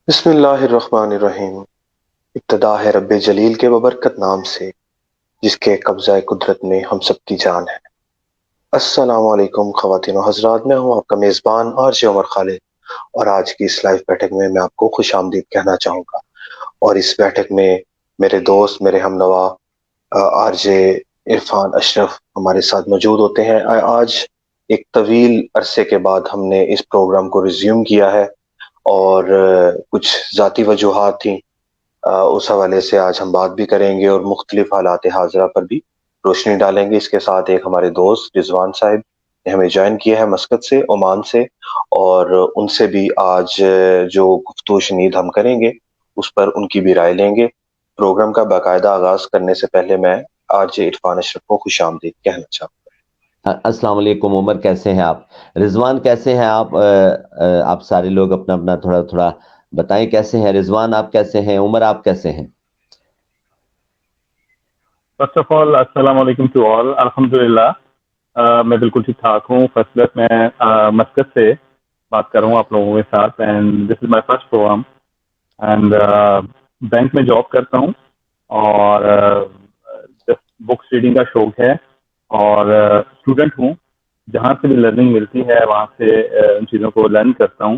بسم اللہ الرحمن الرحیم۔ ابتدا ہے رب جلیل کے ببرکت نام سے، جس کے قبضہ قدرت میں ہم سب کی جان ہے۔ السلام علیکم خواتین و حضرات، میں ہوں آپ کا میزبان آرجے عمر خالد، اور آج کی اس لائیو بیٹھک میں آپ کو خوش آمدید کہنا چاہوں گا۔ اور اس بیٹھک میں میرے دوست، میرے ہم نوا آرجے عرفان اشرف ہمارے ساتھ موجود ہوتے ہیں۔ آج ایک طویل عرصے کے بعد ہم نے اس پروگرام کو ریزیوم کیا ہے، اور کچھ ذاتی وجوہات تھیں، اس حوالے سے آج ہم بات بھی کریں گے اور مختلف حالات حاضرہ پر بھی روشنی ڈالیں گے۔ اس کے ساتھ ایک ہمارے دوست رضوان صاحب نے ہمیں جوائن کیا ہے مسقط سے، عمان سے، اور ان سے بھی آج جو گفتگو شنید ہم کریں گے اس پر ان کی بھی رائے لیں گے۔ پروگرام کا باقاعدہ آغاز کرنے سے پہلے میں آج عرفان اشرف کو خوش آمدید کہنا چاہوں السلام علیکم عمر، کیسے ہیں آپ؟ رضوان کیسے ہیں آپ؟ آپ سارے لوگ اپنا اپنا تھوڑا تھوڑا بتائیں کیسے ہیں۔ رضوان آپ کیسے ہیں؟ عمر آپ کیسے ہیں؟ فرسٹ آف آل السلام علیکم ٹو آل۔ الحمدللہ میں بالکل ٹھیک ٹھاک ہوں۔ فرسٹ کلاس میں مسقط سے بات کر رہا ہوں آپ لوگوں کے ساتھ، and this is my first program, and bank میں جاب کرتا ہوں، اور بکس ریڈنگ کا شوق ہے، اور اسٹوڈنٹ ہوں۔ جہاں سے بھی لرننگ ملتی ہے وہاں سے ان چیزوں کو لرن کرتا ہوں،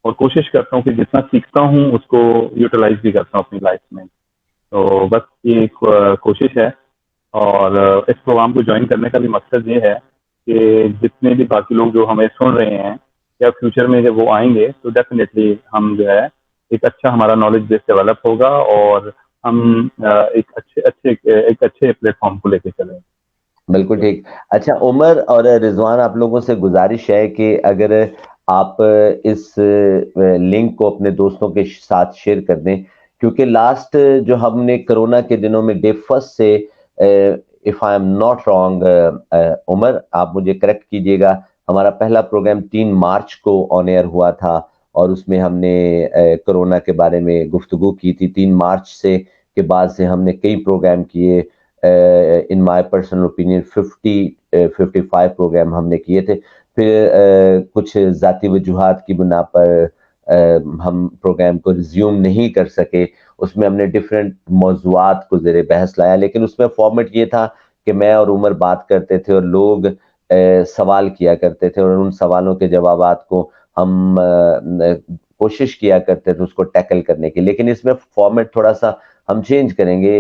اور کوشش کرتا ہوں کہ جتنا سیکھتا ہوں اس کو یوٹیلائز بھی کرتا ہوں اپنی لائف میں۔ تو بس یہ ایک کوشش ہے، اور اس پروگرام کو جوائن کرنے کا بھی مقصد یہ ہے کہ جتنے بھی باقی لوگ جو ہمیں سن رہے ہیں، یا فیوچر میں جب وہ آئیں گے تو ڈیفینیٹلی ہم جو ہے ایک اچھا ہمارا نالج بیس ڈیولپ ہوگا، اور ہم ایک اچھے پلیٹ فارم کو لے کے چلیں گے۔ بالکل ٹھیک۔ اچھا عمر اور رضوان، آپ لوگوں سے گزارش ہے کہ اگر آپ اس لنک کو اپنے دوستوں کے ساتھ شیئر کر دیں، کیونکہ لاسٹ جو ہم نے کرونا کے دنوں میں ڈے فرسٹ سے، if I am not wrong Umar آپ مجھے کریکٹ کیجئے گا، ہمارا پہلا پروگرام 3 مارچ کو آن ایئر ہوا تھا، اور اس میں ہم نے کرونا کے بارے میں گفتگو کی تھی۔ 3 مارچ سے کے بعد سے ہم نے کئی پروگرام کیے، ان مائی پرسنل اوپینین 55 پروگرام ہم نے کیے تھے۔ پھر کچھ ذاتی وجوہات کی بنا پر ہم پروگرام کو ریزیوم نہیں کر سکے۔ اس میں ہم نے ڈیفرنٹ موضوعات کو زیر بحث لایا، لیکن اس میں فارمیٹ یہ تھا کہ میں اور عمر بات کرتے تھے اور لوگ سوال کیا کرتے تھے، اور ان سوالوں کے جوابات کو ہم کوشش کیا کرتے تھے اس کو ٹیکل کرنے کی۔ لیکن اس میں فارمیٹ تھوڑا سا ہم چینج کریں گے۔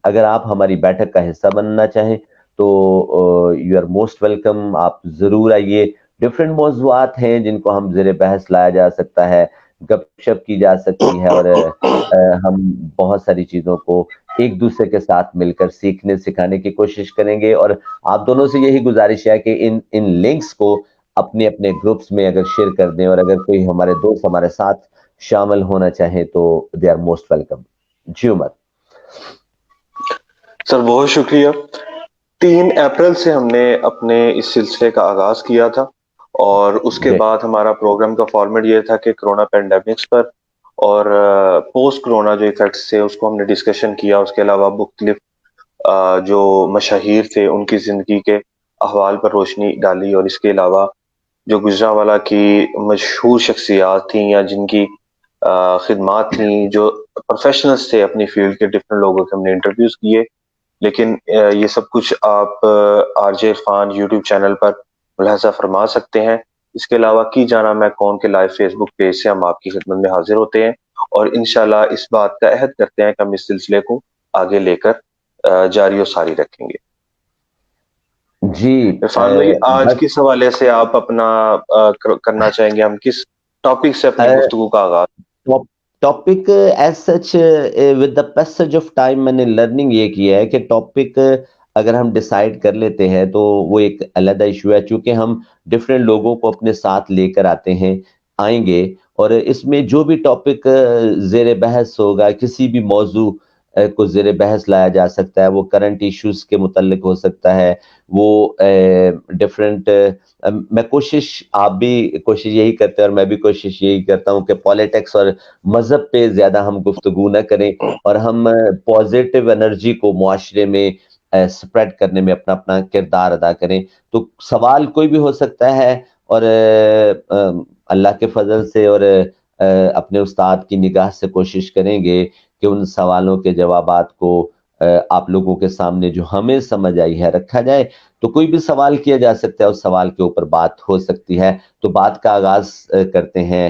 اگر آپ ہماری بیٹھک کا حصہ بننا چاہیں تو یو آر موسٹ ویلکم، آپ ضرور آئیے۔ ڈفرینٹ موضوعات ہیں جن کو ہم زیر بحث لایا جا سکتا ہے، گپ شپ کی جا سکتی ہے، اور ہم بہت ساری چیزوں کو ایک دوسرے کے ساتھ مل کر سیکھنے سکھانے کی کوشش کریں گے۔ اور آپ دونوں سے یہی گزارش ہے کہ ان لنکس کو اپنے اپنے گروپس میں اگر شیئر کر دیں، اور اگر کوئی ہمارے دوست ہمارے ساتھ شامل ہونا چاہیں تو دے آر موسٹ ویلکم۔ جی عمر۔ سر، بہت شکریہ۔ 3 اپریل سے ہم نے اپنے اس سلسلے کا آغاز کیا تھا، اور اس کے بعد ہمارا پروگرام کا فارمیٹ یہ تھا کہ کرونا پینڈیمکس پر اور پوسٹ کرونا جو ایفیکٹس تھے اس کو ہم نے ڈسکشن کیا۔ اس کے علاوہ مختلف جو مشاہیر تھے ان کی زندگی کے احوال پر روشنی ڈالی، اور اس کے علاوہ جو گجرانوالہ کی مشہور شخصیات تھیں یا جن کی خدمات تھیں، جو پروفیشنلز تھے اپنی فیلڈ کے، ڈفرینٹ لوگوں کے ہم نے انٹرویوز کیے۔ لیکن یہ سب کچھ آپ R J Irfan YouTube channel پر ملاحظہ فرما سکتے ہیں۔ اس کے علاوہ کی جانا میں کون کے لائیو فیس بک پیج سے ہم آپ کی خدمت میں حاضر ہوتے ہیں، اور انشاءاللہ اس بات کا عہد کرتے ہیں کہ ہم اس سلسلے کو آگے لے کر جاری و ساری رکھیں گے۔ جی عرفان بھائی، آج بس کس حوالے سے آپ اپنا کرنا چاہیں گے؟ ہم کس ٹاپک سے اپنی گفتگو کا آغاز؟ Topic as such with the passage of time میں نے لرننگ یہ کیا ہے کہ ٹاپک اگر ہم ڈیسائیڈ کر لیتے ہیں تو وہ ایک علیحدہ ایشو ہے، چونکہ ہم ڈفرینٹ لوگوں کو اپنے ساتھ لے کر آئیں گے، اور اس میں جو بھی ٹاپک زیر بحث ہوگا، کسی بھی موضوع کو زیر بحث لایا جا سکتا ہے، وہ کرنٹ ایشوز کے متعلق ہو سکتا ہے، وہ ڈفرینٹ میں آپ بھی کوشش یہی کرتے ہیں اور میں بھی کوشش یہی کرتا ہوں کہ پالیٹکس اور مذہب پہ زیادہ ہم گفتگو نہ کریں، اور ہم پازیٹیو انرجی کو معاشرے میں سپریڈ کرنے میں اپنا اپنا کردار ادا کریں۔ تو سوال کوئی بھی ہو سکتا ہے، اور اللہ کے فضل سے اور اپنے استاد کی نگاہ سے کوشش کریں گے کہ ان سوالوں کے جوابات کو آپ لوگوں کے سامنے جو ہمیں سمجھ آئی ہے رکھا جائے. تو کوئی بھی سوال کیا جا سکتا ہے, اس سوال کے اوپر بات ہو سکتی ہے. تو بات کا آغاز کرتے ہیں.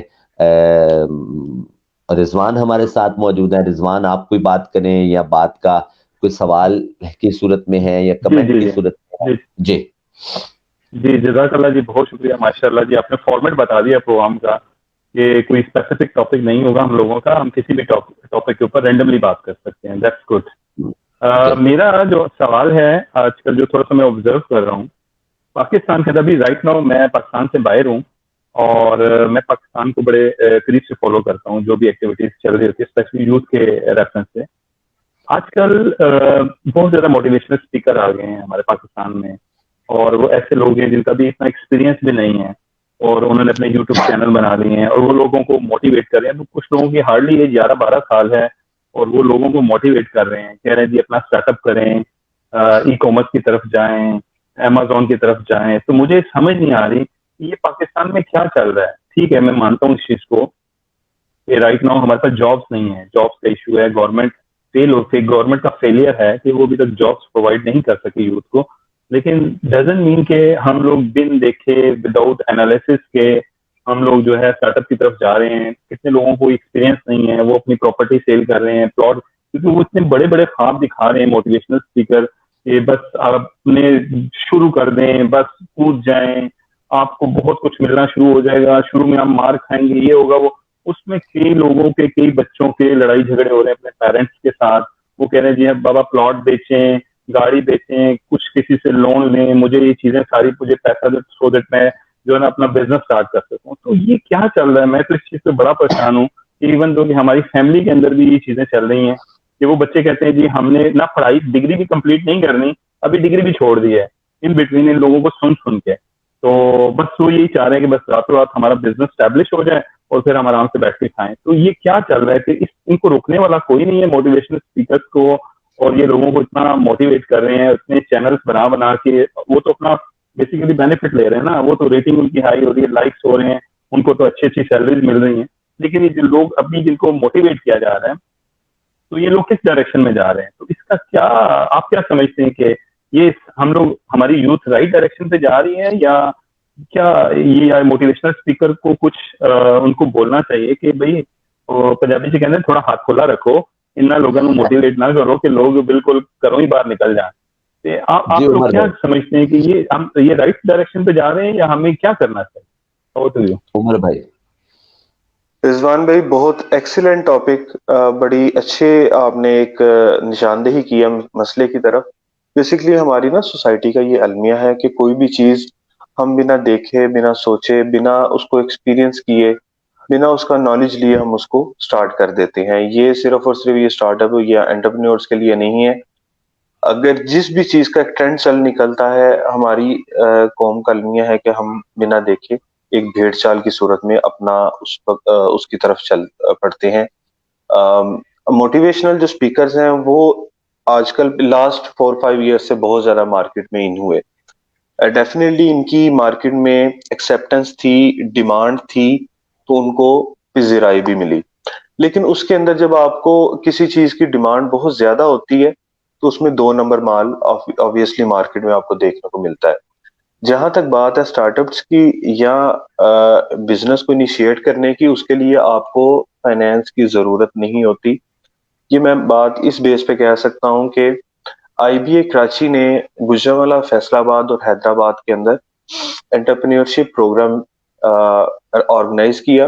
رضوان ہمارے ساتھ موجود ہیں. رضوان, آپ کوئی بات کریں یا بات کا کوئی سوال کی صورت میں ہے یا کمنٹ کی صورت میں ہے؟ جی جی, جزاک اللہ جی, بہت شکریہ. ماشاء اللہ جی, آپ نے فارمیٹ بتا دیا پروگرام کا کہ کوئی اسپیسیفک ٹاپک نہیں ہوگا ہم لوگوں کا, ہم کسی بھی ٹاپک کے اوپر رینڈملی بات کر سکتے ہیں. That's good. میرا جو سوال ہے آج کل جو تھوڑا سا میں آبزرو کر رہا ہوں, پاکستان کے ابھی رائٹ ناؤ میں پاکستان سے باہر ہوں اور میں پاکستان کو بڑے قریب سے فالو کرتا ہوں, جو بھی ایکٹیویٹیز چل رہی ہوتی ہے اسپیشلی یوتھ کے ریفرنس سے. آج کل بہت زیادہ موٹیویشنل اسپیکر آ گئے ہیں ہمارے پاکستان میں, اور وہ ایسے لوگ ہیں جن کا بھی اتنا ایکسپیرینس بھی نہیں ہے اور انہوں نے اپنے یوٹیوب چینل بنا لیے ہیں اور وہ لوگوں کو موٹیویٹ کر رہے ہیں. تو کچھ لوگوں کی ہارڈلی ایج 11-12 سال ہے اور وہ لوگوں کو موٹیویٹ کر رہے ہیں, کہہ رہے ہیں جی اپنا اسٹارٹ اپ کریں, ای کامرس کی طرف جائیں, امیزون کی طرف جائیں. تو مجھے سمجھ نہیں آ رہی کہ یہ پاکستان میں کیا چل رہا ہے. ٹھیک ہے, میں مانتا ہوں اس چیز کو کہ رائٹ ناؤ ہمارے پاس جابس نہیں ہے, جابس کا ایشو ہے, گورنمنٹ کا فیلئر ہے کہ وہ ابھی تک جابس پرووائڈ نہیں کر سکی یوتھ کو. لیکن ڈزنٹ مین کہ ہم لوگ بن دیکھے وداؤٹ انالیسس کے ہم لوگ جو ہے اسٹارٹ اپ کی طرف جا رہے ہیں. کتنے لوگوں کو ایکسپیرینس نہیں ہے, وہ اپنی پراپرٹی سیل کر رہے ہیں, پلاٹ, کیونکہ وہ اتنے بڑے بڑے خواب دکھا رہے ہیں موٹیویشنل اسپیکر کہ بس آپ نے شروع کر دیں, بس کود جائیں, آپ کو بہت کچھ ملنا شروع ہو جائے گا, شروع میں آپ مار کھائیں گے, یہ ہوگا وہ. اس میں کئی لوگوں کے, کئی بچوں کے لڑائی جھگڑے ہو رہے ہیں اپنے پیرنٹس کے ساتھ. وہ کہہ رہے ہیں جی بابا پلاٹ بیچیں, گاڑی بیچیں, کچھ کسی سے لون لیں, مجھے یہ چیزیں ساری, مجھے پیسہ دے سو دیٹ میں جو ہے نا اپنا بزنس اسٹارٹ کر سکوں. تو یہ کیا چل رہا ہے؟ میں تو اس چیز سے بڑا پریشان ہوں. ایون تو کہ ہماری فیملی کے اندر بھی یہ چیزیں چل رہی ہیں کہ وہ بچے کہتے ہیں جی ہم نے نہ پڑھائی, ڈگری بھی کمپلیٹ نہیں کرنی, ابھی ڈگری بھی چھوڑ دی ہے ان بٹوین ان لوگوں کو سن کے. تو بس وہ یہی چاہ رہے ہیں کہ بس راتوں رات ہمارا بزنس اسٹیبلش ہو جائے اور پھر ہم آرام سے بیٹھ کے کھائیں. تو یہ کیا چل رہا ہے کہ ان کو روکنے والا کوئی نہیں ہے موٹیویشنل اسپیکرس کو, اور یہ لوگوں کو اتنا موٹیویٹ کر رہے ہیں, اتنے چینلس بنا کے. وہ تو اپنا بیسیکلی بینیفٹ لے رہے ہیں نا, وہ تو ریٹنگ ان کی ہائی ہو رہی ہے, لائکس ہو رہے ہیں, ان کو تو اچھی اچھی سیلریز مل رہی ہیں. لیکن یہ لوگ ابھی جن کو موٹیویٹ کیا جا رہا ہے, تو یہ لوگ کس ڈائریکشن میں جا رہے ہیں؟ تو اس کا کیا آپ کیا سمجھتے ہیں کہ یہ ہم لوگ, ہماری یوتھ رائٹ ڈائریکشن سے جا رہی ہے یا کیا یہ موٹیویشنل اسپیکر کو کچھ ان کو بولنا چاہیے کہ بھائی پنجابی سے کہتے ہیں تھوڑا ہاتھ کھلا رکھو, ان لوگوں کو موٹیویٹ نہ کرو کہ لوگ بالکل کرو ہی باہر نکل جائیں. آپ لوگ کیا سمجھتے ہیں کہ یہ رائٹ ڈائریکشن پہ جا رہے ہیں یا ہمیں کیا کرنا چاہیے؟ عمر بھائی. رضوان بھائی, بہت ایکسیلنٹ ٹاپک, بڑی اچھے آپ نے ایک نشاندہی کی ہے مسئلے کی طرف. بیسیکلی ہماری نا سوسائٹی کا یہ المیہ ہے کہ کوئی بھی چیز ہم بنا دیکھے, بنا سوچے, بنا اس کو ایکسپیرینس کیے, بنا اس کا نالج لیے ہم اس کو سٹارٹ کر دیتے ہیں. یہ صرف اور صرف یہ سٹارٹ اپ یا انٹرپرینورز کے لیے نہیں ہے. اگر جس بھی چیز کا ایک ٹرینڈ چل نکلتا ہے, ہماری قوم کا المیہ ہے کہ ہم بنا دیکھے ایک بھیڑ چال کی صورت میں اپنا اس کی طرف چل پڑتے ہیں. موٹیویشنل جو سپیکرز ہیں وہ آج کل لاسٹ 4-5 ایئر سے بہت زیادہ مارکیٹ میں ان ہوئے. ڈیفینیٹلی ان کی مارکیٹ میں ایکسیپٹنس تھی, ڈیمانڈ تھی, تو ان کو پذیرائی بھی ملی. لیکن اس کے اندر جب آپ کو کسی چیز کی ڈیمانڈ بہت زیادہ ہوتی ہے تو اس میں 2 نمبر مال آبویسلی مارکیٹ میں آپ کو دیکھنے کو ملتا ہے. جہاں تک بات ہے اسٹارٹ اپس کی یا بزنس کو انیشیٹ کرنے کی, اس کے لیے آپ کو فائنینس کی ضرورت نہیں ہوتی. یہ میں بات اس بیس پہ کہہ سکتا ہوں کہ آئی بی اے کراچی نے گجرانوالہ, فیصل آباد اور حیدرآباد کے اندر انٹرپرینیورشپ پروگرام آرگنائز کیا,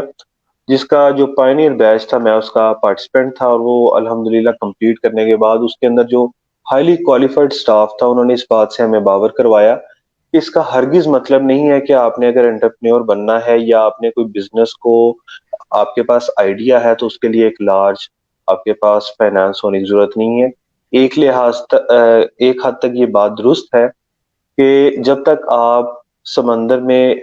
جس کا جو پائنیئر بیچ تھا میں اس کا پارٹیسپینٹ تھا, اور وہ الحمدللہ کمپلیٹ کرنے کے بعد اس کے اندر جو ہائیلی کوالیفائڈ سٹاف تھا انہوں نے اس بات سے ہمیں باور کروایا. اس کا ہرگز مطلب نہیں ہے کہ آپ نے اگر انٹرپرینور بننا ہے یا آپ نے کوئی بزنس کو, آپ کے پاس آئیڈیا ہے تو اس کے لیے ایک لارج آپ کے پاس فائنانس ہونے کی ضرورت نہیں ہے. ایک حد تک یہ بات درست ہے کہ جب تک آپ سمندر میں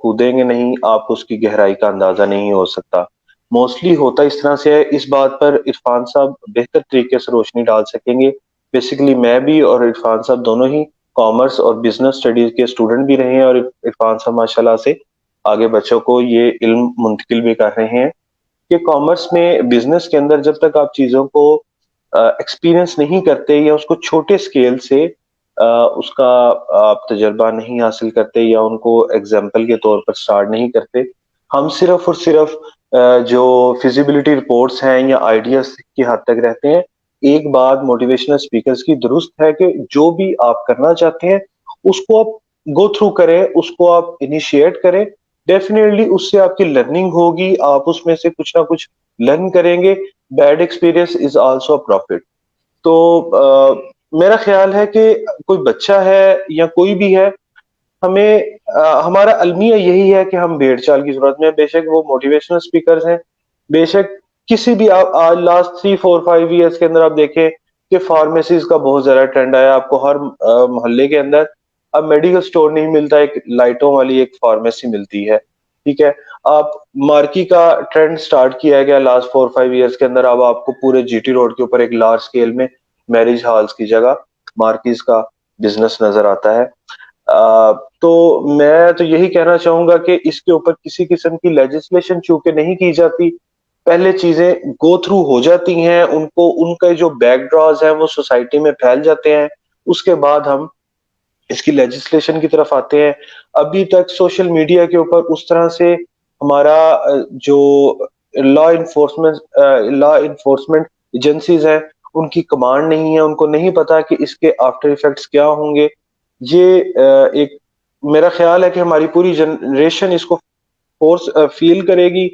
کودیں گے نہیں, آپ اس کی گہرائی کا اندازہ نہیں ہو سکتا. موسٹلی ہوتا اس طرح سے ہے. اس بات پر عرفان صاحب بہتر طریقے سے روشنی ڈال سکیں گے. بیسیکلی میں بھی اور عرفان صاحب دونوں ہی کامرس اور بزنس اسٹڈیز کے اسٹوڈنٹ بھی رہے ہیں, اور عرفان صاحب ماشاءاللہ سے آگے بچوں کو یہ علم منتقل بھی کر رہے ہیں. کہ کامرس میں بزنس کے اندر جب تک آپ چیزوں کو ایکسپیرئنس نہیں کرتے یا اس کو چھوٹے اسکیل سے اس کا آپ تجربہ نہیں حاصل کرتے یا ان کو ایگزامپل کے طور پر سٹارٹ نہیں کرتے، ہم صرف اور صرف جو فیزیبلٹی رپورٹس ہیں یا آئیڈیاز کی حد تک رہتے ہیں۔ ایک بات موٹیویشنل اسپیکرز کی درست ہے کہ جو بھی آپ کرنا چاہتے ہیں اس کو آپ گو تھرو کریں، اس کو آپ انیشیٹ کریں، ڈیفینیٹلی اس سے آپ کی لرننگ ہوگی، آپ اس میں سے کچھ نہ کچھ لرن کریں گے۔ Bad experience is also profit. تو میرا خیال ہے کہ کوئی بچہ ہے یا کوئی بھی ہے، ہمیں ہمارا المیہ یہی ہے کہ ہم بھیڑ چال کی صورت میں، بے شک وہ موٹیویشنل اسپیکرز ہیں، بے شک کسی بھی آج لاسٹ 3 4 5 ایئرس کے اندر آپ دیکھیں کہ فارمیسیز کا بہت زیادہ ٹرینڈ آیا، آپ کو ہر محلے کے اندر اب میڈیکل سٹور نہیں ملتا، ایک لائٹوں والی ایک فارمیسی ملتی ہے، ٹھیک ہے۔ آپ مارکی کا ٹرینڈ سٹارٹ کیا گیا لاسٹ 4 5 ایئرس کے اندر، اب آپ کو پورے جی ٹی روڈ کے اوپر ایک لارج اسکیل میں میرج ہالز کی جگہ مارکیز کا بزنس نظر آتا ہے۔ تو میں تو یہی کہنا چاہوں گا کہ اس کے اوپر کسی قسم کی لیجسلیشن چونکہ نہیں کی جاتی، پہلے چیزیں گو تھرو ہو جاتی ہیں، ان کے جو بیک ڈراز ہیں وہ سوسائٹی میں پھیل جاتے ہیں، اس کے بعد ہم اس کی لیجسلیشن کی طرف آتے ہیں۔ ابھی تک سوشل میڈیا کے اوپر اس طرح سے ہمارا جو لا انفورسمنٹ ایجنسیز ہیں ان کی کمانڈ نہیں ہے، ان کو نہیں پتا کہ اس کے آفٹر ایفیکٹس کیا ہوں گے۔ یہ ایک میرا خیال ہے کہ ہماری پوری جنریشن اس کو فورس فیل کرے گی،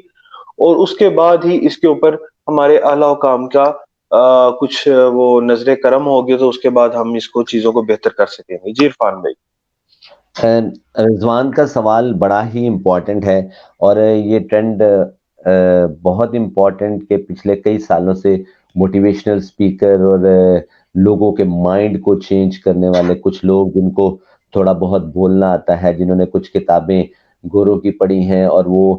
اور اس کے بعد ہی اس کے اوپر ہمارے اعلیٰ حکام کا کچھ وہ نظر کرم ہوگی، تو اس کے بعد ہم اس کو چیزوں کو بہتر کر سکیں گے۔ جی عرفان بھائی۔ رضوان کا سوال بڑا ہی امپورٹنٹ ہے، اور یہ ٹرینڈ بہت امپورٹنٹ کہ پچھلے کئی سالوں سے موٹیویشنل اسپیکر اور لوگوں کے مائنڈ کو چینج کرنے والے کچھ لوگ جن کو تھوڑا بہت بولنا آتا ہے، جنہوں نے کچھ کتابیں گورو کی پڑھی ہیں، اور وہ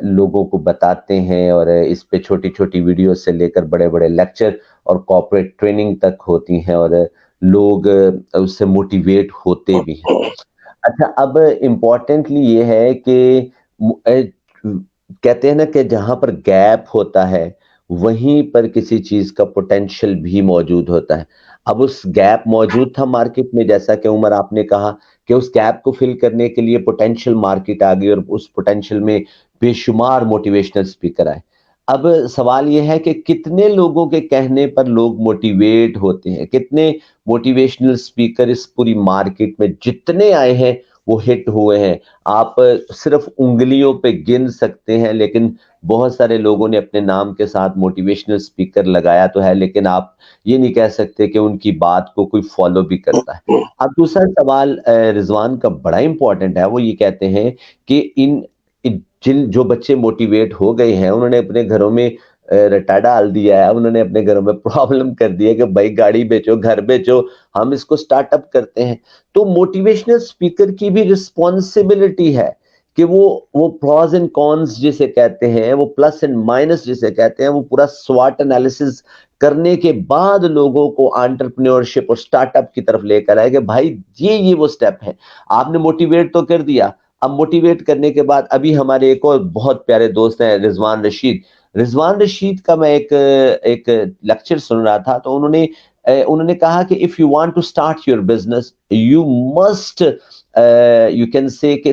لوگوں کو بتاتے ہیں، اور اس پہ چھوٹی چھوٹی ویڈیو سے لے کر بڑے بڑے لیکچر اور کارپوریٹ ٹریننگ تک ہوتی ہیں، اور لوگ اس سے موٹیویٹ ہوتے بھی ہیں۔ اچھا، اب امپورٹنٹلی یہ ہے کہ کہتے ہیں نا کہ جہاں پر گیپ ہوتا ہے وہیں پر کسی چیز کا پوٹینشل بھی موجود ہوتا ہے۔ اب اس گیپ موجود تھا مارکیٹ میں، جیسا کہ عمر آپ نے کہا کہ اس گیپ کو فل کرنے کے لیے پوٹینشل مارکیٹ آ گئی، اور اس پوٹینشل میں بے شمار موٹیویشنل اسپیکر آئے۔ اب سوال یہ ہے کہ کتنے لوگوں کے کہنے پر لوگ موٹیویٹ ہوتے ہیں، کتنے موٹیویشنل اسپیکر اس پوری مارکیٹ میں جتنے آئے ہیں وہ ہٹ ہوئے ہیں۔ آپ صرف انگلیوں پہ گن سکتے ہیں، لیکن بہت سارے لوگوں نے اپنے نام کے ساتھ موٹیویشنل اسپیکر لگایا تو ہے، لیکن آپ یہ نہیں کہہ سکتے کہ ان کی بات کو کوئی فالو بھی کرتا ہے۔ اب دوسرا سوال رضوان کا بڑا امپورٹنٹ ہے، وہ یہ کہتے ہیں کہ جو بچے موٹیویٹ ہو گئے ہیں انہوں نے اپنے گھروں میں رٹا ڈال دیا ہے، انہوں نے اپنے گھروں میں پرابلم کر دیا کہ بھائی گاڑی بیچو، گھر بیچو، ہم اس کو سٹارٹ اپ کرتے ہیں۔ تو موٹیویشنل اسپیکر کی بھی رسپانسبلٹی ہے کہ وہ پروز اینڈ کونز جسے کہتے ہیں، وہ پلس اینڈ مائنس جسے کہتے ہیں، وہ پورا سوات انالیسز کرنے کے بعد لوگوں کو انٹرپرینیورشپ اور سٹارٹ اپ کی طرف لے کر آئے کہ بھائی یہ وہ سٹیپ ہے۔ آپ نے موٹیویٹ تو کر دیا، اب موٹیویٹ کرنے کے بعد ابھی ہمارے ایک اور بہت پیارے دوست ہیں رضوان رشید کا میں ایک لیکچر سن رہا تھا، تو انہوں نے کہا کہ if you want to start your business you must you can say کہ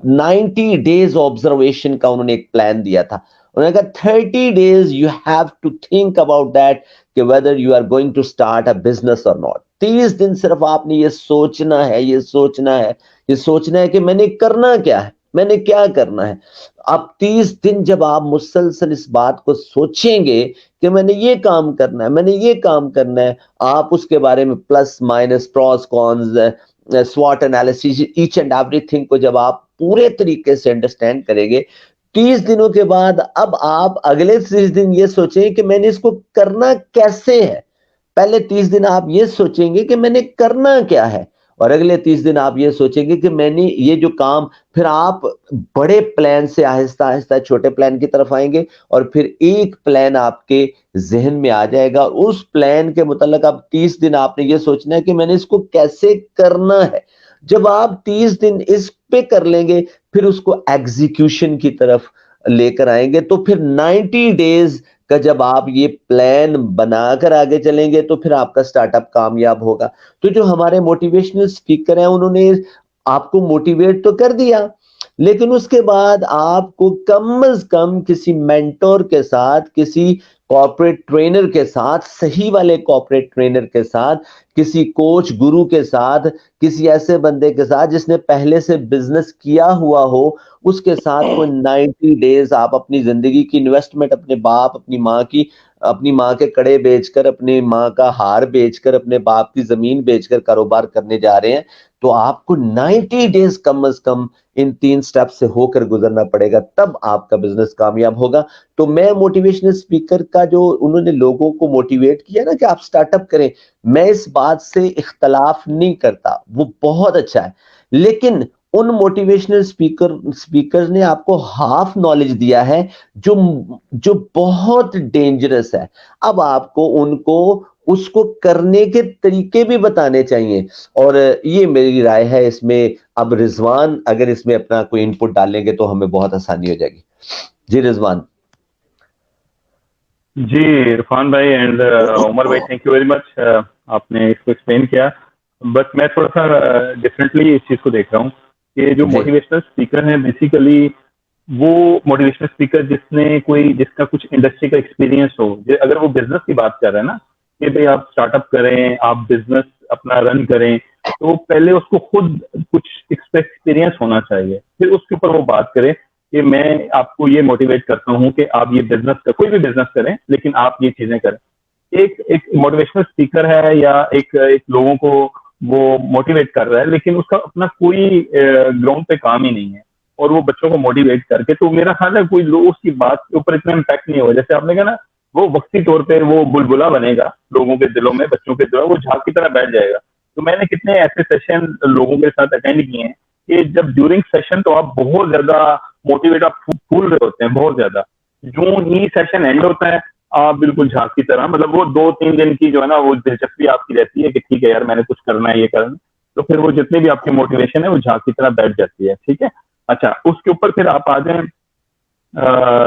90 days observation کا انہوں نے ایک پلان دیا تھا۔ انہوں نے کہا 30 days you have to think about that کہ whether you are going to start a business or not۔ 30 دن صرف آپ نے یہ سوچنا ہے کہ میں نے کرنا کیا ہے، میں نے کیا کرنا ہے۔ اب 30 دن جب آپ مسلسل اس بات کو سوچیں گے کہ میں نے یہ کام کرنا ہے، میں نے یہ کام کرنا ہے، آپ اس کے بارے میں پلس مائنس پروز کونز سوات analysis H and everything کو جب آپ پورے طریقے سے انڈرسٹینڈ کریں گے، 30 دنوں کے بعد اب آپ اگلے 30 دن یہ سوچیں کہ میں نے اس کو کرنا کیسے ہے۔ پہلے 30 دن آپ یہ سوچیں گے کہ میں نے کرنا کیا ہے، اور اگلے 30 دن آپ یہ سوچیں گے کہ میں نے یہ جو کام، پھر آپ بڑے پلان سے آہستہ آہستہ چھوٹے پلان کی طرف آئیں گے، اور پھر ایک پلان آپ کے ذہن میں آ جائے گا، اور اس پلان کے متعلق اب 30 دن آپ نے یہ سوچنا ہے کہ میں نے اس کو کیسے کرنا ہے۔ جب آپ 30 دن اس پہ کر لیں گے، پھر اس کو ایگزیکیوشن کی طرف لے کر آئیں گے تو پھر 90 ڈیز کا جب آپ یہ پلان بنا کر آگے چلیں گے تو پھر آپ کا سٹارٹ اپ کامیاب ہوگا. تو جو ہمارے موٹیویشنل اسپیکر ہیں انہوں نے آپ کو موٹیویٹ تو کر دیا, لیکن اس کے بعد آپ کو کم از کم کسی مینٹور کے ساتھ, کسی کارپوریٹ ٹرینر کے ساتھ, صحیح والے کارپوریٹ ٹرینر کے ساتھ, کسی کوچ گرو کے ساتھ, کسی ایسے بندے کے ساتھ جس نے پہلے سے بزنس کیا ہوا ہو, اس کے ساتھ کوئی 90 ڈیز آپ اپنی زندگی کی انویسٹمنٹ, اپنے باپ اپنی ماں کے کڑے بیچ کر, اپنی ماں کا ہار بیچ کر, اپنے باپ کی زمین بیچ کر کاروبار کرنے جا رہے ہیں, تو آپ کو 90 ڈیز کم از کم ان 3 سٹیپ سے ہو کر گزرنا پڑے گا, تب آپ کا بزنس کامیاب ہوگا. تو میں موٹیویشنل اسپیکر کا جو انہوں نے لوگوں کو موٹیویٹ کیا نا کہ آپ سٹارٹ اپ کریں, میں اس بات سے اختلاف نہیں کرتا, وہ بہت اچھا ہے, لیکن ان موٹیویشنل اسپیکر نے آپ کو ہاف نالج دیا ہے جو بہت ڈینجرس ہے. اب آپ کو ان کو اس کو کرنے کے طریقے بھی بتانے چاہیے, اور یہ میری رائے ہے اس میں. اب رضوان اگر اس میں اپنا کوئی ان پٹ ڈالیں گے تو ہمیں بہت آسانی ہو جائے گی. جی رضوان. جی عرفان بھائی اینڈ عمر بھائی, تھینک یو ویری مچ, آپ نے اس کو ایکسپلین کیا. بٹ میں تھوڑا سا ڈفرینٹلی اس چیز کو دیکھ رہا ہوں کہ جو جی موٹیویشنل اسپیکر ہیں بیسیکلی وہ موٹیویشنل اسپیکر جس کا کچھ انڈسٹری کا ایکسپیرینس ہو. اگر وہ بزنس کی بات کر رہے ہیں نا کہ بھائی آپ اسٹارٹ اپ کریں, آپ بزنس اپنا رن کریں, تو پہلے اس کو خود کچھ ایکسپیرینس ہونا چاہیے, پھر اس کے اوپر وہ بات کرے کہ میں آپ کو یہ موٹیویٹ کرتا ہوں کہ آپ یہ بزنس کا کوئی بھی بزنس کریں, لیکن آپ یہ چیزیں کریں. ایک موٹیویشنل اسپیکر ہے یا ایک لوگوں کو وہ موٹیویٹ کر رہا ہے, لیکن اس کا اپنا کوئی گراؤنڈ پہ کام ہی نہیں ہے, اور وہ بچوں کو موٹیویٹ کر کے, تو میرا خیال ہے کوئی لوگ اس کی بات کے اوپر اتنا امپیکٹ نہیں ہوگا. جیسے آپ نے کہا نا, وہ وقتی طور پہ وہ بلبلا بنے گا لوگوں کے دلوں میں, بچوں کے دلوں میں, وہ جھاگ کی طرح بیٹھ جائے گا. تو میں نے کتنے ایسے سیشن لوگوں کے ساتھ اٹینڈ کیے ہیں کہ جب ڈیورنگ سیشن تو آپ بہت زیادہ موٹیویٹ, آپ پھول رہے ہوتے ہیں بہت زیادہ, جو ہی سیشن اینڈ ہوتا ہے آپ بالکل جھاگ کی طرح, مطلب وہ 2-3 دن کی جو ہے نا وہ دلچسپی آپ کی رہتی ہے کہ ٹھیک ہے یار میں نے کچھ کرنا ہے, یہ کرنا, تو پھر وہ جتنے بھی آپ کی موٹیویشن ہے وہ جھاگ کی طرح بیٹھ جاتی ہے. ٹھیک ہے, اچھا اس کے اوپر پھر آپ آ جائیں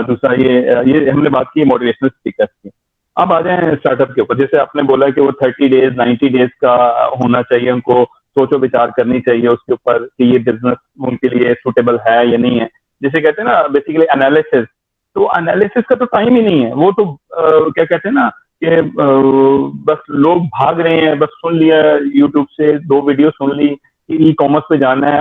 دوسرا, یہ ہم نے بات کی موٹیویشنل اسپیکرس کی. اب آ جائیں اسٹارٹ اپ کے اوپر. جیسے آپ نے بولا کہ وہ 30 ڈیز 90 ڈیز کا ہونا چاہیے, ان کو سوچ و بچار کرنی چاہیے اس کے اوپر کہ یہ بزنس ان کے لیے سوٹیبل ہے یا نہیں ہے. جسے کہتے ہیں نا بیسیکلی انالیسس, تو انالیسس کا تو ٹائم ہی نہیں ہے. وہ تو کیا کہتے ہیں نا کہ بس لوگ بھاگ رہے ہیں, بس سن لیا یوٹیوب سے 2 ویڈیو سن لی کہ ای کامرس پہ جانا ہے,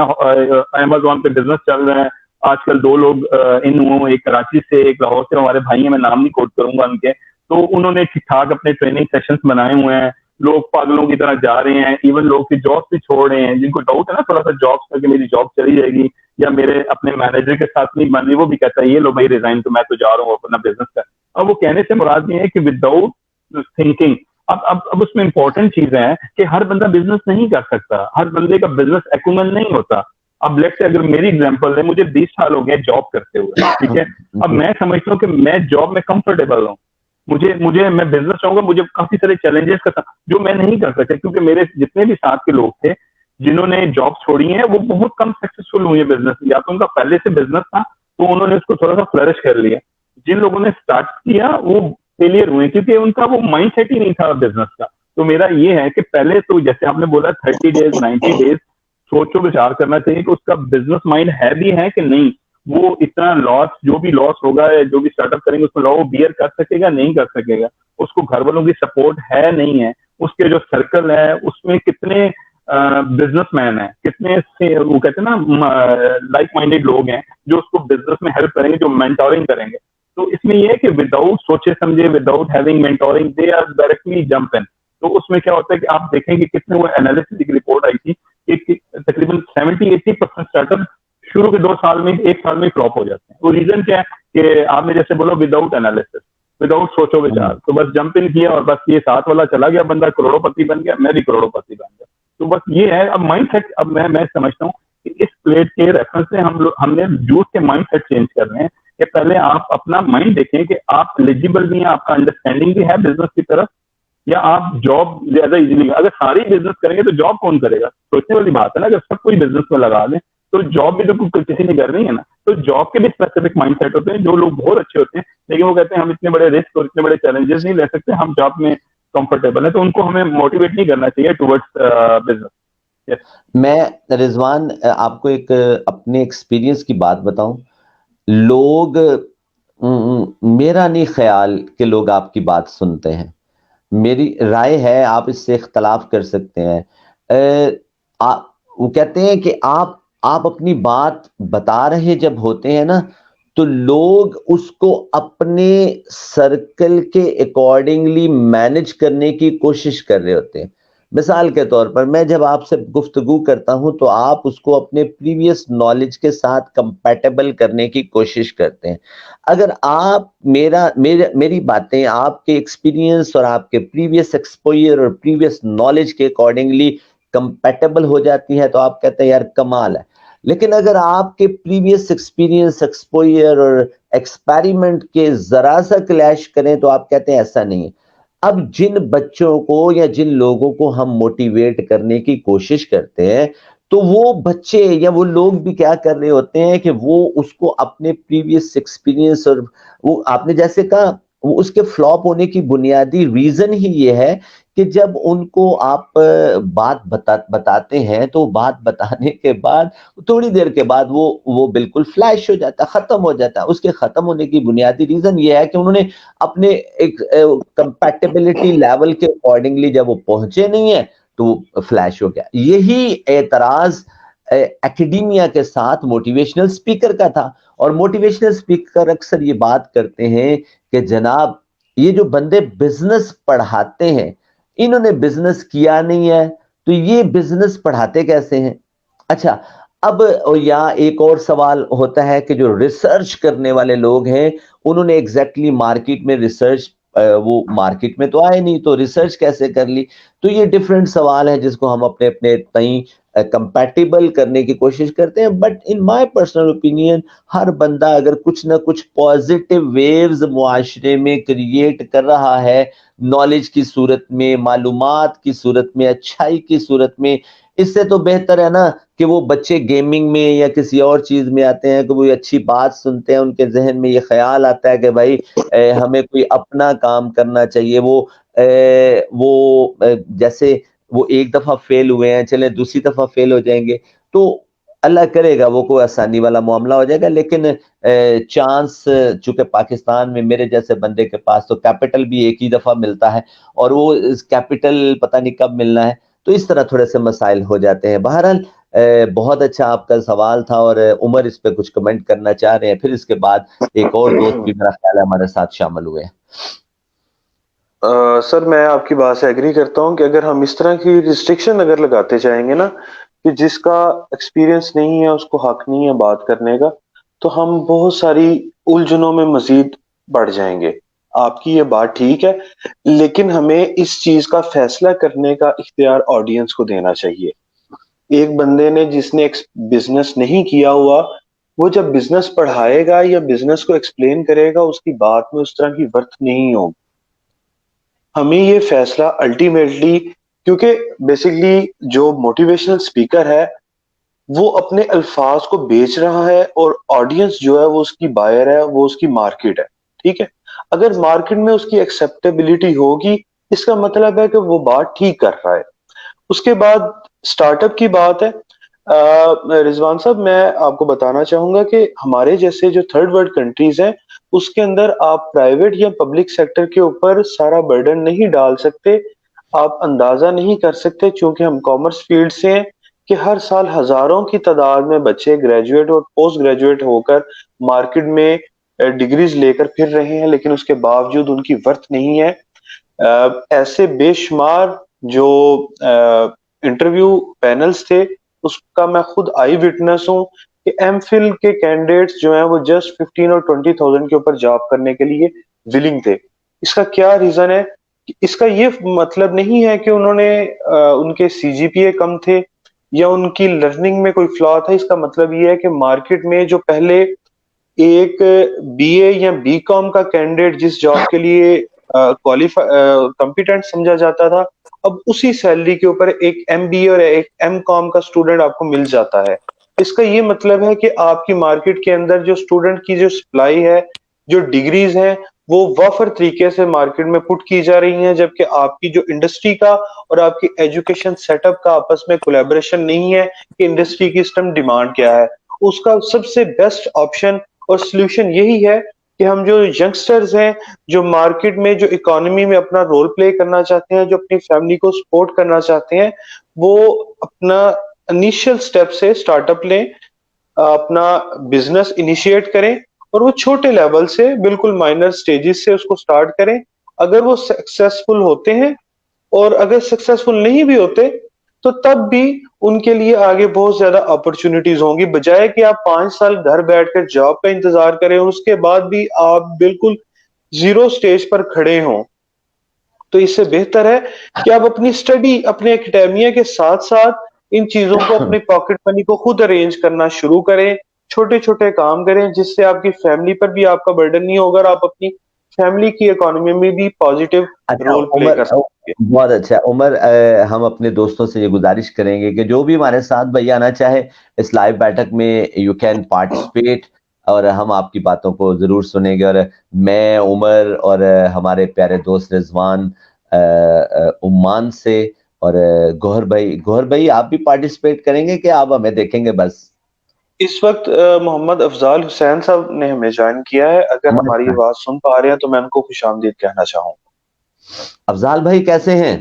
امیزون پہ بزنس چل رہا ہے. آج کل 2 لوگ ان ہوں, ایک کراچی سے ایک لاہور سے, ہمارے بھائی ہیں, میں نام نہیں کوٹ کروں گا ان کے, تو انہوں نے ٹھیک ٹھاک اپنے ٹریننگ سیشنز بنائے ہوئے ہیں. لوگ پاگلوں کی طرح جا رہے ہیں, ایون لوگ کی جاب بھی چھوڑ رہے ہیں, جن کو ڈاؤٹ ہے نا تھوڑا سا جابس کا کہ میری جاب چلی جائے گی یا میرے اپنے مینیجر کے ساتھ نہیں بن رہی, وہ بھی کہتا ہے یہ لو بھائی ریزائن, تو میں تو جا رہا ہوں اپنا بزنس کا. اب وہ کہنے سے مراد یہ ہے کہ وداؤٹ تھنکنگ, اب اس میں امپورٹنٹ چیز ہے کہ ہر بندہ بزنس نہیں کر سکتا, ہر بندے کا بزنس ایکومن نہیں ہوتا. اب لیٹ سے اگر میری ایگزامپل ہے, مجھے 20 سال ہو گئے جاب کرتے ہوئے, ٹھیک ہے, اب میں سمجھتا ہوں کہ میں جاب میں کمفرٹیبل ہوں, مجھے میں بزنس چاہوں گا, مجھے کافی سارے چیلنجز کا جو میں نہیں کر سکتا, کیونکہ میرے جتنے بھی ساتھ کے لوگ تھے جنہوں نے جاب چھوڑی ہیں وہ بہت کم سکسیسفل ہوئے بزنس, یا تو ان کا پہلے سے بزنس تھا تو انہوں نے اس کو تھوڑا سا فلرش کر لیا. جن لوگوں نے اسٹارٹ کیا وہ فیلئر ہوئے کیونکہ ان کا وہ مائنڈ سیٹ ہی نہیں تھا بزنس کا. تو میرا یہ ہے کہ پہلے تو جیسے آپ نے بولا 30 ڈیز 90 ڈیز سوچو وچار کرنا چاہیے کہ اس کا بزنس مائنڈ ہے بھی ہے کہ نہیں, وہ اتنا لاس, جو بھی لاس ہوگا, جو بھی اسٹارٹ اپ کریں گے اس میں وہ بیئر کر سکے گا نہیں کر سکے گا, اس کو گھر والوں کی سپورٹ ہے نہیں ہے, اس کے جو سرکل ہے اس میں کتنے بزنس مین ہیں, کتنے وہ کہتے ہیں نا لائک مائنڈیڈ لوگ ہیں جو اس کو بزنس میں ہیلپ کریں گے, جو مینٹورنگ کریں گے. تو اس میں یہ ہے کہ وداؤٹ سوچے سمجھے, without having mentoring, they are directly jump in. تو اس میں کیا ہوتا ہے کہ آپ دیکھیں کہ کتنے وہ انالیسس کی رپورٹ آئی تھی کہ تقریباً 70-80% اسٹارٹ اپ شروع کے 2 سال میں 1 سال میں فلاپ ہو جاتے ہیں. وہ ریزن کیا ہے کہ آپ نے جیسے بولا وداؤٹ انالیسس, وداؤٹ سوچو وچار, تو بس جمپ ان کیا اور بس یہ ساتھ والا چلا گیا, بندہ کروڑوں پتی بن گیا, میں بھی کروڑوں پتی بن گیا. تو بس یہ ہے. اب مائنڈ سیٹ, اب میں سمجھتا ہوں کہ اس پلیٹ کے ریفرنس سے ہم نے یوتھ کے مائنڈ سیٹ چینج کرنے ہیں کہ پہلے آپ اپنا مائنڈ دیکھیں کہ آپ ایلیجیبل بھی ہیں, آپ کا انڈرسٹینڈنگ بھی ہے بزنس کی طرف, یا آپ جاب زیادہ ایزیلی. اگر سارے بزنس کریں گے تو جاب کون کرے گا, سوچنے والی بات ہے نا. اگر سب کوئی بزنس میں لگا دیں تو جاب بھی تو کسی نے کرنی ہے نا. تو جاب کے بھی اسپیسیفک مائنڈ سیٹ ہوتے ہیں. جو لوگ بہت اچھے ہوتے ہیں لیکن وہ کہتے ہیں ہم اتنے بڑے رسک اور اتنے بڑے چیلنجز نہیں لے سکتے, ہم جاب میں کمفرٹیبل ہیں, تو ان کو ہمیں موٹیویٹ نہیں کرنا چاہیے ٹورڈس بزنس. میں رضوان آپ کو ایک اپنے ایکسپیرینس کی بات بتاؤں. لوگ میرا نہیں خیال کہ لوگ آپ کی بات سنتے ہیں, میری رائے ہے, آپ اس سے اختلاف کر سکتے ہیں. وہ کہتے ہیں کہ آپ اپنی بات بتا رہے جب ہوتے ہیں نا, تو لوگ اس کو اپنے سرکل کے اکارڈنگلی مینج کرنے کی کوشش کر رہے ہوتے ہیں. مثال کے طور پر میں جب آپ سے گفتگو کرتا ہوں تو آپ اس کو اپنے پریویس نالج کے ساتھ کمپیٹیبل کرنے کی کوشش کرتے ہیں. اگر آپ میری باتیں آپ کے ایکسپیرینس اور آپ کے پریویس ایکسپوئر اور پریویس نالج کے اکارڈنگلی کمپیٹیبل ہو جاتی ہیں تو آپ کہتے ہیں یار کمال ہے. لیکن اگر آپ کے پریویس ایکسپیرینس, ایکسپوئر اور ایکسپیریمنٹ کے ذرا سا کلیش کریں تو آپ کہتے ہیں ایسا نہیں ہے. اب جن بچوں کو یا جن لوگوں کو ہم موٹیویٹ کرنے کی کوشش کرتے ہیں تو وہ بچے یا وہ لوگ بھی کیا کر رہے ہوتے ہیں کہ وہ اس کو اپنے پریویس ایکسپیرینس, اور وہ آپ نے جیسے کہا اس کے فلاپ ہونے کی بنیادی ریزن ہی یہ ہے کہ جب ان کو آپ بات بتاتے ہیں تو بات بتانے کے بعد تھوڑی دیر کے بعد وہ بالکل فلیش ہو جاتا ہے, ختم ہو جاتا ہے. اس کے ختم ہونے کی بنیادی ریزن یہ ہے کہ انہوں نے اپنے ایک کمپیٹیبلٹی لیول کے اکارڈنگلی جب وہ پہنچے نہیں ہیں تو وہ فلیش ہو گیا. یہی اعتراض ایکیڈیمیا کے ساتھ موٹیویشنل اسپیکر کا تھا. اور موٹیویشنل اسپیکر اکثر یہ بات کرتے ہیں کہ جناب یہ جو بندے بزنس پڑھاتے ہیں انہوں نے بزنس کیا نہیں ہے تو یہ بزنس پڑھاتے کیسے ہیں. اچھا, اب یا ایک اور سوال ہوتا ہے کہ جو ریسرچ کرنے والے لوگ ہیں انہوں نے ایگزیکٹلی مارکیٹ میں ریسرچ, وہ مارکیٹ میں تو آئے نہیں تو ریسرچ کیسے کر لی. تو یہ ڈیفرنٹ سوال ہے جس کو ہم اپنے تئیں کمپیٹیبل کرنے کی کوشش کرتے ہیں. But in my personal opinion ہر بندہ اگر کچھ نہ کچھ پازیٹیو ویوز معاشرے میں کریٹ کر رہا ہے, نالج کی صورت میں, معلومات کی صورت میں, اچھائی کی صورت میں, اس سے تو بہتر ہے نا کہ وہ بچے گیمنگ میں یا کسی اور چیز میں آتے ہیں کہ وہ اچھی بات سنتے ہیں, ان کے ذہن میں یہ خیال آتا ہے کہ بھائی ہمیں کوئی اپنا کام کرنا چاہیے. وہ جیسے وہ ایک دفعہ فیل ہوئے ہیں, چلیں دوسری دفعہ فیل ہو جائیں گے تو اللہ کرے گا وہ کوئی آسانی والا معاملہ ہو جائے گا. لیکن چانس چونکہ پاکستان میں میرے جیسے بندے کے پاس تو کیپٹل بھی ایک ہی دفعہ ملتا ہے اور وہ کیپٹل پتہ نہیں کب ملنا ہے, تو اس طرح تھوڑے سے مسائل ہو جاتے ہیں. بہرحال بہت اچھا آپ کا سوال تھا اور عمر اس پہ کچھ کمنٹ کرنا چاہ رہے ہیں, پھر اس کے بعد ایک اور دوست بھی میرا خیال ہے ہمارے ساتھ شامل ہوئے ہیں. سر میں آپ کی بات سے ایگری کرتا ہوں کہ اگر ہم اس طرح کی ریسٹرکشن اگر لگاتے جائیں گے نا کہ جس کا ایکسپیرینس نہیں ہے اس کو حق نہیں ہے بات کرنے کا, تو ہم بہت ساری الجھنوں میں مزید بڑھ جائیں گے. آپ کی یہ بات ٹھیک ہے, لیکن ہمیں اس چیز کا فیصلہ کرنے کا اختیار آڈینس کو دینا چاہیے. ایک بندے نے جس نے بزنس نہیں کیا ہوا, وہ جب بزنس پڑھائے گا یا بزنس کو ایکسپلین کرے گا اس کی بات میں اس طرح کی ورتھ نہیں ہوگی. ہمیں یہ فیصلہ الٹیمیٹلی, کیونکہ بیسکلی جو موٹیویشنل اسپیکر ہے وہ اپنے الفاظ کو بیچ رہا ہے اور آڈینس جو ہے وہ اس کی بائر ہے, وہ اس کی مارکیٹ ہے. ٹھیک ہے, اگر مارکیٹ میں اس کی ایکسیپٹیبلٹی ہوگی اس کا مطلب ہے کہ وہ بات ٹھیک کر رہا ہے. اس کے بعد سٹارٹ اپ کی بات ہے. رضوان صاحب میں آپ کو بتانا چاہوں گا کہ ہمارے جیسے جو تھرڈ ورلڈ کنٹریز ہیں اس کے اندر آپ پرائیویٹ یا پبلک سیکٹر کے اوپر سارا برڈن نہیں ڈال سکتے. آپ اندازہ نہیں کر سکتے چونکہ ہم کامرس فیلڈ سے ہیں کہ ہر سال ہزاروں کی تعداد میں بچے گریجویٹ اور پوسٹ گریجویٹ ہو کر مارکیٹ میں ڈگریز لے کر پھر رہے ہیں, لیکن اس کے باوجود ان کی ورتھ نہیں ہے. ایسے بے شمار جو انٹرویو پینلز تھے اس کا میں خود آئی وٹنس ہوں کہ ایم فل کے کینڈیڈیٹس جو ہیں وہ جسٹ 15 اور 20,000 کے اوپر جاب کرنے کے لیے ولنگ تھے. اس کا کیا ریزن ہے؟ اس کا یہ مطلب نہیں ہے کہ انہوں نے ان کے سی جی پی اے کم تھے یا ان کی لرننگ میں کوئی فلا تھا. اس کا مطلب یہ ہے کہ مارکیٹ میں جو پہلے ایک بی اے یا بی کام کا کینڈیڈیٹ جس جاب کے لیے کمپیٹنٹ سمجھا جاتا تھا, اب اسی سیلری کے اوپر ایک ایم بی اے اور ایک ایم کام کا اسٹوڈنٹ آپ کو مل جاتا ہے. اس کا یہ مطلب ہے کہ آپ کی مارکیٹ کے اندر جو اسٹوڈنٹ کی جو سپلائی ہے، جو ڈگریز ہیں، وہ وافر طریقے سے مارکیٹ میں پٹ کی جا رہی ہیں، جبکہ آپ کی جو انڈسٹری کا اور آپ کی ایجوکیشن سیٹ اپ کا آپس میں کولیبریشن نہیں ہے کہ انڈسٹری کی اس ٹائم ڈیمانڈ کیا ہے. اس کا سب سے بیسٹ آپشن اور سلوشن یہی ہے کہ ہم جو ینگسٹرز ہیں، جو مارکیٹ میں جو اکانومی میں اپنا رول پلے کرنا چاہتے ہیں، جو اپنی فیملی کو سپورٹ کرنا چاہتے ہیں، وہ اپنا انیشل سٹیپ سے سٹارٹ اپ لیں، اپنا بزنس انیشیٹ کریں، اور وہ چھوٹے لیول سے بالکل مائنر سٹیجز سے اس کو سٹارٹ کریں. اگر وہ سکسیسفل ہوتے ہیں، اور اگر سکسیسفل نہیں بھی ہوتے، تو تب بھی ان کے لیے آگے بہت زیادہ اپرچونٹیز ہوں گی، بجائے کہ آپ 5 سال گھر بیٹھ کر جاب کا انتظار کریں اور اس کے بعد بھی آپ بالکل زیرو سٹیج پر کھڑے ہوں. تو اس سے بہتر ہے کہ آپ اپنی اسٹڈی، اپنے اکیڈیمیا کے ساتھ ساتھ ان چیزوں کو، اپنی پاکٹ منی کو خود ارینج کرنا شروع کریں، چھوٹے چھوٹے کام کریں، جس سے آپ کی فیملی پر بھی آپ کا برڈن نہیں ہوگا، اور آپ اپنی فیملی کی اکانومی میں بھی پازیٹیو اچھا رول پلے عمر، کر سکتے ہیں. بہت اچھا عمر، ہم اپنے دوستوں سے یہ گزارش کریں گے کہ جو بھی ہمارے ساتھ بھائی آنا چاہے اس لائیو بیٹھک میں، یو کین پارٹیسپیٹ، اور ہم آپ کی باتوں کو ضرور سنیں گے. اور میں، عمر اور ہمارے پیارے دوست رضوان عمان سے، اور گوہر بھائی آپ بھی پارٹیسپیٹ کریں گے کہ آپ ہمیں دیکھیں گے بس؟ اس وقت محمد افضال حسین صاحب نے ہمیں جوائن کیا ہے، اگر ہماری آواز سن پا رہے ہیں تو میں ان کو خوش آمدید کہنا چاہوں. افضال بھائی کیسے ہیں؟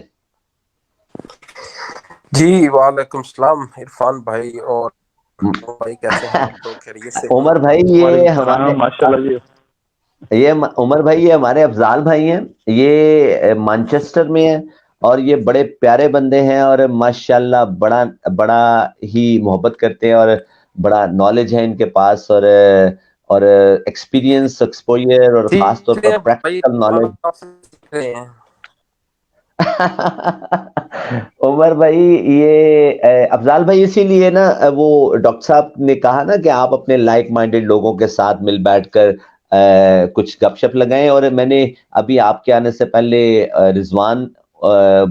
جی وعلیکم السلام عرفان بھائی، اور بھائی کیسے ہیں آپ لوگ؟ خیریت سے؟ عمر بھائی وعلیکم یہ السلام، ماشاء اللہ جی. عمر بھائی یہ ہمارے افضال بھائی ہیں، یہ مانچسٹر میں ہیں، اور یہ بڑے پیارے بندے ہیں، اور ماشاءاللہ بڑا بڑا ہی محبت کرتے ہیں، اور بڑا نالج ہے ان کے پاس، اور ایکسپیرینس، ایکسپوئر، اور خاص طور پر بھائی پریکٹیکل نالج. آپ سے سیکھ رہے ہیں. عمر بھائی یہ افضال بھائی اسی لیے نا وہ ڈاکٹر صاحب نے کہا نا کہ آپ اپنے لائک مائنڈڈ لوگوں کے ساتھ مل بیٹھ کر کچھ گپ شپ لگائیں. اور میں نے ابھی آپ کے آنے سے پہلے رضوان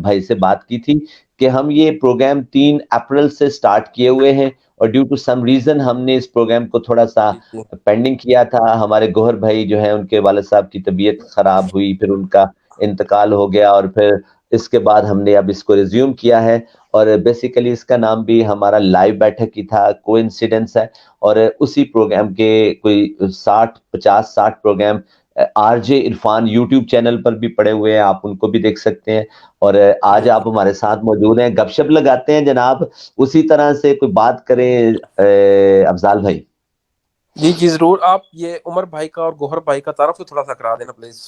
بھائی سے بات کی تھی کہ ہم یہ پروگرام 3 اپریل سے سٹارٹ کیے ہوئے ہیں، اور ڈیو ٹو سم ریزن ہم نے اس پروگرام کو تھوڑا سا جی پینڈنگ کیا تھا. ہمارے گوہر بھائی جو ہیں ان کے والد صاحب کی طبیعت خراب ہوئی، پھر ان کا انتقال ہو گیا، اور پھر اس کے بعد ہم نے اب اس کو ریزیوم کیا ہے. اور بیسیکلی اس کا نام بھی ہمارا لائیو بیٹھک ہی تھا، کو انسیڈنس ہے. اور اسی پروگرام کے کوئی 50-60 program R J Irfan YouTube channel پر بھی پڑے ہوئے ہیں، آپ ان کو بھی دیکھ سکتے ہیں. اور آج آپ ہمارے ساتھ موجود ہیں، گپ شپ لگاتے ہیں جناب. اسی طرح سے کوئی بات کریں افضال بھائی. جی ضرور. آپ یہ عمر بھائی کا اور گوہر بھائی کا تعارف تھوڑا سا کرا دینا پلیز.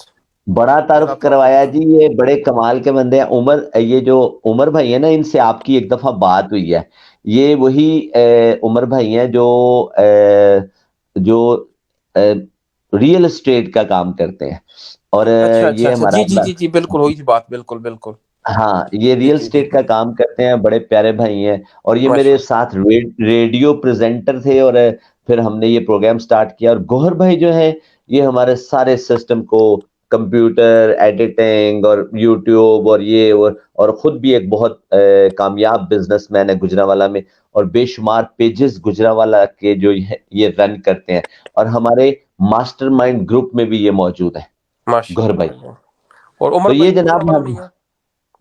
بڑا تعارف کروایا جی، یہ بڑے کمال کے بندے ہیں. یہ جو عمر بھائی ہیں نا، ان سے آپ کی ایک دفعہ بات ہوئی ہے. یہ وہی عمر بھائی ہیں جو ریئل اسٹیٹ کا کام کرتے ہیں، اور اچھا یہ ہمارا جی بالکل ہوئی تھی بات. بالکل ہاں، یہ ریئل اسٹیٹ کا کام کرتے ہیں، بڑے پیارے بھائی ہیں. اور یہ میرے ماشاء ساتھ ریڈیو پریزنٹر تھے، اور پھر ہم نے یہ پروگرام سٹارٹ کیا. اور گوہر بھائی جو ہیں، یہ ہمارے سارے سسٹم کو، کمپیوٹر ایڈیٹنگ اور یوٹیوب اور خود بھی ایک بہت کامیاب بزنس مین ہے گجرانوالہ میں، اور بے شمار پیجز گجرانوالہ کے جو یہ رن کرتے ہیں. اور ہمارے ماسٹر مائنڈ گروپ میں بھی یہ موجود ہے ماشاء گوہر بھائی. اللہ. اور تو عمر یہ بھائی جناب گجرانوالہ میں ہی ہیں؟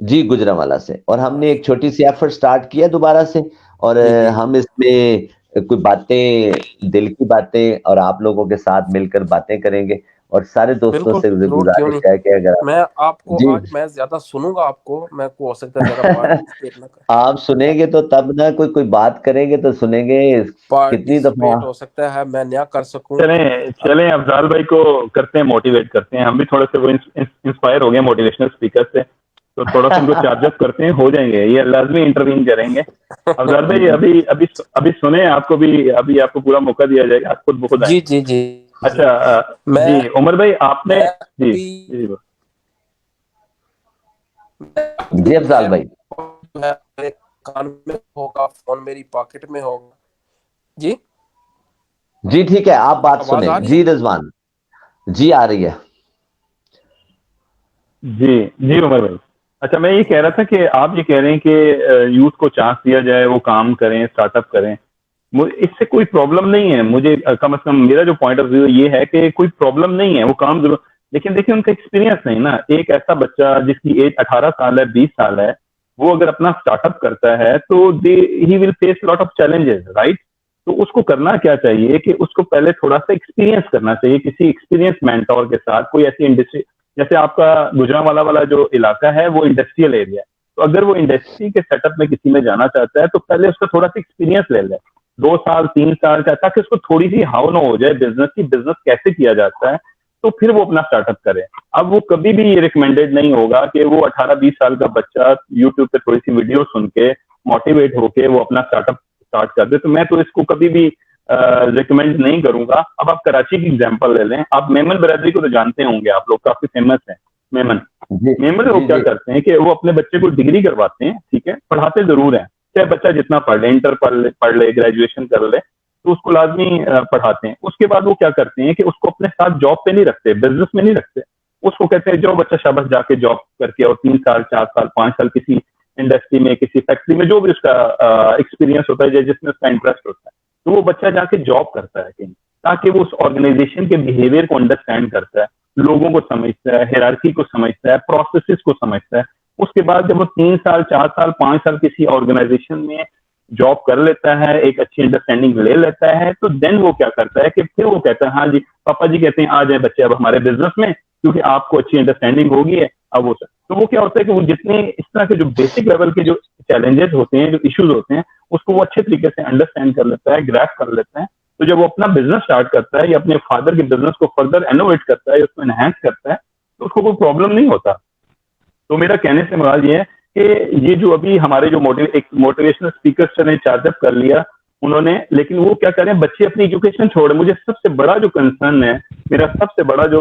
جی گجرانوالہ سے. اور ہم نے ایک چھوٹی سی ایفرٹ سٹارٹ کیا دوبارہ سے، اور جی ہم اس میں کوئی باتیں، دل کی باتیں، اور آپ لوگوں کے ساتھ مل کر باتیں کریں گے. اور سارے دوستوں بالکل سے ضرور، کیوں نہیں. گزارش ہے کہ اگر میں آپ کو جی آج میں زیادہ سنوں گا، آپ کو میں کو ہو سکتا ہے زیادہ پارٹیسپیٹ نہ کریں. آپ سنیں گے تو تب نہ، کوئی بات کریں گے تو سنیں گے. کتنی دفعہ پارٹیسپیٹ ہو سکتا ہے میں نیا کر سکوں. چلیں افضال بھائی کو کرتے ہیں، موٹیویٹ کرتے ہیں. ہم بھی تھوڑے سے وہ انسپائر ہو گئے موٹیویشنل اسپیکر سے، تو تھوڑا سا ان کو چارج اپ کرتے ہیں، ہو جائیں گے. یہ لازمی انٹروین کریں گے. افضال بھائی ابھی سنیں، آپ کو بھی ابھی آپ کو پورا موقع دیا جائے گا، آپ خود بخود آئیں. جی اچھا میں جی عمر بھائی آپ نے جی ابھی جی جی افضال بھائی. میرے کان میں ہوگا، فون میری پاکٹ میں ہوگا. جی جی ٹھیک ہے، آپ بات آواز سنیں. آ رہی ہے؟ جی رضوان جی آ رہی ہے. جی عمر بھائی. اچھا میں یہ کہہ رہا تھا کہ آپ یہ کہہ رہے ہیں کہ یوتھ کو چانس دیا جائے، وہ کام کریں، اسٹارٹ اپ کریں. اس سے کوئی پرابلم نہیں ہے مجھے، کم از کم میرا جو پوائنٹ آف ویو یہ ہے کہ کوئی پرابلم نہیں ہے، وہ کام ضرور، لیکن دیکھیں ان کا ایکسپیرینس نہیں نا. ایک ایسا بچہ جس کی ایج 18 سال ہے 20 سال ہے، وہ اگر اپنا اسٹارٹ اپ کرتا ہے تو ہی will face lot of challenges, right. تو اس کو کرنا کیا چاہیے کہ اس کو پہلے تھوڑا سا ایکسپیرینس کرنا چاہیے کسی ایکسپیرینس مینٹور کے ساتھ، کوئی ایسی انڈسٹری، جیسے آپ کا گجرانوالا والا جو علاقہ ہے وہ انڈسٹریل ایریا ہے، تو اگر وہ انڈسٹری کے سیٹ اپ میں کسی میں جانا چاہتا ہے تو پہلے اس کا تھوڑا سا ایکسپیرینس لے لے، 2 سال 3 سال کا، تاکہ اس کو تھوڑی سی ہاؤ نہ ہو جائے بزنس کی، بزنس کیسے کیا جاتا ہے، تو پھر وہ اپنا اسٹارٹ اپ کرے. اب وہ کبھی بھی یہ ریکمینڈیڈ نہیں ہوگا کہ وہ 18-20 سال کا بچہ یوٹیوب پہ تھوڑی سی ویڈیو سن کے موٹیویٹ ہو کے وہ اپنا اسٹارٹ اپ اسٹارٹ کر دے. تو میں تو اس کو کبھی بھی ریکمینڈ نہیں کروں گا. اب آپ کراچی کی ایگزامپل لے لیں، آپ میمن برادری کو تو جانتے ہوں گے، آپ لوگ کافی فیمس ہیں. میمن وہ کیا کرتے ہیں کہ وہ اپنے بچے کو ڈگری کرواتے ہیں، ٹھیک ہے، پڑھاتے ضرور ہیں، چاہے بچہ جتنا پڑھ لے، انٹر پڑھ لے گریجویشن کر لے، تو اس کو لازمی پڑھاتے ہیں. اس کے بعد وہ کیا کرتے ہیں کہ اس کو اپنے ساتھ جاب پہ نہیں رکھتے، بزنس میں نہیں رکھتے، اس کو کہتے ہیں جو بچہ شاباش جا کے جاب کر کے اور 3 سال 4 سال 5 سال کسی انڈسٹری میں کسی فیکٹری میں جو بھی اس کا ایکسپیرینس ہوتا ہے جس میں اس کا انٹرسٹ ہوتا ہے، تو وہ بچہ جا کے جاب کرتا ہے کہیں، تاکہ وہ اس آرگنائزیشن کے بہیویئر کو انڈرسٹینڈ کرتا ہے، لوگوں کو سمجھتا ہے، ہیرارکی کو سمجھتا ہے، پروسیسز کو سمجھتا ہے. اس کے بعد جب وہ 3 سال 4 سال 5 سال کسی آرگنائزیشن میں جاب کر لیتا ہے، ایک اچھی انڈرسٹینڈنگ لے لیتا ہے، تو دین وہ کیا کرتا ہے کہ پھر وہ کہتا ہے ہاں جی پاپا جی کہتے ہیں آ جائیں بچے اب ہمارے بزنس میں، کیونکہ آپ کو اچھی انڈرسٹینڈنگ ہوگی ہے. اب وہ تو وہ کیا ہوتا ہے کہ وہ جتنے اس طرح کے جو بیسک لیول کے جو چیلنجز ہوتے ہیں، جو ایشوز ہوتے ہیں، اس کو وہ اچھے طریقے سے انڈرسٹینڈ کر لیتا ہے، گریسپ کر لیتا ہے. تو جب وہ اپنا بزنس اسٹارٹ کرتا ہے یا اپنے فادر کے بزنس کو فردر انوویٹ کرتا ہے، اس کو انہینس کرتا ہے، تو اس کو کوئی پرابلم نہیں ہوتا. تو میرا کہنے سے مراد یہ ہے کہ یہ جو ابھی ہمارے جو موٹیویشنل اسپیکر نے چارج اپ کر لیا انہوں نے، لیکن وہ کیا کریں بچے اپنی ایجوکیشن چھوڑے. مجھے سب سے بڑا جو کنسرن ہے، میرا سب سے بڑا جو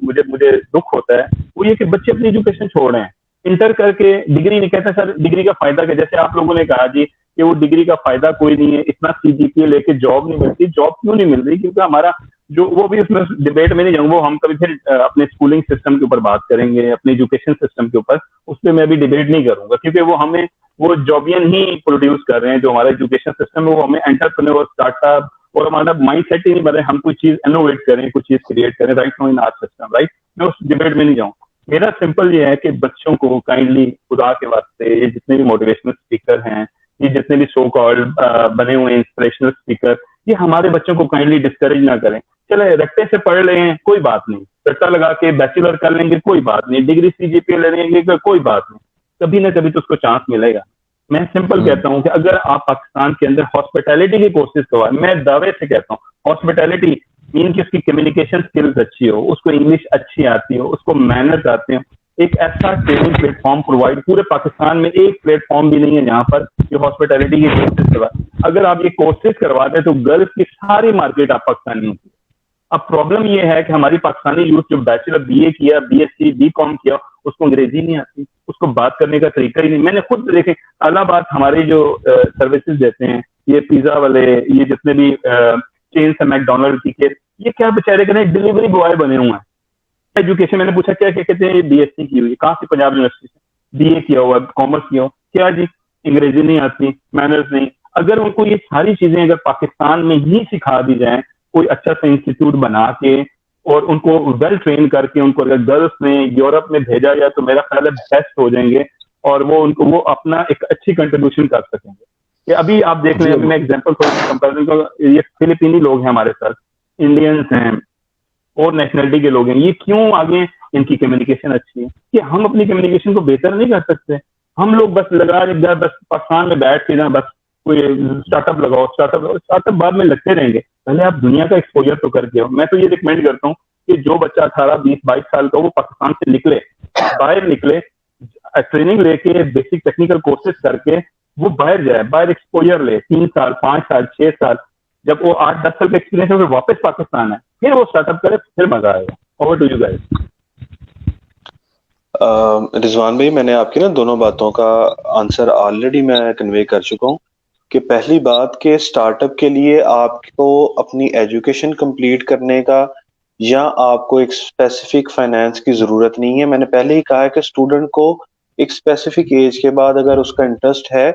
مجھے دکھ ہوتا ہے وہ یہ کہ بچے اپنی ایجوکیشن چھوڑ رہے ہیں، انٹر کر کے ڈگری نہیں. کہتا سر ڈگری کا فائدہ کیا، جیسے آپ لوگوں نے کہا جی کہ وہ ڈگری کا فائدہ کوئی نہیں ہے، اتنا سی جی پی لے کے جاب نہیں ملتی. جاب کیوں نہیں مل رہی؟ کیونکہ ہمارا جو وہ بھی اس میں ڈبیٹ میں نہیں جاؤں، وہ ہم کبھی پھر اپنے اسکولنگ سسٹم کے اوپر بات کریں گے، اپنے ایجوکیشن سسٹم کے اوپر، اس پہ میں بھی ڈبیٹ نہیں کروں گا، کیونکہ وہ ہمیں وہ جابین ہی پروڈیوس کر رہے ہیں. جو ہمارا ایجوکیشن سسٹم ہے وہ ہمیں انٹرپرینور اسٹارٹ اپ اور ہمارا مائنڈ سیٹ ہی نہیں بن رہا، ہم کوئی چیز انوویٹ کریں، کوئی چیز کریٹ کریں right now in our system, right. میں اس ڈبیٹ میں نہیں جاؤں. میرا سمپل یہ ہے کہ بچوں کو کائنڈلی خدا کے واسطے یہ جتنے بھی موٹیویشنل اسپیکر ہیں، یہ جتنے بھی سو کالڈ بنے ہوئے انسپریشنل اسپیکر، یہ ہمارے بچوں کو کائنڈلی ڈسکریج نہ کریں. چلے رٹے سے پڑھ لیں کوئی بات نہیں، رٹا لگا کے بیچلر کر لیں گے کوئی بات نہیں، ڈگری سی جی پی لے لیں گے کوئی بات نہیں، کبھی نہ کبھی تو اس کو چانس ملے گا. میں سمپل کہتا ہوں کہ اگر آپ پاکستان کے اندر ہاسپٹیلٹی کی کورسز کروائیں، میں دعوے سے کہتا ہوں ہاسپٹیلٹی مین کہ اس کی کمیونیکیشن اسکلز اچھی ہو، اس کو انگلش اچھی آتی ہو، اس کو مینرز آتے ہوں، ایک ایسا ٹریننگ پلیٹ فارم پرووائڈ، پورے پاکستان میں ایک پلیٹ فارم بھی نہیں ہے جہاں پر یہ ہاسپٹیلٹی کی کورسز کروائے. اگر آپ یہ کورسز کروا دیں تو گلف کی ساری مارکیٹ آپ پاکستانی ہوتی ہے. اب پرابلم یہ ہے کہ ہماری پاکستانی یوتھ جو بیچلر بی اے کیا، بی ایس سی بی کام کیا، اس کو انگریزی نہیں آتی، اس کو بات کرنے کا طریقہ ہی نہیں. میں نے خود دیکھے اعلیٰ بات ہمارے جو سروسز دیتے ہیں، یہ پیزا والے، یہ جتنے بھی چینس ہے میکڈونلڈ کی، یہ کیا بیچارے کریں ڈلیوری بوائے بنے ہوئے ہیں. ایجوکیشن میں نے پوچھا کیا کہتے ہیں، بی ایس سی کی ہوئی، کہاں سے؟ پنجاب یونیورسٹی سے. بی اے کیا ہوا، کامرس کیا ہو، کیا جی انگریزی نہیں آتی، مینرز نہیں. اگر ان کو یہ ساری چیزیں اگر پاکستان میں ہی سکھا دی جائیں، کوئی اچھا سا انسٹیٹیوٹ بنا کے اور ان کو ویل ٹرین کر کے ان کو اگر گلف میں یورپ میں بھیجا جائے تو میرا خیال ہے بیسٹ ہو جائیں گے، اور وہ ان کو وہ اپنا ایک اچھی کنٹریبیوشن کر سکیں گے. کہ ابھی آپ دیکھ لیں، ابھی میں ایگزامپل تھوڑا سا کمپیرزن کروں، یہ فلپینی لوگ ہیں ہمارے ساتھ، انڈینس ہیں اور نیشنلٹی کے لوگ ہیں، یہ کیوں آگے؟ ان کی کمیونیکیشن اچھی ہے. کہ ہم اپنی کمیونیکیشن کو بہتر نہیں کر سکتے؟ ہم لوگ بس لگا بس پاکستان میں بیٹھ کے نا بس کوئی اسٹارٹ اپ لگاؤ، اسٹارٹ اپ بعد میں لگتے رہیں گے، پہلے آپ دنیا کا ایکسپوجر تو کر کے ہو. میں تو یہ ریکمینڈ کرتا ہوں کہ جو بچہ 18 20 22 سال کا وہ پاکستان سے نکلے، باہر نکلے، ٹریننگ لے کے بیسک ٹیکنیکل کورسز کر کے وہ باہر جائے، باہر ایکسپوجر لے 3 سال 5 سال 6 سال، جب وہ 8 10 سال کا ایکسپیرینس ہے پھر واپس پاکستان ہے، پھر وہ اسٹارٹ اپ کرے، پھر مزہ آئے گا. Over to you guys. Rizwan بھائی، میں نے آپ کی نا دونوں باتوں کا آنسر آلریڈی میں کنوے کر چکا ہوں. کہ پہلی بات کہ سٹارٹ اپ کے لیے آپ کو اپنی ایجوکیشن کمپلیٹ کرنے کا یا آپ کو ایک اسپیسیفک فائنینس کی ضرورت نہیں ہے. میں نے پہلے ہی کہا ہے کہ اسٹوڈنٹ کو ایک اسپیسیفک ایج کے بعد اگر اس کا انٹرسٹ ہے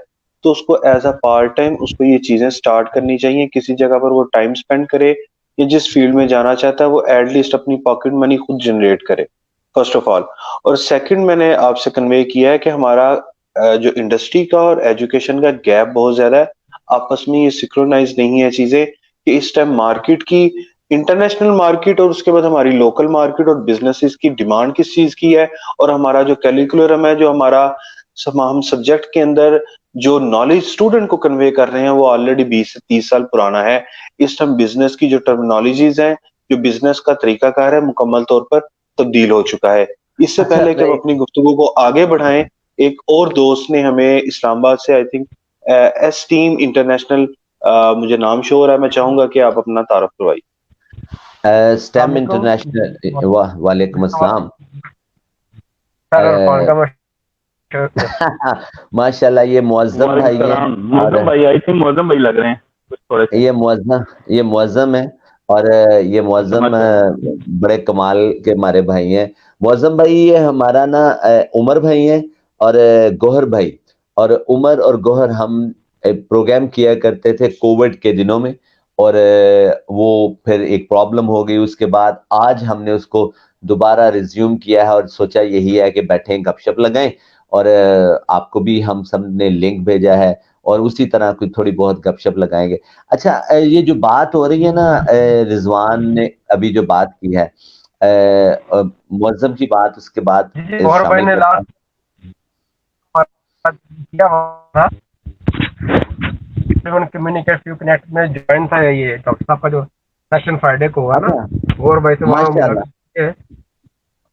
تو اس کو ایز اے پارٹ ٹائم اس کو یہ چیزیں سٹارٹ کرنی چاہیے. کسی جگہ پر وہ ٹائم سپینڈ کرے یا جس فیلڈ میں جانا چاہتا ہے وہ ایٹ لیسٹ اپنی پاکٹ منی خود جنریٹ کرے فرسٹ آف آل. اور سیکنڈ میں نے آپ سے کنوے کیا ہے کہ ہمارا جو انڈسٹری کا اور ایجوکیشن کا گیپ بہت زیادہ ہے, آپس میں یہ سنکرونائز نہیں ہے چیزیں, کہ اس ٹائم مارکیٹ کی انٹرنیشنل مارکیٹ اور اس کے بعد ہماری لوکل مارکیٹ اور بزنسز کی ڈیمانڈ کس چیز کی ہے, اور ہمارا جو کیریکولم ہے, جو ہمارا ہم سبجیکٹ کے اندر جو نالج اسٹوڈنٹ کو کنوے کر رہے ہیں وہ آلریڈی 20 سے 30 سال پرانا ہے. اس ٹائم بزنس کی جو ٹرمینالوجیز ہیں, جو بزنس کا طریقہ کار ہے, مکمل طور پر تبدیل ہو چکا ہے. اس سے اچھا پہلے کہ ہم اپنی گفتگو کو آگے بڑھائیں, ایک اور دوست نے ہمیں اسلام آباد سے, I think S team international, مجھے نام شو ہو رہا ہے, میں چاہوں گا کہ آپ اپنا تعارف کروائیے. اسٹیم انٹرنیشنل, وعلیکم السلام. ماشاء اللہ, یہ معظم وعلیکم بھائی ہیں, السلام. معظم بھائی, آئی تھنک معظم بھائی لگ رہے ہیں کچھ تھوڑے سے. یہ معظم ہے, اور یہ معظم بڑے کمال کے ہمارے بھائی ہیں. معظم بھائی یہ ہمارا نا عمر بھائی ہیں اور گوہر بھائی, اور عمر اور گوہر ہم پروگرام کیا کرتے تھے کووڈ کے دنوں میں, اور وہ پھر ایک پرابلم ہو گئی. اس کے بعد آج ہم نے اس کو دوبارہ ریزیوم کیا ہے, اور سوچا یہی ہے کہ بیٹھیں گپ شپ لگائیں, اور آپ کو بھی ہم سب نے لنک بھیجا ہے, اور اسی طرح کوئی تھوڑی بہت گپ شپ لگائیں گے. اچھا, یہ جو بات ہو رہی ہے نا, رضوان نے ابھی جو بات کی ہے, معظم کی بات, اس کے بعد شامل کرتا ہوں. کمیونیکیٹو کنیکٹ میں جوائن تھا یہ ڈاکٹر صاحب کا جو سیشن فرائیڈے کو ہوا نا, غور بھائی سے وہاں ملاقات ہے.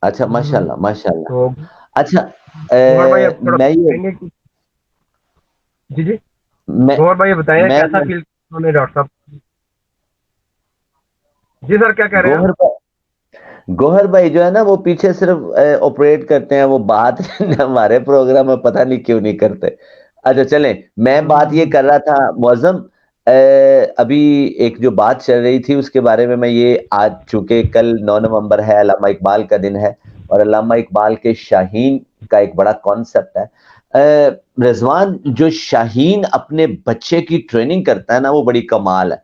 اچھا, ماشاء اللہ ماشاء اللہ. تو اچھا, غور بھائی اب تھوڑا میں یہ جی غور بھائی بتائیں کیسا فیل نے ڈاکٹر صاحب. جی سر, کیا کہہ رہے ہیں؟ گوہر بھائی جو ہے نا, وہ پیچھے صرف آپریٹ کرتے ہیں, وہ بات ہمارے پروگرام میں پتہ نہیں کیوں نہیں کرتے. اچھا چلیں, میں بات یہ کر رہا تھا معظم, ابھی ایک جو بات چل رہی تھی اس کے بارے میں یہ, آج چونکہ کل 9 نومبر ہے, علامہ اقبال کا دن ہے, اور علامہ اقبال کے شاہین کا ایک بڑا کانسیپٹ ہے. رضوان, جو شاہین اپنے بچے کی ٹریننگ کرتا ہے نا, وہ بڑی کمال ہے.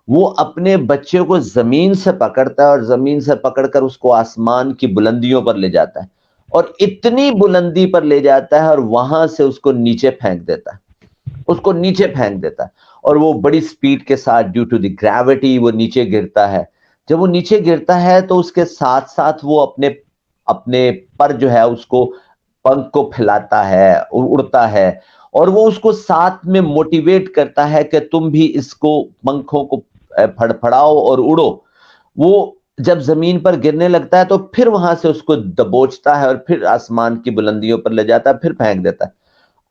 وہ اپنے بچے کو زمین سے پکڑتا ہے, اور زمین سے پکڑ کر اس کو آسمان کی بلندیوں پر لے جاتا ہے, اور اتنی بلندی پر لے جاتا ہے, اور وہاں سے اس کو نیچے پھینک دیتا ہے, اور وہ بڑی سپیڈ کے ساتھ ڈیو ٹو دی گریوٹی وہ نیچے گرتا ہے. جب وہ نیچے گرتا ہے تو اس کے ساتھ ساتھ وہ اپنے پر جو ہے اس کو پنکھ کو پھیلاتا ہے, اڑتا ہے, اور وہ اس کو ساتھ میں موٹیویٹ کرتا ہے کہ تم بھی اس کو پنکھوں کو پھڑپھڑاؤ اور اڑو. وہ جب زمین پر گرنے لگتا ہے تو پھر وہاں سے اس کو دبوچتا ہے, اور پھر آسمان کی بلندیوں پر لے جاتا ہے, پھر پھینک دیتا ہے.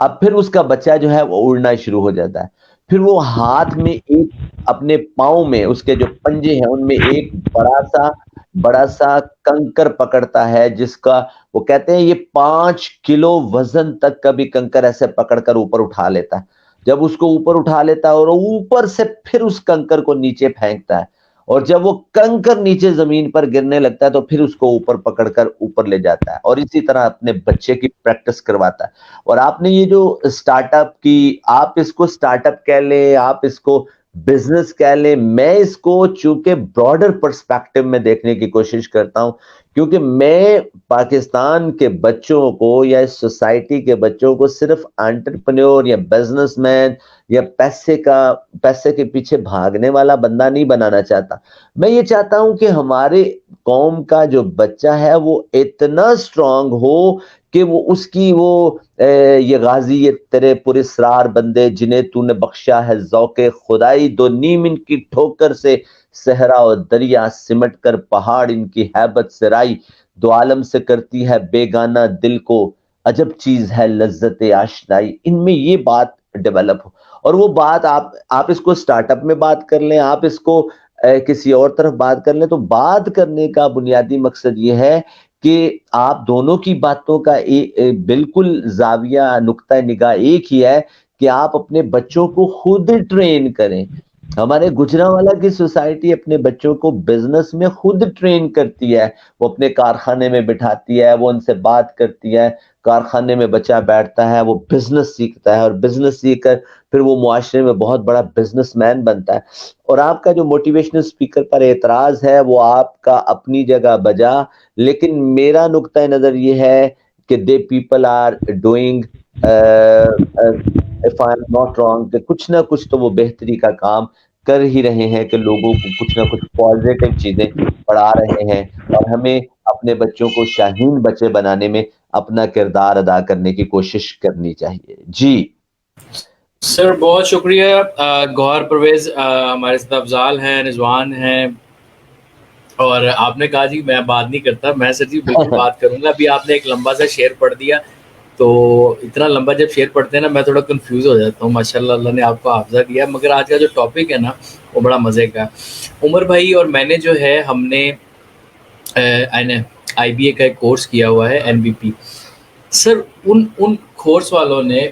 اب پھر اس کا بچہ جو ہے وہ اڑنا شروع ہو جاتا ہے. پھر وہ ہاتھ میں ایک, اپنے پاؤں میں اس کے جو پنجے ہیں ان میں ایک بڑا سا کنکر پکڑتا ہے, جس کا وہ کہتے ہیں یہ 5 کلو وزن تک کا بھی کنکر ایسے پکڑ کر اوپر اٹھا لیتا ہے. جب اس کو اوپر اٹھا لیتا ہے, اور اوپر سے پھر اس کنکر کو نیچے پھینکتا ہے, اور جب وہ کنکر نیچے زمین پر گرنے لگتا ہے تو پھر اس کو اوپر پکڑ کر اوپر لے جاتا ہے, اور اسی طرح اپنے بچے کی پریکٹس کرواتا ہے. اور آپ نے یہ جو سٹارٹ اپ کی, آپ اس کو سٹارٹ اپ کہہ لیں, آپ اس کو بزنس کہہ لیں, میں اس کو چونکہ براڈر پرسپیکٹو میں دیکھنے کی کوشش کرتا ہوں, کیونکہ میں پاکستان کے بچوں کو یا اس سوسائٹی کے بچوں کو صرف انٹرپرینور یا بزنس مین یا پیسے کے پیچھے بھاگنے والا بندہ نہیں بنانا چاہتا. میں یہ چاہتا ہوں کہ ہمارے قوم کا جو بچہ ہے وہ اتنا سٹرونگ ہو کہ وہ اس کی یہ غازی یہ تیرے پراسرار بندے جنہیں تو نے بخشا ہے ذوق خدائی, 2 نیم ان کی ٹھوکر سے صحرا و دریا سمٹ کر پہاڑ ان کی ہیبت سے رائی, 2 عالم سے کرتی ہے بیگانہ دل کو, عجب چیز ہے لذت آشنائی. ان میں یہ بات ڈیولپ ہو, اور وہ بات آپ اس کو سٹارٹ اپ میں بات کر لیں, آپ اس کو کسی اور طرف بات کر لیں, تو بات کرنے کا بنیادی مقصد یہ ہے کہ آپ دونوں کی باتوں کا بالکل زاویہ نقطہ نگاہ ایک ہی ہے کہ آپ اپنے بچوں کو خود ٹرین کریں. ہمارے گجرانوالہ کی سوسائٹی اپنے بچوں کو بزنس میں خود ٹرین کرتی ہے، وہ اپنے کارخانے میں بٹھاتی ہے، وہ ان سے بات کرتی ہے، کارخانے میں بچہ بیٹھتا ہے، وہ بزنس سیکھتا ہے، اور بزنس سیکھ کر پھر وہ معاشرے میں بہت بڑا بزنس مین بنتا ہے۔ اور آپ کا جو موٹیویشنل اسپیکر پر اعتراض ہے وہ آپ کا اپنی جگہ بجا، لیکن میرا نقطۂ نظر یہ ہے کہ they people are doing if I am not wrong کہ کچھ نہ کچھ تو وہ بہتری کا کام کر ہی رہے ہیں، کہ لوگوں کو کچھ نہ کچھ پازیٹیو چیزیں پڑھا رہے ہیں، اور ہمیں اپنے بچوں کو شاہین بچے بنانے میں اپنا کردار ادا کرنے کی کوشش کرنی چاہیے۔ جی سر بہت شکریہ۔ گوہر پرویز ہمارے ساتھ افضال ہیں، رضوان ہیں، اور آپ نے کہا جی میں بات نہیں کرتا، میں سر جی بالکل بات کروں گا۔ ابھی آپ نے ایک لمبا سا شعر پڑھ دیا، تو اتنا لمبا جب شعر پڑھتے ہیں نا میں تھوڑا کنفیوز ہو جاتا ہوں۔ ماشاء اللہ اللہ نے آپ کو حافظہ کیا، مگر آج کا جو ٹاپک ہے نا وہ بڑا مزے کا ہے۔ عمر بھائی اور میں نے جو ہے ہم نے آئی بی اے کا ایک کورس کیا ہوا ہے، این بی پی۔ سر ان کورس والوں نے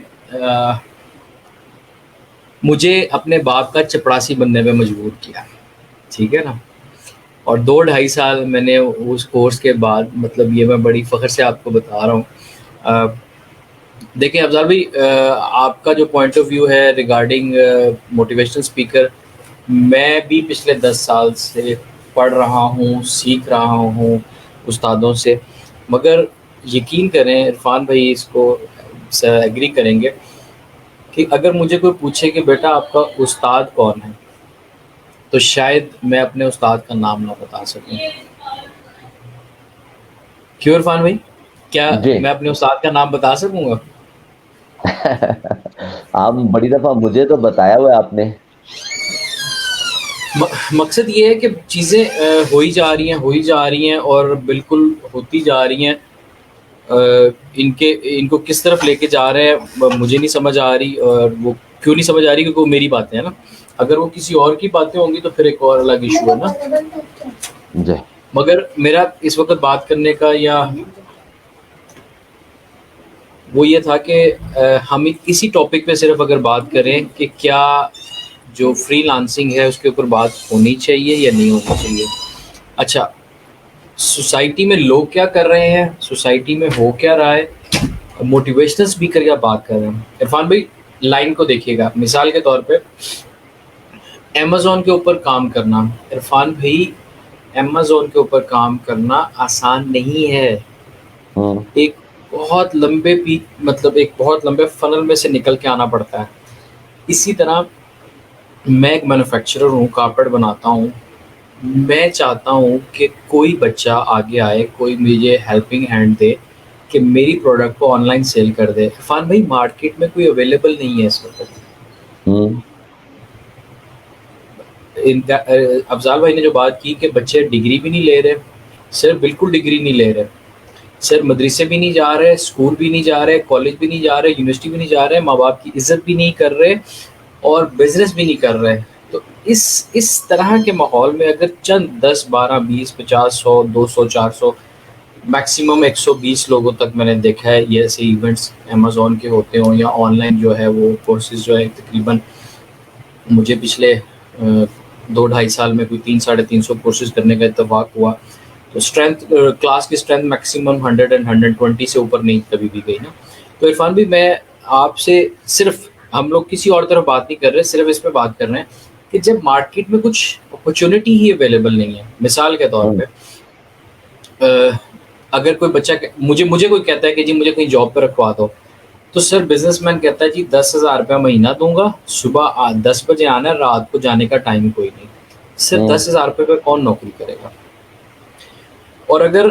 مجھے اپنے باپ کا چپڑاسی بننے پہ مجبور کیا، ٹھیک ہے نا۔ اور 2-2.5 سال میں نے اس کورس کے بعد، مطلب یہ میں بڑی فخر سے آپ کو بتا رہا ہوں۔ دیکھیں افضال بھائی، آپ کا جو پوائنٹ آف ویو ہے ریگارڈنگ موٹیویشنل اسپیکر، میں بھی پچھلے 10 سال سے پڑھ رہا ہوں، سیکھ رہا ہوں استادوں سے، مگر یقین کریں عرفان بھائی اس کو ایگری کریں گے کہ اگر مجھے کوئی پوچھے کہ بیٹا آپ کا استاد کون ہے، تو شاید میں اپنے استاد کا نام نہ بتا سکوں۔ کیوں عرفان بھائی، کیا جی میں اپنے استاد کا نام بتا سکوں گا؟ آپ بڑی دفعہ مجھے تو بتایا ہوا ہے آپ نے۔ مقصد یہ ہے کہ چیزیں ہوئی جا رہی ہیں اور بالکل ہوتی جا رہی ہیں۔ ان کو کس طرف لے کے جا رہے ہیں مجھے نہیں سمجھ آ رہی، اور وہ کیوں نہیں سمجھ آ رہی، کیونکہ وہ میری باتیں ہیں نا۔ اگر وہ کسی اور کی باتیں ہوں گی تو پھر ایک اور الگ ایشو ہے نا۔ جی مگر میرا اس وقت بات کرنے کا یا وہ یہ تھا کہ ہم اسی ٹاپک پہ صرف اگر بات کریں کہ کیا جو فری لانسنگ ہے اس کے اوپر بات ہونی چاہیے یا نہیں ہونی چاہیے۔ اچھا، سوسائٹی میں لوگ کیا کر رہے ہیں، سوسائٹی میں ہو کیا رہا ہے، موٹیویشنل اسپیکر کیا بات کر رہے ہیں۔ عرفان بھائی لائن کو دیکھیے گا، مثال کے طور پہ امیزون کے اوپر کام کرنا، عرفان بھائی امیزون کے اوپر کام کرنا آسان نہیں ہے۔ ایک بہت لمبے ایک بہت لمبے فنل میں سے نکل کے آنا پڑتا ہے۔ اسی طرح میں ایک مینوفیکچرر ہوں، کارپیٹ بناتا ہوں، میں چاہتا ہوں کہ کوئی بچہ آگے آئے، کوئی مجھے ہیلپنگ ہینڈ دے کہ میری پروڈکٹ کو آن لائن سیل کر دے۔ عرفان بھائی مارکیٹ میں کوئی اویلیبل نہیں ہے اس وقت۔ افضال بھائی نے جو بات کی کہ بچے ڈگری بھی نہیں لے رہے، سر بالکل ڈگری نہیں لے رہے سر، مدرسے بھی نہیں جا رہے، اسکول بھی نہیں جا رہے، کالج بھی نہیں جا رہے، یونیورسٹی بھی نہیں جا رہے، ماں باپ کی عزت بھی نہیں کر رہے اور بزنس بھی نہیں کر رہے۔ تو اس طرح کے ماحول میں اگر چند 10 12 20 50 100 200 400 میکسیمم 120 لوگوں تک میں نے دیکھا ہے یہ ایسے ایونٹس امیزون کے ہوتے ہوں یا آن لائن جو ہے وہ کورسز جو ہے تقریباً مجھے پچھلے 2-2.5 سال میں کوئی 300-350 کورسز کرنے کا اتفاق ہوا، تو اسٹرینتھ کلاس کی اسٹرینتھ میکسیمم 100 and 120 سے اوپر نہیں کبھی بھی گئی نا۔ تو عرفان بھی میں آپ سے صرف، ہم لوگ کسی اور طرف بات نہیں کر رہے، صرف اس پہ بات کر رہے ہیں کہ جب مارکیٹ میں کچھ اپرچونٹی ہی اویلیبل نہیں ہے، مثال کے طور پہ اگر کوئی بچہ مجھے کوئی کہتا ہے کہ جی مجھے کہیں جاب پہ رکھوا دو، تو سر بزنس مین کہتا ہے جی 10,000 روپیہ مہینہ دوں گا، صبح 10 بجے آنا ہے، رات کو جانے کا ٹائم کوئی نہیں۔ سر 10,000 روپے پہ کون نوکری کرے گا؟ اور اگر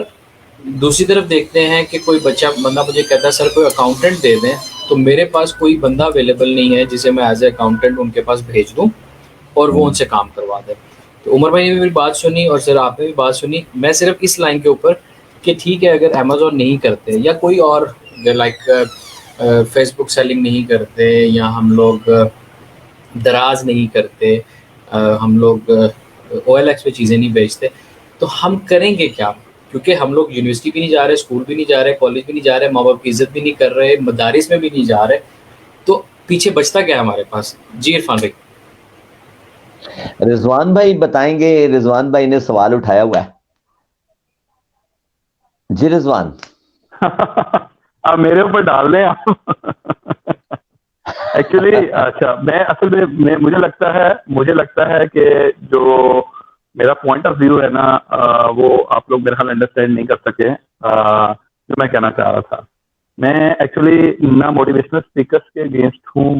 دوسری طرف دیکھتے ہیں کہ کوئی بندہ مجھے کہتا ہے سر کوئی اکاؤنٹنٹ دے دیں، تو میرے پاس کوئی بندہ اویلیبل نہیں ہے جسے میں ایز اے اکاؤنٹنٹ ان کے پاس بھیج دوں اور وہ ان سے کام کروا دے۔ تو عمر بھائی نے بھی میری بات سنی اور سر آپ نے بھی بات سنی، میں صرف اس لائن کے اوپر کہ ٹھیک ہے اگر امیزون نہیں کرتے یا کوئی اور لائک فیس بک سیلنگ نہیں کرتے یا ہم لوگ دراز نہیں کرتے، ہم لوگ او ایل ایکس پہ چیزیں نہیں بیچتے، تو ہم کریں گے کیا؟ کیونکہ ہم لوگ یونیورسٹی بھی نہیں جا رہے، اسکول بھی نہیں جا رہے، کالج بھی نہیں جا رہے، ماں باپ کی عزت بھی نہیں کر رہے، مدارس میں بھی نہیں جا رہے، تو پیچھے بچتا کیا ہے ہمارے پاس؟ جی عرفان بھائی۔ رضوان بھائی بتائیں گے, رضوان بھائی نے سوال اٹھایا ہوا ہے. جی رضوان. آپ میرے اوپر ڈال دیں آپ. ایکچولی اچھا میں اصل میں مجھے لگتا ہے کہ جو میرا پوائنٹ آف ویو ہے نا وہ آپ لوگ میرے خیال انڈرسٹینڈ نہیں کر سکے جو میں کہنا چاہ رہا تھا. میں ایکچولی نہ موٹیویشنل اسپیکرس کے اگینسٹ ہوں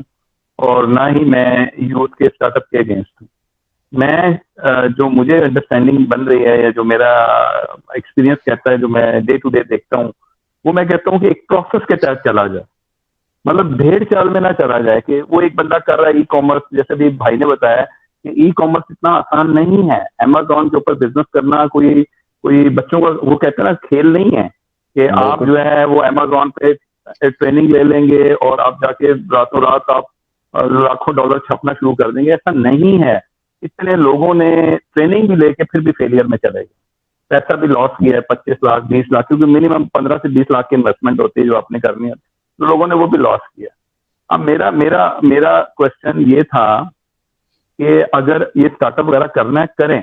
اور نہ ہی میں یوتھ کے اسٹارٹ اپ کے اگینسٹ ہوں. میں جو مجھے انڈرسٹینڈنگ بن رہی ہے یا جو میرا ایکسپیرینس کہتا ہے, جو میں ڈے ٹو ڈے دیکھتا ہوں, وہ میں کہتا ہوں کہ ایک پروسیس کے تحت چلا جائے. مطلب بھیڑ چال میں نہ چلا جائے کہ وہ ایک بندہ کر رہا ہے ای کامرس, جیسے بھی بھائی نے بتایا کہ ای کامرس اتنا آسان نہیں ہے. امیزون کے اوپر بزنس کرنا کوئی بچوں کا وہ کہتے ہیں نا کھیل نہیں ہے کہ آپ جو ہے وہ امیزون پہ ٹریننگ لے لیں گے اور آپ جا کے راتوں رات آپ لاکھوں ڈالر چھاپنا شروع کر دیں گے. ایسا نہیں ہے. اتنے لوگوں نے ٹریننگ بھی لے کے پھر بھی فیلئر میں چلے گئے, پیسہ بھی لاس کیا ہے 25 لاکھ 20 لاکھ, کیونکہ منیمم 15 سے 20 لاکھ کی انویسٹمنٹ ہوتی ہے جو آپ نے کرنی ہے, تو لوگوں نے وہ بھی لاس کیا. اب میرا کوشچن یہ تھا کہ اگر یہ اسٹارٹ اپ وغیرہ کرنا ہے کریں,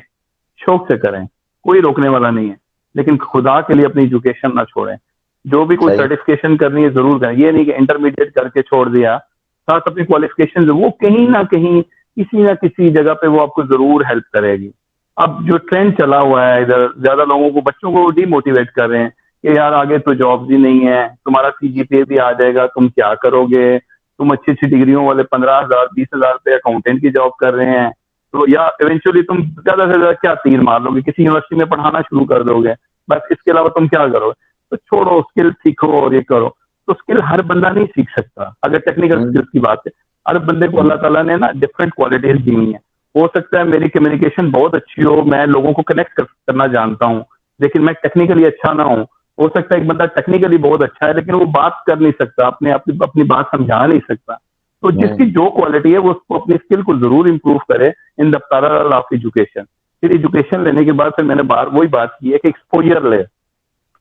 شوق سے کریں, کوئی روکنے والا نہیں ہے, لیکن خدا کے لیے اپنی ایجوکیشن نہ چھوڑیں. جو بھی کوئی سرٹیفکیشن کرنی ہے ضرور کریں. یہ نہیں کہ انٹرمیڈیٹ کر کے چھوڑ دیا, ساتھ اپنی کوالیفکیشن وہ کہیں نہ کہیں کسی نہ کسی جگہ پہ وہ آپ کو ضرور ہیلپ کرے گی. اب جو ٹرینڈ چلا ہوا ہے ادھر, زیادہ لوگوں کو بچوں کو ڈی موٹیویٹ کر رہے ہیں کہ یار آگے تو جابز ہی نہیں ہے, تمہارا CGPA بھی آ جائے گا, تم کیا کرو گے, تم اچھی ڈگریوں والے 15,000 20,000 پہ اکاؤنٹنٹ کی جاب کر رہے ہیں, تو یا ایونچولی تم زیادہ سے زیادہ کیا تیر مار لو گے, کسی یونیورسٹی میں پڑھانا شروع کر دو گے, بس اس کے علاوہ تم کیا کرو گے. تو چھوڑو, اسکل سیکھو اور یہ کرو. تو اسکل ہر بندہ نہیں سیکھ سکتا. اگر ٹیکنیکل اسکلس کی بات ہے, ہر بندے کو اللہ تعالیٰ نے نا ڈفرینٹ کوالٹیز دی ہوئی ہیں. ہو سکتا ہے میری کمیونیکیشن بہت اچھی ہو, میں لوگوں کو کنیکٹ کرنا جانتا ہوں, لیکن میں ٹیکنیکلی اچھا نہ ہوں. ہو سکتا ہے ایک بندہ ٹیکنیکلی بہت اچھا ہے لیکن وہ بات کر نہیں سکتا, اپنی بات سمجھا نہیں سکتا. تو جس کی جو کوالٹی ہے وہ اس کو اپنی اسکل کو ضرور امپروو کرے ان دا پیرالل آف ایجوکیشن. پھر ایجوکیشن لینے کے بعد پھر میں نے وہی بات کی ہے کہ ایکسپوجر لے,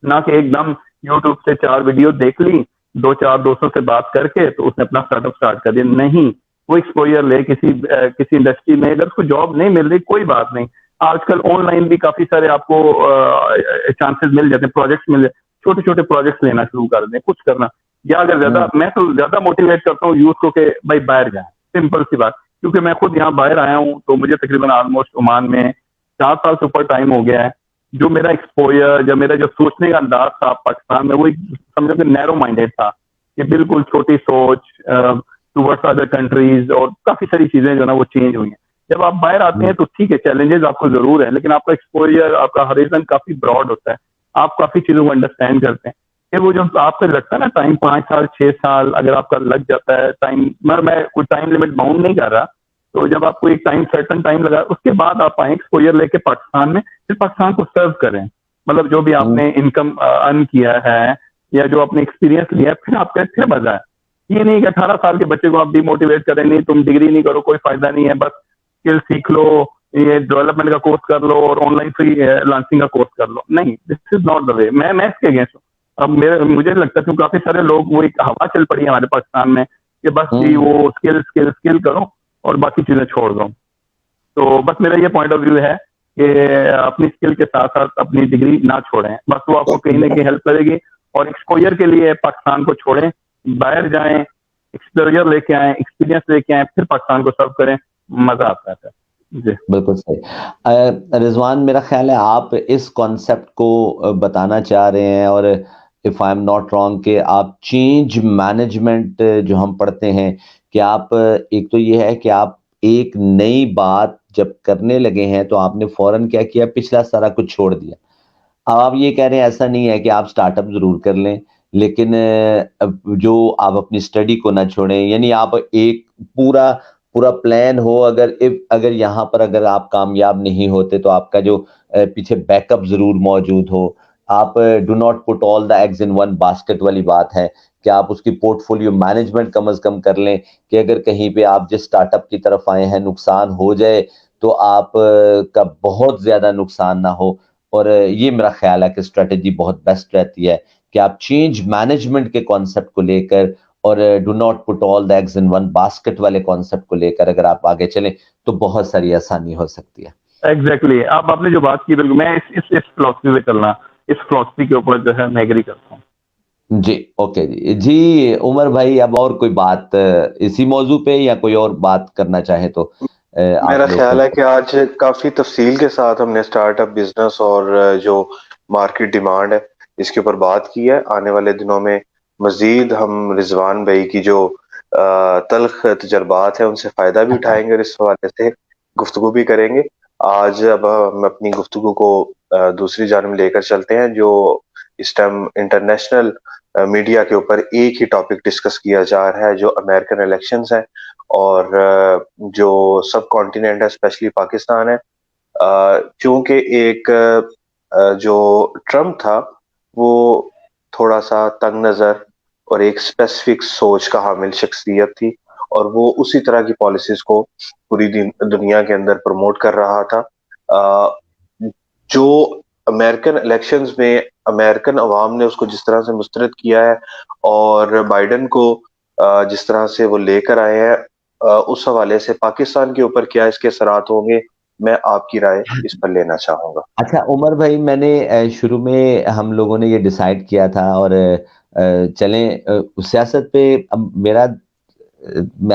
نہ کہ ایک دم یوٹیوب سے 4 ویڈیو دیکھ لی, 2-4 دوستوں سے بات کر کے تو اس نے اپنا اسٹارٹ اپ اسٹارٹ کر دیا. نہیں, وہ ایکسپوجر لے کسی انڈسٹری میں. اگر اس کو جاب نہیں مل رہی کوئی بات نہیں, آج کل آن لائن بھی کافی سارے آپ کو چانسز مل جاتے ہیں, پروجیکٹس مل جاتے ہیں. چھوٹے چھوٹے پروجیکٹس لینا شروع کر دیں, کچھ کرنا. یا اگر میں تو زیادہ موٹیویٹ کرتا ہوں یوتھ کو کہ بھائی باہر جائیں, سمپل سی بات. کیونکہ میں خود یہاں باہر آیا ہوں تو مجھے تقریباً آلموسٹ عمان میں 4 سال سے اوپر ٹائم ہو گیا ہے. جو میرا ایکسپوجر یا میرا جو سوچنے کا انداز تھا پاکستان میں, وہ سمجھو کہ نیرو مائنڈیڈ تھا, کہ بالکل چھوٹی سوچ ٹورڈس ادر کنٹریز, اور کافی ساری چیزیں جو نا وہ چینج ہوئی ہیں. جب آپ باہر آتے ہیں تو ٹھیک ہے چیلنجز آپ کو ضرور ہیں, لیکن آپ کا ایکسپوجر, آپ کا ہریزن کافی براڈ ہوتا ہے, آپ کافی چیزوں کو انڈرسٹینڈ کرتے ہیں. پھر وہ جو آپ کا لگتا ہے نا ٹائم 5 سال 6 سال اگر آپ کا لگ جاتا ہے ٹائم, میں کوئی ٹائم لمٹ باؤنڈ نہیں کر رہا, تو جب آپ کو ایک سرٹن ٹائم لگا اس کے بعد آپ آئیں ایکسپوجر لے کے پاکستان میں, پھر پاکستان کو سرو کریں. مطلب جو بھی آپ نے انکم ارن کیا ہے یا جو آپ نے ایکسپیرینس لیا ہے, پھر آپ کا پھر مزہ ہے. یہ نہیں کہ 18 سال کے بچے کو آپ ڈی موٹیویٹ کریں, نہیں تم ڈگری نہیں کرو کوئی فائدہ نہیں ہے, بس اسکل سیکھ لو, یہ ڈیولپمنٹ کا کورس کر لو اور آن لائن فری لانچنگ کا کورس کر لو. نہیں, دس از ناٹ دا وے. میں اس کے اگینسٹ ہوں. اب مجھے لگتا ہے کہ کافی سارے لوگ, وہ ایک ہوا چل پڑی ہے ہمارے پاکستان میں کہ بس وہ اسکل کرو اور باقی چیزیں چھوڑ دو. تو بس میرا یہ پوائنٹ آف ویو ہے کہ اپنی اسکل کے ساتھ ساتھ اپنی ڈگری نہ چھوڑیں, بس وہ آپ کو کہیں نہ کہیں ہیلپ کرے گی. اور ایکسپوجر کے لیے پاکستان کو چھوڑیں, باہر جائیں, ایکسپوجر لے کے آئیں, ایکسپیرینس لے کے آئیں, پھر پاکستان کو سرو کریں, مزہ آتا ہے. جی بالکل صحیح. رضوان, میرا خیال ہے آپ اس کانسیپٹ کو بتانا چاہ رہے ہیں, اور if I am not wrong کہ آپ چینج مینجمنٹ جو ہم پڑھتے ہیں, کہ آپ ایک تو یہ ہے کہ آپ ایک نئی بات جب کرنے لگے ہیں تو آپ نے فوراً کیا کیا, پچھلا سارا کچھ چھوڑ دیا. اب آپ یہ کہہ رہے ہیں ایسا نہیں ہے کہ آپ سٹارٹ اپ ضرور کر لیں لیکن جو آپ اپنی اسٹڈی کو نہ چھوڑیں, یعنی آپ ایک پورا پلان ہو, اگر یہاں پر اگر آپ کامیاب نہیں ہوتے تو آپ کا جو پیچھے بیک اپ ضرور موجود ہو. آپ do not put all the eggs in one basket والی بات ہے کہ آپ اس کی پورٹ فولیو مینجمنٹ کم از کم کر لیں, کہ اگر کہیں پہ آپ جس سٹارٹ اپ کی طرف آئے ہیں نقصان ہو جائے تو آپ کا بہت زیادہ نقصان نہ ہو. اور یہ میرا خیال ہے کہ اسٹریٹجی بہت بیسٹ رہتی ہے کہ آپ چینج مینجمنٹ کے کانسیپٹ کو لے کر اور do not put all the eggs in one basket والے کانسیپٹ کو لے کر اگر آپ آگے چلیں تو بہت ساری آسانی ہو سکتی ہے. ایگزیکٹلی آپ نے جو بات کی بالکل میں اس فلاسفی پہ چلنا، اس فلاسفی کے اوپر جو ہے میں ایگری کرتا ہوں. جی اوکے جی عمر بھائی، اب اور کوئی بات اسی موضوع پہ یا کوئی اور بات کرنا چاہے تو میرا خیال ہے کہ آج کافی تفصیل کے ساتھ ہم نے سٹارٹ اپ بزنس اور جو مارکیٹ ڈیمانڈ ہے اس کے اوپر بات کی ہے. آنے والے دنوں میں مزید ہم رضوان بھائی کی جو تلخ تجربات ہیں ان سے فائدہ بھی اٹھائیں گے اور اس حوالے سے گفتگو بھی کریں گے. آج اب ہم اپنی گفتگو کو دوسری جانب لے کر چلتے ہیں. جو اس ٹائم انٹرنیشنل میڈیا کے اوپر ایک ہی ٹاپک ڈسکس کیا جا رہا ہے جو امریکن الیکشنز ہیں اور جو سب کانٹیننٹ ہے اسپیشلی پاکستان ہے. چونکہ ایک جو ٹرمپ تھا وہ تھوڑا سا تنگ نظر اور ایک اسپیسیفک سوچ کا حامل شخصیت تھی اور وہ اسی طرح کی پالیسیز کو پوری دنیا کے اندر پروموٹ کر رہا تھا. جو امریکن الیکشنز میں امریکن عوام نے اس کو جس طرح سے مسترد کیا ہے اور بائیڈن کو جس طرح سے وہ لے کر آئے ہیں، اس حوالے سے پاکستان کے اوپر کیا اس کے اثرات ہوں گے، میں آپ کی رائے اس پر لینا چاہوں گا. اچھا عمر بھائی، میں نے شروع میں ہم لوگوں نے یہ ڈیسائیڈ کیا تھا اور چلیں سیاست پہ میرا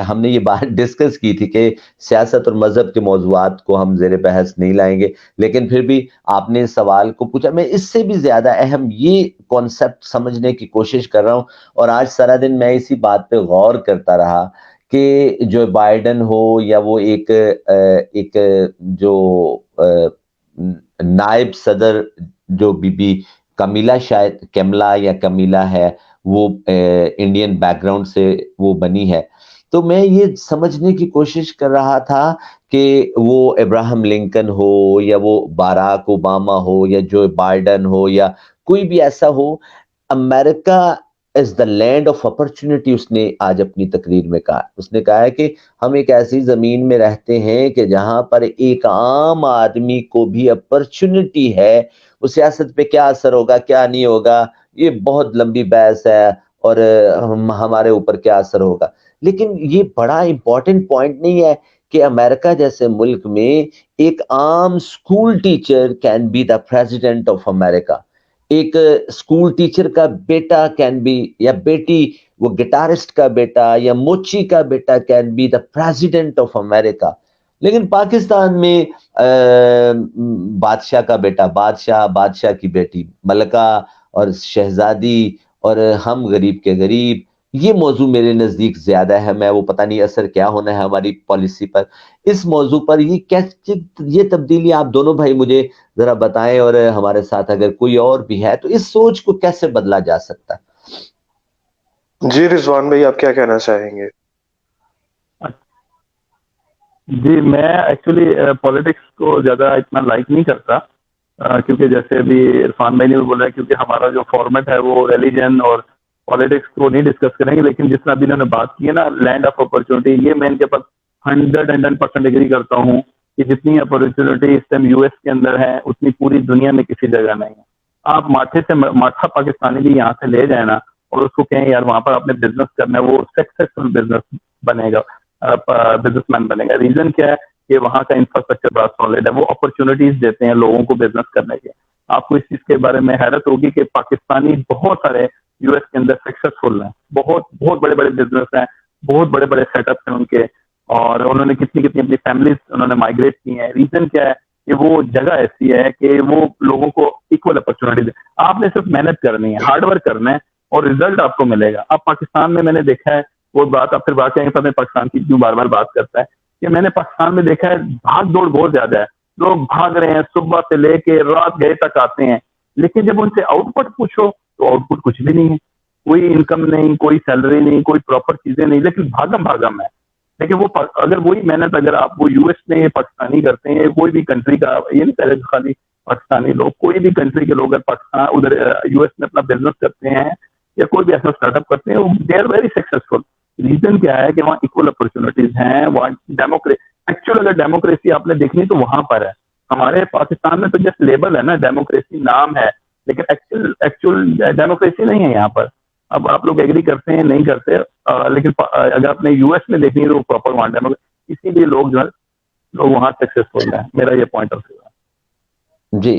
ہم نے یہ بات ڈسکس کی تھی کہ سیاست اور مذہب کے موضوعات کو ہم زیر بحث نہیں لائیں گے، لیکن پھر بھی آپ نے سوال کو پوچھا. میں اس سے بھی زیادہ اہم یہ کانسیپٹ سمجھنے کی کوشش کر رہا ہوں اور آج سارا دن میں اسی بات پہ غور کرتا رہا کہ جو بائیڈن ہو یا وہ ایک جو نائب صدر جو بی کمیلا، شاید کیملا یا کمیلا ہے، وہ انڈین بیک گراؤنڈ سے وہ بنی ہے. تو میں یہ سمجھنے کی کوشش کر رہا تھا کہ وہ ابراہم لنکن ہو یا وہ باراک اوباما ہو یا جو بائیڈن ہو یا کوئی بھی ایسا ہو، امریکہ از دا لینڈ آف اپرچونٹی. اس نے آج اپنی تقریر میں کہا، اس نے کہا ہے کہ ہم ایک ایسی زمین میں رہتے ہیں کہ جہاں پر ایک عام آدمی کو بھی اپرچونٹی ہے. اس سیاست پہ کیا اثر ہوگا کیا نہیں ہوگا یہ بہت لمبی بحث ہے اور ہمارے اوپر کیا اثر ہوگا، لیکن یہ بڑا امپورٹنٹ پوائنٹ نہیں ہے کہ امریکہ جیسے ملک میں ایک عام school teacher can be the president of America. ایک سکول ٹیچر کا بیٹا کین بی یا بیٹی، وہ گٹارسٹ کا بیٹا یا موچی کا بیٹا can be the president of America. لیکن پاکستان میں بادشاہ کا بیٹا بادشاہ، بادشاہ کی بیٹی ملکہ اور شہزادی اور ہم غریب کے غریب، یہ موضوع میرے نزدیک زیادہ ہے. میں وہ پتہ نہیں اثر کیا ہونا ہے ہماری پالیسی پر. اس موضوع پر یہ تبدیلی آپ دونوں بھائی مجھے ذرا بتائیں، اور ہمارے ساتھ اگر کوئی اور بھی ہے تو اس سوچ کو کیسے بدلا جا سکتا ہے؟ جی رضوان بھائی، آپ کیا کہنا چاہیں گے؟ جی میں ایکچولی پالیٹکس کو زیادہ اتنا لائک نہیں کرتا، کیونکہ جیسے ابھی عرفان بھائی نے بھی بولا کیونکہ ہمارا جو فارمیٹ ہے وہ ریلیجن اور پالیٹکس کو نہیں ڈسکس کریں گے. لیکن جس طرح ابھی انہوں نے بات کی ہے نا لینڈ آف اپرچونٹی، یہ میں ان کے پاس 110% اگری کرتا ہوں کہ جتنی اپرچونٹی اس ٹائم یو ایس کے اندر ہے اتنی پوری دنیا میں کسی جگہ نہیں ہے. آپ ماٹھا پاکستانی بھی یہاں سے لے جائیں نا اور اس کو کہیں یار وہاں پر آپ نے بزنس کرنا ہے، وہ سکسیسفل بزنس بنے گا، بزنس مین بنے گا. ریزن کیا ہے کہ وہاں کا انفراسٹرکچر بڑا سالڈ ہے، وہ اپرچونٹیز دیتے ہیں لوگوں کو بزنس کرنے کے. آپ کو اس چیز کے بارے میں حیرت ہوگی کہ پاکستانی بہت سارے یو ایس کے اندر سکسیسفل ہیں، بہت بہت بڑے بڑے بزنس ہیں، بہت بڑے بڑے سیٹ اپس ہیں ان کے، اور انہوں نے کتنی اپنی فیملیز انہوں نے مائگریٹ کی ہیں. ریزن کیا ہے کہ وہ جگہ ایسی ہے کہ وہ لوگوں کو ایکول اپرچونٹی دے. آپ نے صرف محنت کرنی ہے، ہارڈ ورک کرنا ہے اور ریزلٹ آپ کو ملے گا. اب پاکستان میں نے دیکھا ہے وہ بات، اب پھر بات کریں گے، پاکستان کی کیوں بار بار بات کرتا ہے کہ میں نے پاکستان میں دیکھا ہے بھاگ دوڑ بہت زیادہ ہے، لوگ بھاگ رہے ہیں صبح سے لے کے رات گئے تک آتے ہیں، لیکن جب ان سے آؤٹ پٹ پوچھو تو آؤٹ پٹ کچھ بھی نہیں ہے، کوئی انکم نہیں، کوئی سیلری نہیں، کوئی پراپر چیزیں نہیں، لیکن بھاگم ہے. لیکن وہ اگر وہی محنت اگر آپ وہ یو ایس میں پاکستانی کرتے ہیں، کوئی بھی کنٹری کا، یہ نہیں پہلے خالی پاکستانی لوگ، کوئی بھی کنٹری کے لوگ اگر پاکستان ادھر یو ایس میں اپنا بزنس کرتے ہیں یا کوئی بھی ایسا اسٹارٹ اپ کرتے ہیں، they are very successful. Reason کیا ہے کہ وہاں ایکول اپرچونٹیز ہیں، وہاں ایکچوئل اگر ڈیموکریسی آپ نے دیکھنی تو وہاں پر ہے. ہمارے پاکستان میں تو جسٹ لیبل ہے نا، ڈیموکریسی نام ہے، لیکن ایکچوئل ڈیموکریسی نہیں ہے یہاں پر. اب آپ لوگ ایگری کرتے ہیں نہیں کرتے, لیکن اگر آپ نے یو ایس میں دیکھنی ہے تو پراپر وہاں ڈیموکریسی, اسی لیے لوگ جو ہے لوگ وہاں سکسیسفل ہیں, میرا یہ پوائنٹ آف ویو ہے. جی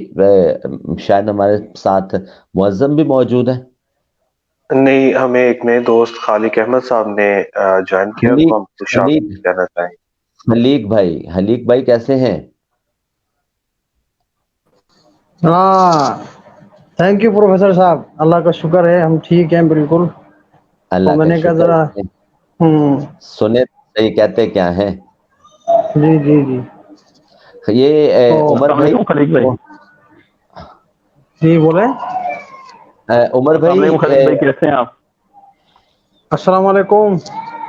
شاید ہمارے ساتھ معظم بھی موجود ہے. نہیں, ہمیں ایک نئے دوست خالق احمد صاحب نے جوائن کیا, تو ہم کچھ آپ حلیق کہنا چاہیں. حلیق بھائی کیسے ہیں؟ ہاں تھینک یو پروفیسر صاحب, اللہ کا شکر ہے ہم ٹھیک ہیں بالکل. تو اللہ میں کا نے کہا شکر ذرا ہے. سنے صحیح کہتے کیا ہیں. جی جی جی یہ تو عمر السلام بھائی, علیکم خلیق بھائی. جی بولیں. عمر السلام بھائی علیکم خلیق بھائی, کیسے ہیں آپ؟ السلام علیکم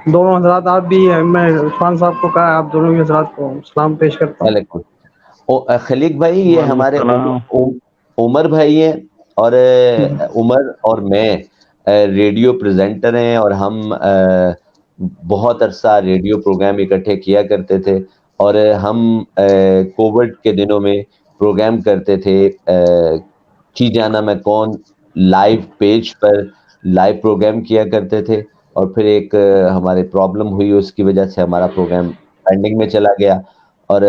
دونوں حضرات, آپ بھی میں عرفان صاحب کو کہا, آپ دونوں بھی حضرات کو سلام پیش کرتا ہوں. وعلیکم. خلیق بھائی یہ وعلیکم ہمارے السلام. عمر بھائی ہیں, اور عمر اور میں ریڈیو پریزنٹر ہیں, اور ہم بہت عرصہ ریڈیو پروگرام اکٹھے کیا کرتے تھے, اور ہم کووڈ کے دنوں میں پروگرام کرتے تھے کی جانا میں کون لائیو پیج پر لائیو پروگرام کیا کرتے تھے. اور پھر ایک ہمارے پرابلم ہوئی, اس کی وجہ سے ہمارا پروگرام پینڈنگ میں چلا گیا. اور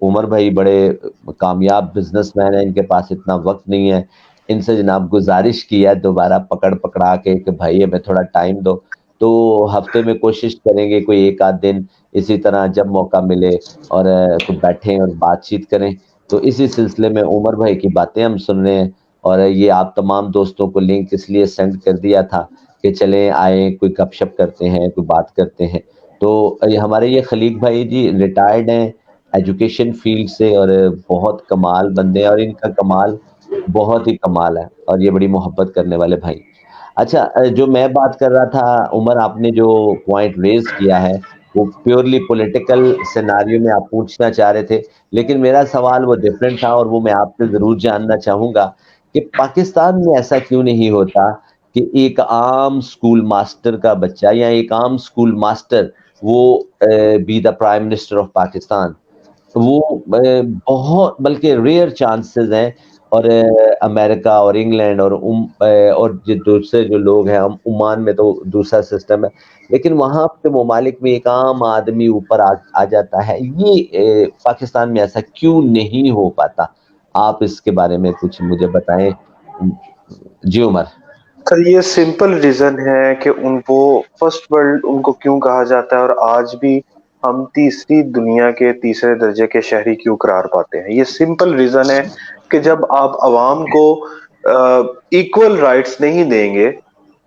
عمر بھائی بڑے کامیاب بزنس مین ہیں, ان کے پاس اتنا وقت نہیں ہے. ان سے جناب گزارش کی ہے دوبارہ پکڑا کے کہ بھائی ہمیں تھوڑا ٹائم دو, تو ہفتے میں کوشش کریں گے کوئی ایک آدھ دن اسی طرح جب موقع ملے اور تو بیٹھیں اور بات چیت کریں. تو اسی سلسلے میں عمر بھائی کی باتیں ہم سن رہے ہیں, اور یہ آپ تمام دوستوں کو لنک اس لیے سینڈ کر دیا تھا کہ چلیں آئیں کوئی گپ شپ کرتے ہیں, کوئی بات کرتے ہیں. تو ہمارے یہ خلیق بھائی جی ریٹائرڈ ہیں ایجوکیشن فیلڈ سے, اور بہت کمال بندے ہیں, اور ان کا کمال بہت ہی کمال ہے, اور یہ بڑی محبت کرنے والے بھائی. اچھا, جو میں بات کر رہا تھا عمر, آپ نے جو پوائنٹ ریز کیا ہے وہ پیورلی پولیٹیکل سیناریو میں آپ پوچھنا چاہ رہے تھے, لیکن میرا سوال وہ ڈفرینٹ تھا, اور وہ میں آپ سے ضرور جاننا چاہوں گا کہ پاکستان میں ایسا کیوں نہیں ہوتا کہ ایک عام سکول ماسٹر کا بچہ یا ایک عام سکول ماسٹر وہ be the prime minister of Pakistan. وہ بہت بلکہ ریئر چانسز ہیں, اور امریکہ اور انگلینڈ اور جو دوسرے جو لوگ ہیں, ہم عمان میں تو دوسرا سسٹم ہے, لیکن وہاں کے ممالک میں ایک عام آدمی اوپر آ جاتا ہے. یہ پاکستان میں ایسا کیوں نہیں ہو پاتا؟ آپ اس کے بارے میں کچھ مجھے بتائیں. جی عمر. سر, یہ سمپل ریزن ہے کہ ان کو فرسٹ ورلڈ ان کو کیوں کہا جاتا ہے, اور آج بھی ہم تیسری دنیا کے تیسرے درجے کے شہری کیوں قرار پاتے ہیں. یہ سمپل ریزن ہے کہ جب آپ عوام کو ایکول رائٹس نہیں دیں گے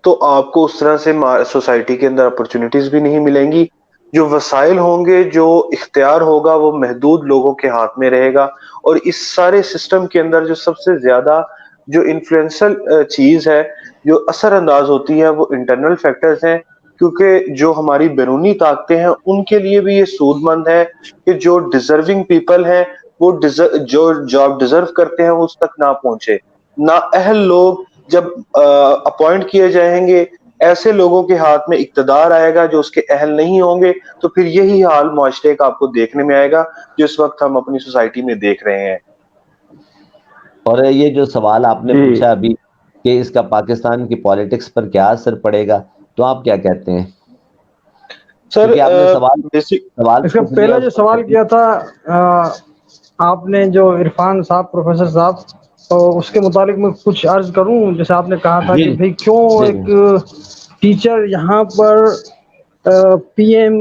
تو آپ کو اس طرح سے سوسائٹی کے اندر اپرچونٹیز بھی نہیں ملیں گی. جو وسائل ہوں گے, جو اختیار ہوگا, وہ محدود لوگوں کے ہاتھ میں رہے گا. اور اس سارے سسٹم کے اندر جو سب سے زیادہ جو انفلوئنشل چیز ہے, جو اثر انداز ہوتی ہے, وہ انٹرنل فیکٹرز ہیں. کیونکہ جو ہماری بیرونی طاقتیں ہیں ان کے لیے بھی یہ سود مند ہے کہ جو ڈیزرونگ پیپل ہیں, وہ جو جاب ڈیزرو کرتے ہیں وہ اس تک نہ پہنچے. نااہل لوگ جب اپوائنٹ کیے جائیں گے, ایسے لوگوں کے ہاتھ میں اقتدار آئے گا جو اس کے اہل نہیں ہوں گے, تو پھر یہی حال معاشرے کا آپ کو دیکھنے میں آئے گا جو اس وقت ہم اپنی سوسائٹی میں دیکھ رہے ہیں. اور یہ جو سوال آپ نے جی پوچھا ابھی کہ اس کا پاکستان کی پالیٹکس پر کیا اثر پڑے گا, تو آپ کیا کہتے ہیں؟ سر کیونکہ آپ نے بیسک سوال اس کا پوچھ لیا, پہلا جو اس سوال پر کیا تھا آپ نے, جو عرفان صاحب پروفیسر صاحب, تو اس کے متعلق میں کچھ عرض کروں. جیسے آپ نے کہا تھا جی کہ بھئی کیوں جی ایک ٹیچر یہاں پر پی ایم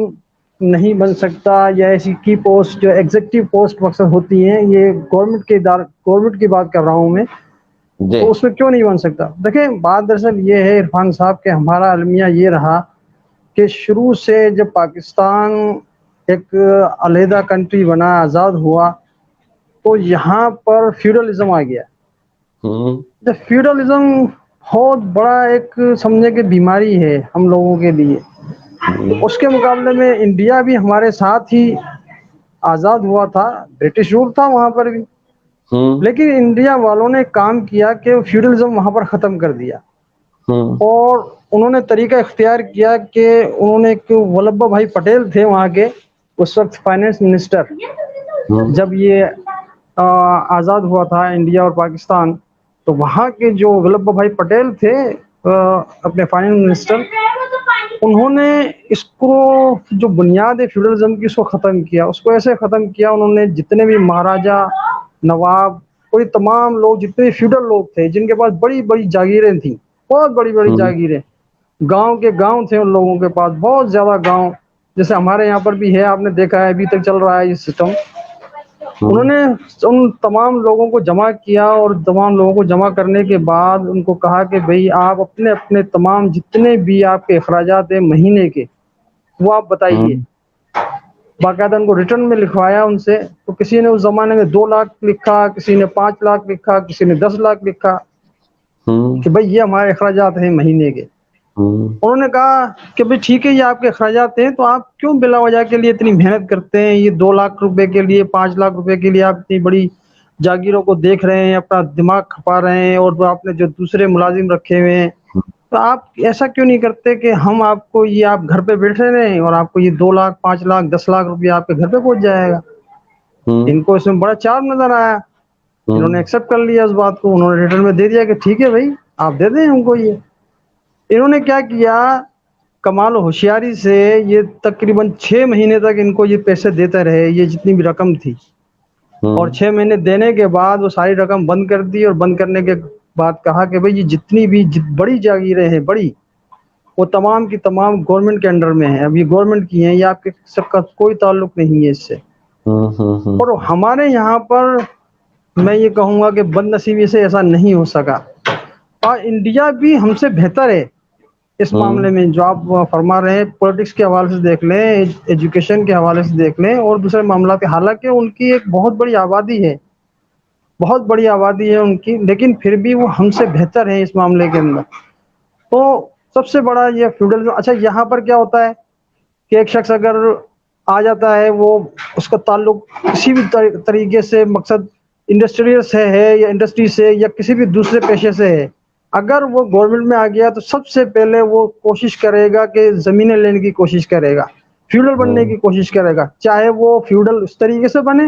نہیں بن سکتا, یا ایسی کی پوسٹ جو ایگزیکٹو پوسٹ مقصد ہوتی ہیں, یہ گورنمنٹ کی بات کر رہا ہوں میں, جی تو اس میں کیوں نہیں بن سکتا؟ دیکھیں بات دراصل یہ ہے عرفان صاحب کہ ہمارا المیہ یہ رہا کہ شروع سے جب پاکستان ایک علیحدہ کنٹری بنا, آزاد ہوا, تو یہاں پر فیوڈلزم آ گیا. ہوں جب فیوڈلزم بہت بڑا ایک سمجھے کہ بیماری ہے ہم لوگوں کے لیے. اس کے مقابلے میں انڈیا بھی ہمارے ساتھ ہی آزاد ہوا تھا, برٹش رول تھا وہاں پر بھی, ہوں لیکن انڈیا والوں نے کام کیا کہ فیوڈلزم وہاں پر ختم کر دیا. ہوں اور انہوں نے طریقہ اختیار کیا کہ انہوں نے ایک ولبھ بھائی پٹیل تھے وہاں کے اس وقت فائنانس منسٹر, ہوں جب یہ آزاد ہوا تھا انڈیا اور پاکستان, تو وہاں کے جو ولبھ بھائی پٹیل تھے اپنے فائنانس منسٹر، انہوں نے اس کو جو بنیاد ہے فیوڈلزم کی اس کو ختم کیا. اس کو ایسے ختم کیا انہوں نے جتنے بھی مہاراجا، نواب اور یہ تمام لوگ جتنے فیوڈل لوگ تھے جن کے پاس بڑی بڑی جاگیریں تھیں، بہت بڑی بڑی جاگیریں، گاؤں کے گاؤں تھے ان لوگوں کے پاس، بہت زیادہ گاؤں، جیسے ہمارے یہاں پر بھی ہے، آپ نے دیکھا ہے ابھی تک چل رہا ہے یہ سسٹم. انہوں نے ان تمام لوگوں کو جمع کیا اور تمام لوگوں کو جمع کرنے کے بعد ان کو کہا کہ بھئی آپ اپنے اپنے تمام جتنے بھی آپ کے اخراجات ہیں مہینے کے وہ آپ بتائیے. باقاعدہ ان کو ریٹرن میں لکھوایا ان سے. تو کسی نے اس زمانے میں 2 لاکھ لکھا، کسی نے 5 لاکھ لکھا، کسی نے 10 لاکھ لکھا کہ بھئی یہ ہمارے اخراجات ہیں مہینے کے. انہوں نے کہا کہ بھئی ٹھیک ہے یہ آپ کے اخراجات ہیں، تو آپ کیوں بلا وجہ کے لیے اتنی محنت کرتے ہیں؟ یہ 2 لاکھ روپے کے لیے، 5 لاکھ روپے کے لیے آپ اتنی بڑی جاگیروں کو دیکھ رہے ہیں، اپنا دماغ کھپا رہے ہیں، اور آپ نے جو دوسرے ملازم رکھے ہوئے ہیں، تو آپ ایسا کیوں نہیں کرتے کہ ہم آپ کو یہ آپ گھر پہ بیٹھے رہیں اور آپ کو یہ 2 لاکھ 5 لاکھ 10 لاکھ روپیہ آپ کے گھر پہ پہنچ جائے گا. ان کو اس میں بڑا چارم نظر آیا. انہوں نے ایکسیپٹ کر لیا اس بات کو. انہوں نے ریٹرن میں دے دیا کہ ٹھیک ہے بھائی آپ دے دیں ہم کو یہ. انہوں نے کیا کیا، کمال و ہوشیاری سے یہ تقریباً 6 مہینے تک ان کو یہ پیسے دیتے رہے، یہ جتنی بھی رقم تھی. اور 6 مہینے دینے کے بعد وہ ساری رقم بند کر دی، اور بند کرنے کے بعد کہا کہ بھئی یہ جتنی بھی بڑی جاگیریں ہیں بڑی، وہ تمام کی تمام گورنمنٹ کے انڈر میں ہیں. اب یہ گورنمنٹ کی ہیں، یہ آپ کے سب کا کوئی تعلق نہیں ہے اس سے. اور ہمارے یہاں پر میں یہ کہوں گا کہ بد نصیبی سے ایسا نہیں ہو سکا. اور انڈیا بھی ہم سے بہتر ہے اس معاملے میں. جو آپ فرما رہے ہیں پولیٹکس کے حوالے سے دیکھ لیں، ایجوکیشن کے حوالے سے دیکھ لیں، اور دوسرے معاملات کے، حالانکہ ان کی ایک بہت بڑی آبادی ہے، بہت بڑی آبادی ہے ان کی، لیکن پھر بھی وہ ہم سے بہتر ہے اس معاملے کے اندر. تو سب سے بڑا یہ فیوڈل. اچھا یہاں پر کیا ہوتا ہے کہ ایک شخص اگر آ جاتا ہے، وہ اس کا تعلق کسی بھی طریقے سے، مقصد انڈسٹریل سے ہے یا انڈسٹری سے یا کسی بھی دوسرے پیشے سے ہے، اگر وہ گورنمنٹ میں آ گیا تو سب سے پہلے وہ کوشش کرے گا کہ زمینیں لینے کی کوشش کرے گا، فیوڈل بننے کی کوشش کرے گا، چاہے وہ فیوڈل اس طریقے سے بنے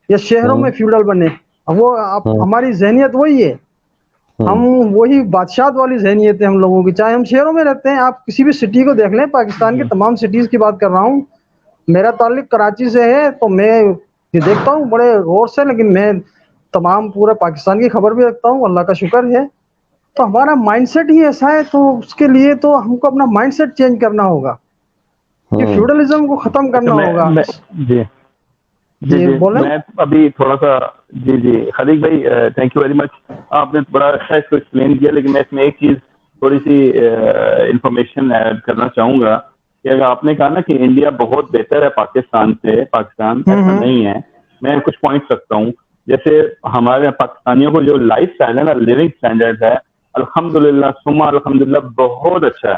یا شہروں میں فیوڈل بنے. وہ ہماری ذہنیت وہی ہے، ہم وہی بادشاہت والی ذہنیت ہے ہم لوگوں کی، چاہے ہم شہروں میں رہتے ہیں. آپ کسی بھی سٹی کو دیکھ لیں، پاکستان کی تمام سٹیز کی بات کر رہا ہوں. میرا تعلق کراچی سے ہے تو میں یہ دیکھتا ہوں بڑے غور سے، لیکن میں تمام پورے پاکستان کی خبر بھی رکھتا ہوں، اللہ کا شکر ہے. تو ہمارا مائنڈ سیٹ ہی ایسا ہے، تو اس کے لیے تو ہم کو اپنا مائنڈ سیٹ چینج کرنا ہوگا کہ فیوڈلزم کو ختم کرنا ہوگا. جی جی جی جی بولیں. میں ابھی تھوڑا سا جی خلیق بھائی تھینک یو ویری مچ. آپ نے بڑا اچھا اس کو ایکسپلین کیا، لیکن میں اس میں ایک چیز تھوڑی سی انفارمیشن ایڈ کرنا چاہوں گا کہ اگر آپ نے کہا نا کہ انڈیا بہت بہتر ہے پاکستان سے، پاکستان ایسا نہیں ہے. میں کچھ پوائنٹس رکھتا ہوں. جیسے ہمارے پاکستانیوں کو جو لائف اسٹائل ہے نا، لیونگ اسٹینڈرڈ ہے، الحمدللہ ثم الحمدللہ بہت اچھا ہے.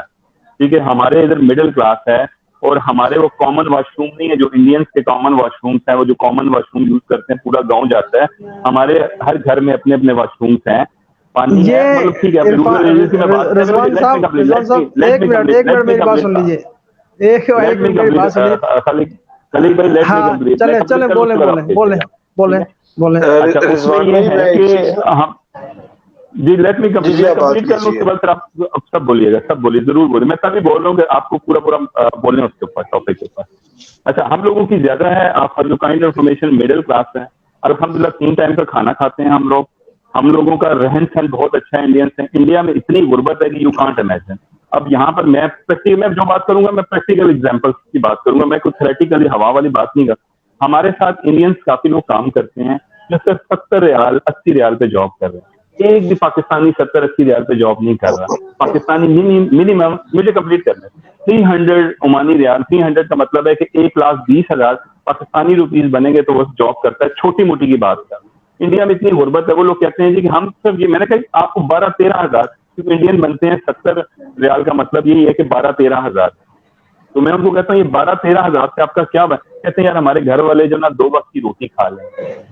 ٹھیک ہے، ہمارے ادھر مڈل کلاس ہے، اور ہمارے وہ کامن واش روم نہیں ہے جو انڈینس کے کامن واش رومس ہیں. وہ جو کامن واش روم یوز کرتے ہیں پورا گاؤں جاتا ہے، ہمارے ہر گھر میں اپنے اپنے واش رومس ہیں. پانی ہے، یہ مطلب ٹھیک ہے رورل ایریاز کی میں بات کر رہا رضوان صاحب ایک منٹ میری بات سن لیجیے. ایک منٹ میری بات سن لیجیے. خلیق بھائی لیٹ می ہاں کمپلیٹ، میں چلے کمپلیٹ چلے کروں اس بولیں کے بعد بولیں آپ دیکھیے بولیں گا. بولیں بولیں. اچھا اس میں رضوان یہ بھائی ہے میں ایک کہ چیز ہم جی لیٹ می کمپلیٹ، جی میں آپ بات کمپلیٹ کر لوں اس کے کیجیے. بعد پھر آپ سب بولیے گا، سب بولیے، ضرور بولیے. میں تبھی بول رہا ہوں کہ آپ کو پورا بولنے اس کے اوپر ٹاپک کے اوپر. اچھا ہم لوگوں کی زیادہ ہے، آپ جو کائنڈ انفارمیشن مڈل کلاس ہے، الحمدللہ 3 ٹائم کا کھانا کھاتے ہیں ہم لوگ. ہم لوگوں کا رہن سہن بہت اچھا ہے انڈین سے. انڈیا میں اتنی غربت ہے کہ یو کانٹ امیجن. اب یہاں پر میں جو بات کروں گا میں پریکٹیکل ایگزامپلس کی بات کروں گا، میں کچھ تھیوریٹیکلی ہوا والی بات نہیں کرتا. ہمارے ساتھ انڈینس کافی لوگ کام کرتے ہیں جو صرف 70 ریال 80 ریال پہ جاب کر رہے ہیں. ایک بھی پاکستانی 70-80 ریال پہ جاب نہیں کر رہا. پاکستانی منیمم مجھے کمپلیٹ کرنا ہے 300 عمانی ریال. 300 کا مطلب ہے کہ 1,20,000 پاکستانی روپیز بنے گے تو وہ جاب کرتا ہے. چھوٹی موٹی کی بات کر. انڈیا میں اتنی غربت ہے، وہ لوگ کہتے ہیں جی کہ ہم سب یہ، میں نے کہا آپ کو 12-13,000 کیونکہ انڈین بنتے ہیں 70 ریال کا مطلب یہی ہے کہ 12-13,000. تو میں ان کو کہتا ہوں یہ 12-13,000 سے آپ کا کیا کہتے ہیں یار ہمارے گھر والے جو نا 2 وقت کی روٹی کھا لیں.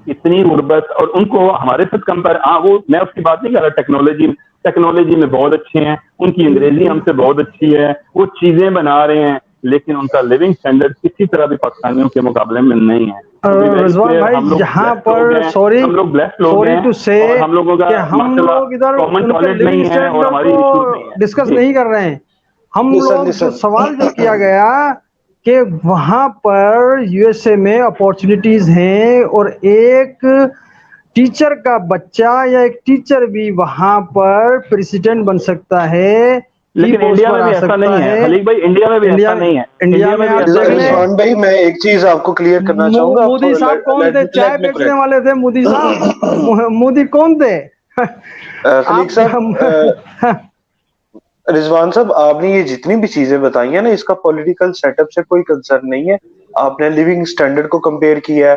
اتنی غربت، اور ان کو ہمارے ساتھ کمپیئر. وہ میں اس کی بات نہیں کر رہا، ٹیکنالوجی میں بہت اچھے ہیں، ان کی انگریزی ہم سے بہت اچھی ہے، وہ چیزیں بنا رہے ہیں. لیکن ان کا لیونگ اسٹینڈرڈ کسی طرح بھی پاکستانیوں کے مقابلے میں نہیں ہے. رضوان بھائی یہاں پر سوری ٹو سے کہ ہم لوگ ادھر ان کے لیونگ اسٹینڈرڈ کو ڈسکس نہیں کر رہے ہیں. ہم لوگ جو سوال جو کیا گیا کہ وہاں پر یو ایس اے میں اپورچونیٹیز ہیں اور ایک ٹیچر کا بچہ یا ایک ٹیچر بھی وہاں پر پریزیڈنٹ بن سکتا ہے. لیکن انڈیا میں بھی ایسا نہیں ہے خلیق بھائی, انڈیا میں بھی ایسا نہیں ہے. انڈیا میں رضوان بھائی میں ایک چیز آپ کو کلیئر کرنا چاہوں گا. مودی صاحب کون تھے؟ چائے بیچنے والے تھے مودی صاحب. مودی کون تھے؟ خلیق صاحب, رضوان صاحب آپ نے یہ جتنی بھی چیزیں بتائی ہیں نا, اس کا پولیٹیکل سیٹ اپ سے کوئی کنسرن نہیں ہے. آپ نے لیونگ سٹینڈرڈ کو کمپیئر کیا ہے,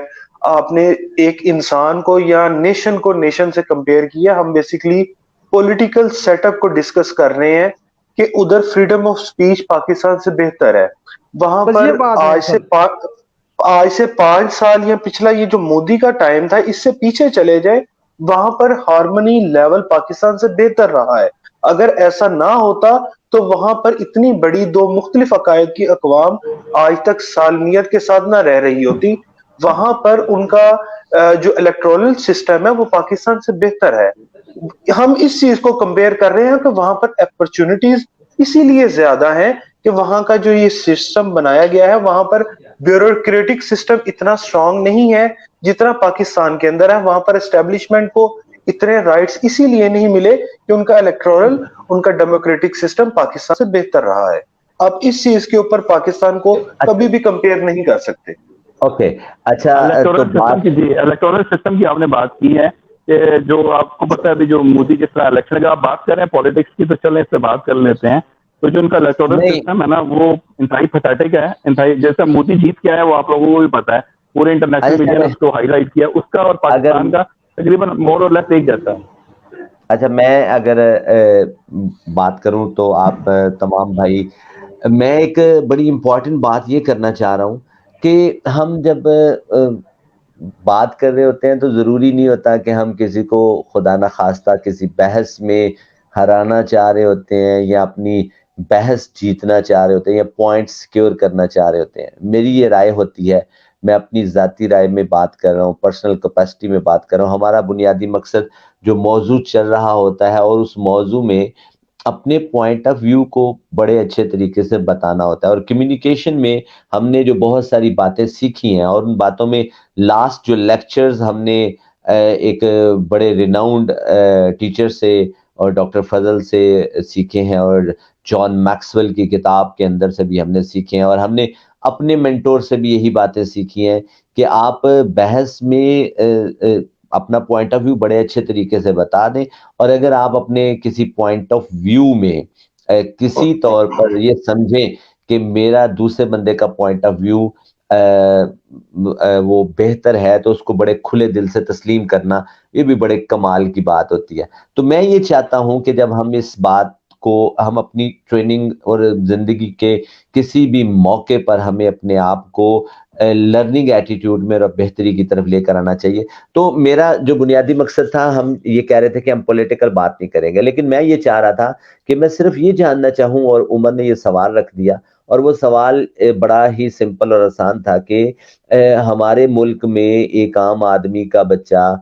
آپ نے ایک انسان کو یا نیشن کو نیشن سے کمپیئر کیا. ہم بیسیکلی پولیٹیکل سیٹ اپ کو ڈسکس کر رہے ہیں کہ ادھر فریڈم آف سپیچ پاکستان سے بہتر ہے. وہاں پر آج سے 5 سال یا پچھلا یہ جو مودی کا ٹائم تھا, اس سے پیچھے چلے جائیں, وہاں پر ہارمنی لیول پاکستان سے بہتر رہا ہے. اگر ایسا نہ ہوتا تو وہاں پر اتنی بڑی 2 مختلف عقائد کی اقوام آج تک سالمیت کے ساتھ نہ رہ رہی ہوتی. وہاں پر ان کا جو الیکٹورل سسٹم ہے وہ پاکستان سے بہتر ہے. ہم اس چیز کو کمپیئر کر رہے ہیں کہ وہاں پر اپرچونٹیز اسی لیے زیادہ ہیں کہ وہاں کا جو یہ سسٹم بنایا گیا ہے, وہاں پر بیوروکریٹک سسٹم اتنا سٹرونگ نہیں ہے جتنا پاکستان کے اندر ہے. وہاں پر اسٹیبلشمنٹ کو اتنے رائٹس اسی لیے نہیں ملے کہ ان کا الیکٹورل, ان کا ڈیموکریٹک سسٹم پاکستان سے بہتر رہا ہے. آپ اس چیز کے اوپر پاکستان کو کبھی بھی کمپیئر نہیں کر سکتے. اوکے اچھا, الیکٹورل سسٹم کی آپ نے بات کی ہے کہ جو آپ کو پتا ہے ابھی جو مودی جس طرح الیکشن کا آپ بات کر رہے ہیں پالیٹکس کی, تو چلیں اس سے بات کر لیتے ہیں. تو جو ان کا الیکٹورل سسٹم ہے نا وہ انتہائی پیتھیٹک ہے. جیسا مودی جیت کے آیا وہ آپ لوگوں کو بھی پتا ہے, پورے انٹرنیشنل میڈیا نے اس کو ہائی لائٹ کیا. اس کا اور پاکستان کا تقریباً مور اور لیس ایک جیسا ہے. اچھا میں اگر بات کروں تو آپ تمام بھائی, میں ایک بڑی امپورٹنٹ بات یہ کرنا چاہ رہا ہوں کہ ہم جب بات کر رہے ہوتے ہیں تو ضروری نہیں ہوتا کہ ہم کسی کو خدا نخواستہ کسی بحث میں ہرانا چاہ رہے ہوتے ہیں یا اپنی بحث جیتنا چاہ رہے ہوتے ہیں یا پوائنٹ سیکیور کرنا چاہ رہے ہوتے ہیں. میری یہ رائے ہوتی ہے, میں اپنی ذاتی رائے میں بات کر رہا ہوں, پرسنل کیپیسٹی میں بات کر رہا ہوں. ہمارا بنیادی مقصد جو موضوع چل رہا ہوتا ہے اور اس موضوع میں اپنے پوائنٹ آف ویو کو بڑے اچھے طریقے سے بتانا ہوتا ہے. اور کمیونیکیشن میں ہم نے جو بہت ساری باتیں سیکھی ہیں, اور ان باتوں میں لاسٹ جو لیکچرز ہم نے ایک بڑے ریناؤنڈ ٹیچر سے اور ڈاکٹر فضل سے سیکھے ہیں, اور جان میکسویل کی کتاب کے اندر سے بھی ہم نے سیکھے ہیں, اور ہم نے اپنے مینٹور سے بھی یہی باتیں سیکھی ہیں کہ آپ بحث میں اپنا پوائنٹ آف ویو بڑے اچھے طریقے سے بتا دیں. اور اگر آپ اپنے کسی پوائنٹ آف ویو میں کسی طور پر یہ سمجھیں کہ میرا دوسرے بندے کا پوائنٹ آف ویو وہ بہتر ہے, تو اس کو بڑے کھلے دل سے تسلیم کرنا یہ بھی بڑے کمال کی بات ہوتی ہے. تو میں یہ چاہتا ہوں کہ جب ہم اس بات کو ہم اپنی ٹریننگ اور زندگی کے کسی بھی موقع پر ہمیں اپنے آپ کو لرننگ ایٹیٹیوڈ میں اور بہتری کی طرف لے کر آنا چاہیے. تو میرا جو بنیادی مقصد تھا, ہم یہ کہہ رہے تھے کہ ہم پولیٹیکل بات نہیں کریں گے, لیکن میں یہ چاہ رہا تھا کہ میں صرف یہ جاننا چاہوں, اور عمر نے یہ سوال رکھ دیا, اور وہ سوال بڑا ہی سمپل اور آسان تھا کہ ہمارے ملک میں ایک عام آدمی کا بچہ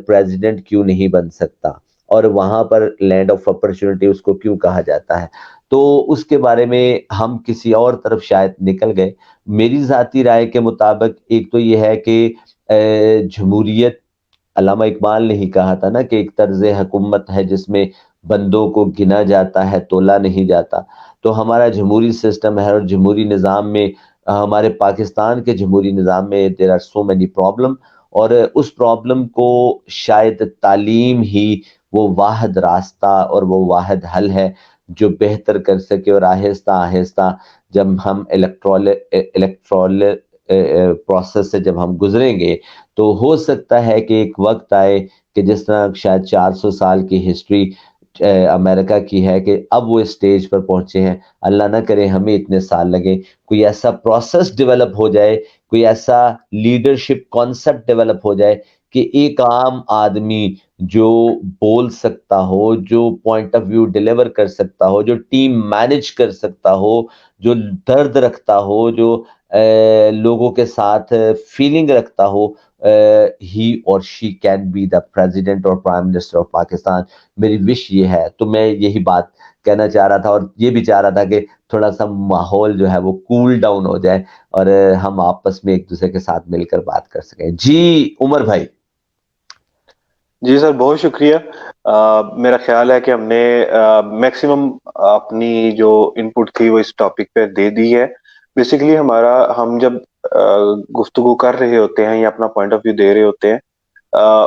پریزیڈنٹ کیوں نہیں بن سکتا, اور وہاں پر لینڈ آف اپرچونٹی اس کو کیوں کہا جاتا ہے. تو اس کے بارے میں ہم کسی اور طرف شاید نکل گئے. میری ذاتی رائے کے مطابق ایک تو یہ ہے کہ جمہوریت, علامہ اقبال نے ہی کہا تھا نا کہ ایک طرز حکومت ہے جس میں بندوں کو گنا جاتا ہے, تولا نہیں جاتا. تو ہمارا جمہوری سسٹم ہے, اور جمہوری نظام میں, ہمارے پاکستان کے جمہوری نظام میں there are so many problem, اور اس پرابلم کو شاید تعلیم ہی وہ واحد راستہ اور وہ واحد حل ہے جو بہتر کر سکے. اور آہستہ آہستہ جب ہم الیکٹرول پروسیس سے جب ہم گزریں گے تو ہو سکتا ہے کہ ایک وقت آئے کہ جس طرح شاید 400 سال کی ہسٹری امریکہ کی ہے کہ اب وہ اسٹیج پر پہنچے ہیں, اللہ نہ کرے ہمیں اتنے سال لگے, کوئی ایسا پروسیس ڈیولپ ہو جائے, کوئی ایسا لیڈرشپ کانسیپٹ ڈیولپ ہو جائے کہ ایک عام آدمی جو بول سکتا ہو, جو پوائنٹ آف ویو ڈیلیور کر سکتا ہو, جو ٹیم مینج کر سکتا ہو, جو درد رکھتا ہو, جو لوگوں کے ساتھ فیلنگ رکھتا ہو, ہی اور she can be the president اور پرائم منسٹر آف پاکستان. میری وش یہ ہے. تو میں یہی بات کہنا چاہ رہا تھا, اور یہ بھی چاہ رہا تھا کہ تھوڑا سا ماحول جو ہے وہ کول ڈاؤن ہو جائے اور ہم آپس میں ایک دوسرے کے ساتھ مل کر بات کر سکیں. جی عمر بھائی. جی سر, بہت شکریہ. میرا خیال ہے کہ ہم نے میکسیمم اپنی جو ان پٹ تھی وہ اس ٹاپک پہ دے دی ہے. بیسیکلی ہم جب گفتگو کر رہے ہوتے ہیں یا اپنا پوائنٹ آف ویو دے رہے ہوتے ہیں,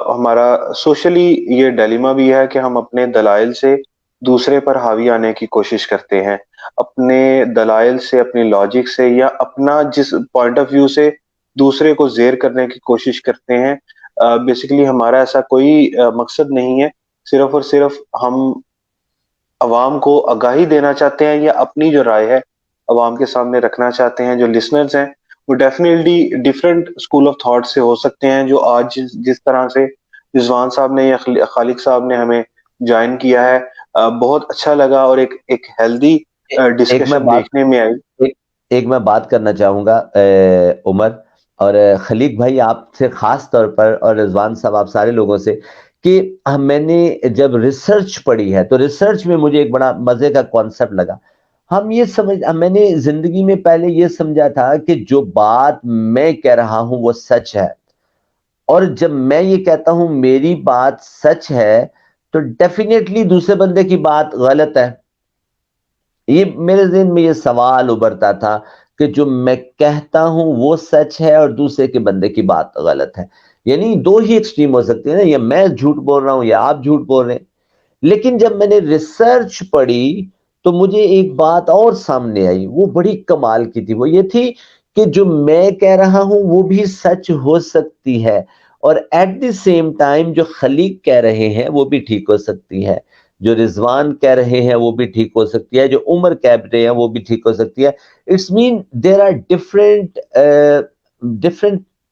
ہمارا سوشلی یہ ڈیلیما بھی ہے کہ ہم اپنے دلائل سے دوسرے پر حاوی آنے کی کوشش کرتے ہیں, اپنے دلائل سے, اپنی لاجک سے, یا اپنا جس پوائنٹ آف ویو سے دوسرے کو زیر کرنے کی کوشش کرتے ہیں. بیسیکلی ہمارا ایسا کوئی مقصد نہیں ہے, صرف اور صرف ہم عوام کو آگاہی دینا چاہتے ہیں یا اپنی جو رائے ہے عوام کے سامنے رکھنا چاہتے ہیں. جو لسنرز ہیں وہ definitely different school of thought سے ہو سکتے ہیں. جو آج جس طرح سے رضوان صاحب نے یا خالق صاحب نے ہمیں جوائن کیا ہے, بہت اچھا لگا اور ایک ہیلدی ڈسکشن دیکھنے میں آئی. ایک میں بات کرنا چاہوں گا عمر اور خلیق بھائی, آپ سے خاص طور پر, اور رضوان صاحب آپ سارے لوگوں سے, کہ میں نے جب ریسرچ پڑھی ہے تو ریسرچ میں مجھے ایک بڑا مزے کا کانسیپٹ لگا. میں نے زندگی میں پہلے یہ سمجھا تھا کہ جو بات میں کہہ رہا ہوں وہ سچ ہے, اور جب میں یہ کہتا ہوں میری بات سچ ہے تو ڈیفینیٹلی دوسرے بندے کی بات غلط ہے. یہ میرے ذہن میں یہ سوال ابھرتا تھا کہ جو میں کہتا ہوں وہ سچ ہے اور دوسرے کے بندے کی بات غلط ہے. یعنی دو ہی ایکسٹریم ہو سکتے ہیں نا, یا میں جھوٹ بول رہا ہوں یا آپ جھوٹ بول رہے ہیں. لیکن جب میں نے ریسرچ پڑھی تو مجھے ایک بات اور سامنے آئی, وہ بڑی کمال کی تھی. وہ یہ تھی کہ جو میں کہہ رہا ہوں وہ بھی سچ ہو سکتی ہے, اور ایٹ دی سیم ٹائم جو خلیق کہہ رہے ہیں وہ بھی ٹھیک ہو سکتی ہے, جو رضوان کہہ رہے ہیں وہ بھی ٹھیک ہو سکتی ہے, جو عمر کہہ رہے ہیں وہ بھی ٹھیک ہو سکتی ہے. It's mean there are different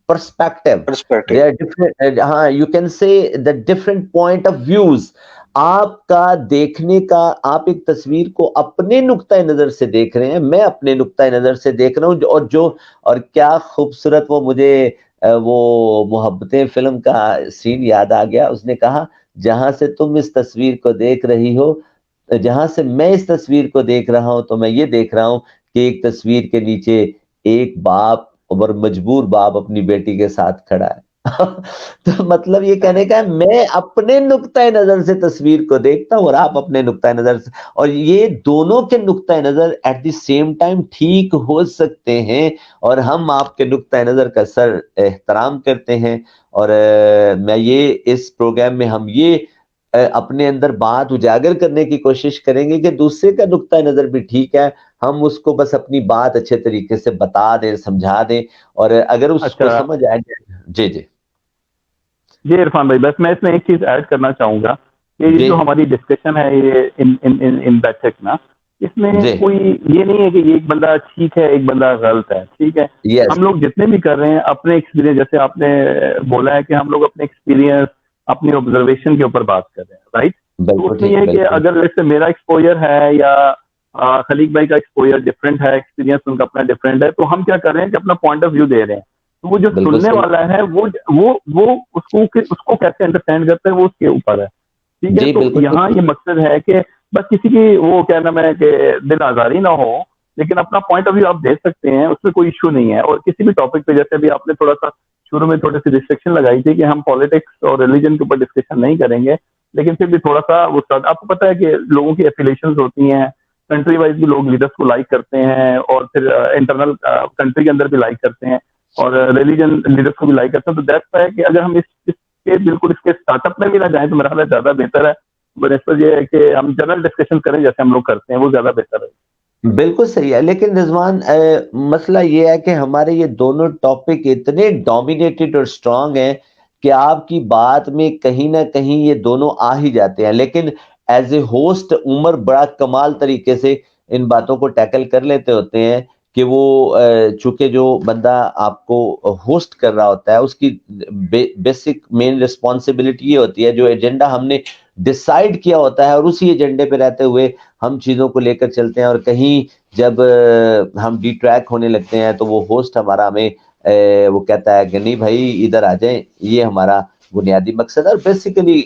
perspective. ہاں, you can say the different point of views. آپ کا دیکھنے کا, آپ ایک تصویر کو اپنے نقطۂ نظر سے دیکھ رہے ہیں, میں اپنے نقطۂ نظر سے دیکھ رہا ہوں. اور کیا خوبصورت وہ محبتیں فلم کا سین یاد آ گیا. اس نے کہا جہاں سے تم اس تصویر کو دیکھ رہی ہو, جہاں سے میں اس تصویر کو دیکھ رہا ہوں, تو میں یہ دیکھ رہا ہوں کہ ایک تصویر کے نیچے ایک باپ اور مجبور باپ اپنی بیٹی کے ساتھ کھڑا ہے. تو مطلب یہ کہنے کا ہے میں اپنے نقطۂ نظر سے تصویر کو دیکھتا ہوں اور آپ اپنے نقطۂ نظر سے, اور یہ دونوں کے نقطۂ نظر ایٹ دی سیم ٹائم ٹھیک ہو سکتے ہیں, اور ہم آپ کے نقطۂ نظر کا سر احترام کرتے ہیں. اور میں یہ اس پروگرام میں ہم یہ اپنے اندر بات اجاگر کرنے کی کوشش کریں گے کہ دوسرے کا نقطۂ نظر بھی ٹھیک ہے, ہم اس کو بس اپنی بات اچھے طریقے سے بتا دیں, سمجھا دیں, اور اگر اس کو سمجھ آئے. جی جی جی عرفان بھائی, بس میں اس میں ایک چیز ایڈ کرنا چاہوں گا کہ یہ جو ہماری ڈسکشن ہے یہ ان بیٹھک نا, اس میں کوئی یہ نہیں ہے کہ ایک بندہ ٹھیک ہے ایک بندہ غلط ہے. ٹھیک ہے, ہم لوگ جتنے بھی کر رہے ہیں اپنے ایکسپیرینس, جیسے آپ نے بولا ہے کہ ہم لوگ اپنے ایکسپیرینس, اپنی آبزرویشن کے اوپر بات کر رہے ہیں, رائٹ. تو اس میں یہ ہے کہ اگر جیسے میرا ایکسپوجر ہے یا خلیق بھائی کا ایکسپوجر ڈفرینٹ ہے, ایکسپیرینس ان کا اپنا ڈفرینٹ ہے, تو ہم کیا کر رہے ہیں کہ اپنا پوائنٹ آف ویو دے رہے ہیں. تو وہ جو سننے والا ہے وہ اس کو کیسے انڈرسٹینڈ کرتا ہے وہ اس کے اوپر ہے. ٹھیک ہے, تو یہاں یہ مقصد ہے کہ بس کسی کی وہ کیا نام ہے کہ دل آزاری نہ ہو, لیکن اپنا پوائنٹ آف ویو آپ دے سکتے ہیں, اس میں کوئی ایشو نہیں ہے. اور کسی بھی ٹاپک پہ, جیسے ابھی آپ نے تھوڑا سا شروع میں تھوڑی سی ریسٹرکشن لگائی تھی کہ ہم پالیٹکس اور ریلیجن کے اوپر ڈسکشن نہیں کریں گے, لیکن پھر بھی تھوڑا سا وہ آپ کو پتا ہے کہ لوگوں کی ایفیلیشنز ہوتی ہیں, کنٹری وائز بھی لوگ لیڈرس کو لائک کرتے ہیں, اور پھر انٹرنل کنٹری کے اندر بھی لائک کرتے ہیں, اور ریلیجن لیڈرس کو بھی لائک کرتے ہیں. تو دیٹس ہے کہ اگر ہم اس کے بالکل اس کے اسٹارٹ اپ میں بھی نہ جائیں تو میرا خیال ہے زیادہ بہتر ہے. بنسبت یہ ہے کہ ہم جنرل ڈسکشن کریں جیسے ہم لوگ کرتے ہیں, وہ زیادہ بہتر ہے. بالکل صحیح ہے. لیکن رضوان, مسئلہ یہ ہے کہ ہمارے یہ دونوں ٹاپک اتنے ڈومینیٹڈ اور سٹرونگ ہیں کہ آپ کی بات میں کہیں نہ کہیں یہ دونوں آ ہی جاتے ہیں. لیکن ایز اے ہوسٹ عمر بڑا کمال طریقے سے ان باتوں کو ٹیکل کر لیتے ہوتے ہیں کہ وہ چونکہ جو بندہ آپ کو ہوسٹ کر رہا ہوتا ہے اس کی بیسک مین رسپانسبلٹی یہ ہوتی ہے جو ایجنڈا ہم نے ڈیسائیڈ کیا ہوتا ہے اور اسی ایجنڈے پہ رہتے ہوئے ہم چیزوں کو لے کر چلتے ہیں، اور کہیں جب ہم ڈی ٹریک ہونے لگتے ہیں تو وہ ہوسٹ ہمارا ہمیں وہ کہتا ہے کہ نہیں بھائی ادھر آ جائیں، یہ ہمارا بنیادی مقصد ہے۔ اور بیسیکلی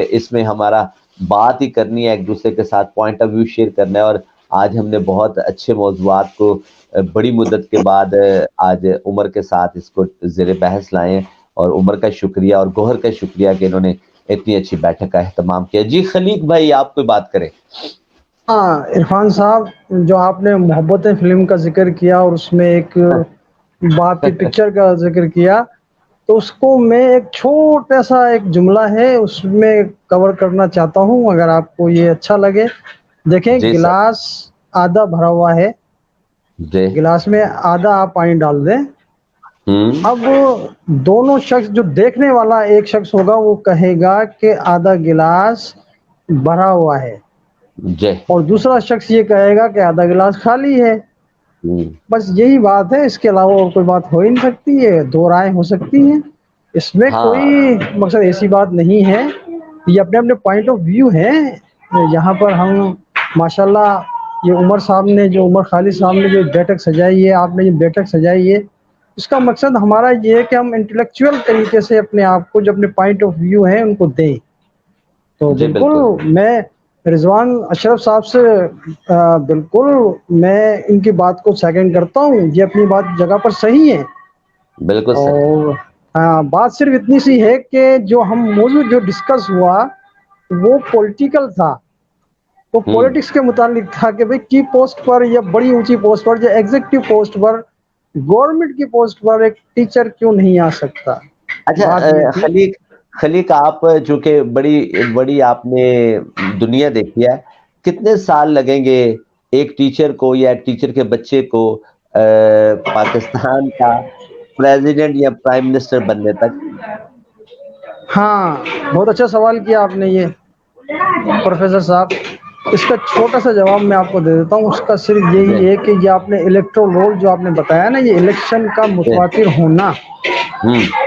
اس میں ہمارا بات ہی کرنی ہے، ایک دوسرے کے ساتھ پوائنٹ آف ویو شیئر کرنا ہے، اور آج ہم نے بہت اچھے موضوعات کو بڑی مدت کے بعد آج عمر کے ساتھ اس کو زیر بحث لائے ہیں، اور عمر کا شکریہ اور گوہر کا شکریہ کہ انہوں نے اتنی اچھی بیٹھک کا اہتمام کیا۔ جی خلیق بھائی آپ کوئی بات کریں۔ ہاں عرفان صاحب، جو آپ نے محبت فلم کا ذکر کیا اور اس میں ایک باپ کی پکچر کا ذکر کیا، تو اس کو میں ایک چھوٹا سا ایک جملہ ہے اس میں کور کرنا چاہتا ہوں، اگر آپ کو یہ اچھا لگے۔ دیکھیں جی سر۔ گلاس آدھا بھرا ہوا ہے، جی۔ گلاس میں آدھا آپ پانی ڈال دیں، ہوں۔ اب دونوں شخص، جو دیکھنے والا ایک شخص ہوگا وہ کہے گا کہ آدھا گلاس بھرا ہوا ہے، جی۔ اور دوسرا شخص یہ کہے گا کہ آدھا گلاس خالی ہے۔ بس یہی بات ہے، اس کے علاوہ اور کوئی بات ہو ہی نہیں سکتی ہے، دو رائے ہو سکتی ہیں، اس میں ہاں کوئی مقصد ایسی بات نہیں ہے، یہ اپنے اپنے پوائنٹ آف ویو ہیں۔ یہاں پر ہم ماشاءاللہ یہ عمر صاحب نے، جو عمر خالد صاحب نے جو بیٹھک سجائی ہے، آپ نے جو بیٹھک سجائی ہے، اس کا مقصد ہمارا یہ ہے کہ ہم انٹلیکچوئل طریقے سے اپنے آپ کو، جو اپنے پوائنٹ آف ویو ہیں ان کو دیں۔ تو جی بالکل میں رضوان اشرف صاحب سے بالکل میں ان کی بات کو سیکنڈ کرتا ہوں، یہ اپنی بات جگہ پر صحیح ہے۔ بالکل صحیح۔ اور بات صرف اتنی سی ہے کہ جو ہم موضوع جو ڈسکس ہوا وہ پولیٹیکل تھا، وہ پولیٹکس کے متعلق تھا کہ بھئی کی پوسٹ پر یا بڑی اونچی پوسٹ پر یا ایگزیکٹو پوسٹ پر، گورنمنٹ کی پوسٹ پر ایک ٹیچر کیوں نہیں آ سکتا۔ اچھا بات یہ تھی۔ خلیق آپ چونکہ بڑی آپ نے دنیا دیکھی ہے، کتنے سال لگیں گے ایک ٹیچر کو یا ایک ٹیچر کے بچے کو پاکستان کا پریزیڈنٹ یا پرائم منسٹر بننے تک؟ ہاں بہت اچھا سوال کیا آپ نے یہ پروفیسر صاحب، اس کا چھوٹا سا جواب میں آپ کو دے دیتا ہوں۔ اس کا صرف جی یہی ہے کہ یہ آپ نے الیکٹرول رول جو آپ نے بتایا نا، یہ الیکشن کا جی۔ متواتر ہونا،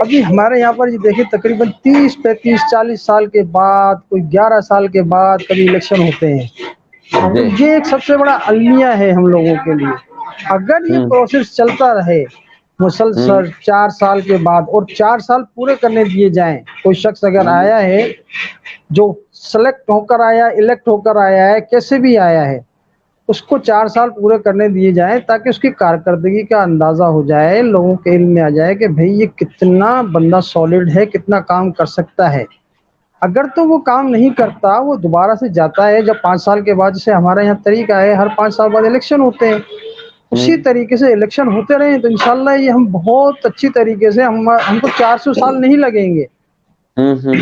ابھی ہمارے یہاں پر یہ دیکھیں تقریباً 30 35 40 سال کے بعد، کوئی 11 سال کے بعد کبھی الیکشن ہوتے ہیں، تو جی۔ یہ ایک سب سے بڑا المیہ ہے ہم لوگوں کے لیے۔ اگر یہ پروسیس چلتا رہے مسلسل 4 سال کے بعد، اور 4 سال پورے کرنے دیے جائیں، کوئی شخص اگر آیا ہے جو سلیکٹ ہو کر آیا، الیکٹ ہو کر آیا ہے، کیسے بھی آیا ہے، اس کو 4 سال پورے کرنے دیے جائیں تاکہ اس کی کارکردگی کا اندازہ ہو جائے، لوگوں کے علم میں آ جائے کہ بھئی یہ کتنا بندہ سالڈ ہے، کتنا کام کر سکتا ہے۔ اگر تو وہ کام نہیں کرتا، وہ دوبارہ سے جاتا ہے، جب 5 سال کے بعد، جیسے ہمارے یہاں طریقہ ہے ہر 5 سال بعد الیکشن ہوتے ہیں، اسی طریقے سے الیکشن ہوتے رہیں تو انشاءاللہ یہ ہم بہت اچھی طریقے سے، ہم کو 400 سال نہیں لگیں گے،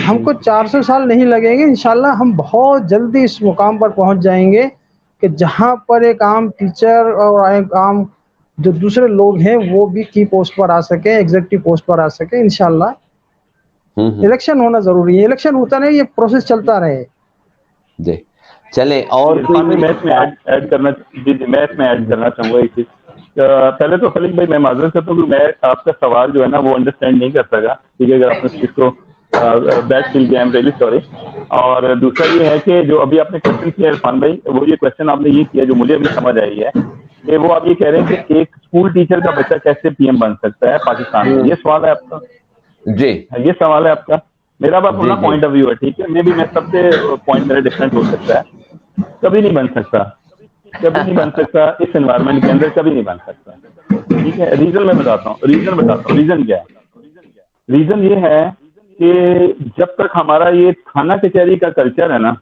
ہم کو 400 سال نہیں لگیں گے، انشاءاللہ ہم بہت جلدی اس مقام پر پہنچ جائیں گے کہ جہاں پر ایک عام ٹیچر اور ایک عام جو دوسرے لوگ ہیں وہ بھی کی پوسٹ پر آ سکیں، ایگزیکٹو پوسٹ پر آ سکیں۔ انشاءاللہ الیکشن ہونا ضروری ہے، الیکشن ہوتا نہیں، یہ پروسیس چلتا رہے۔ جی چلیں، اور عرفان بھائی میں اس میں ایڈ کرنا میں اس میں ایڈ کرنا چاہوں گا ایک چیز۔ پہلے تو خلیق بھائی میں معذرت کرتا ہوں کہ میں آپ کا سوال جو ہے نا وہ انڈرسٹینڈ نہیں کر سکا، ٹھیک ہے، اگر آپ نے اس چیز کو بیڈ فیل کیا، آئی ایم ریئلی سوری۔ اور دوسرا یہ ہے کہ جو ابھی آپ نے کوشچن کیا عرفان بھائی، وہ یہ کوشچن آپ نے یہ کیا جو مجھے ابھی سمجھ آئی ہے کہ وہ آپ یہ کہہ رہے ہیں کہ ایک اسکول ٹیچر کا بچہ کیسے پی ایم بن سکتا ہے پاکستان میں، یہ سوال ہے آپ کا؟ جی یہ سوال ہے آپ کا؟ میرا بات اپنا پوائنٹ آف ویو ہے، ٹھیک ہے، میں سب سے پوائنٹ میرا ڈفرینٹ ہو سکتا ہے، کبھی نہیں بن سکتا، کبھی نہیں بن سکتا، اس انوائرمنٹ کے اندر کبھی نہیں بن سکتا، ٹھیک ہے۔ ریزن میں بتاتا ہوں، ریزن کیا ہے؟ ریزن یہ ہے کہ جب تک ہمارا یہ تھانہ کچہری کا کلچر ہے نا،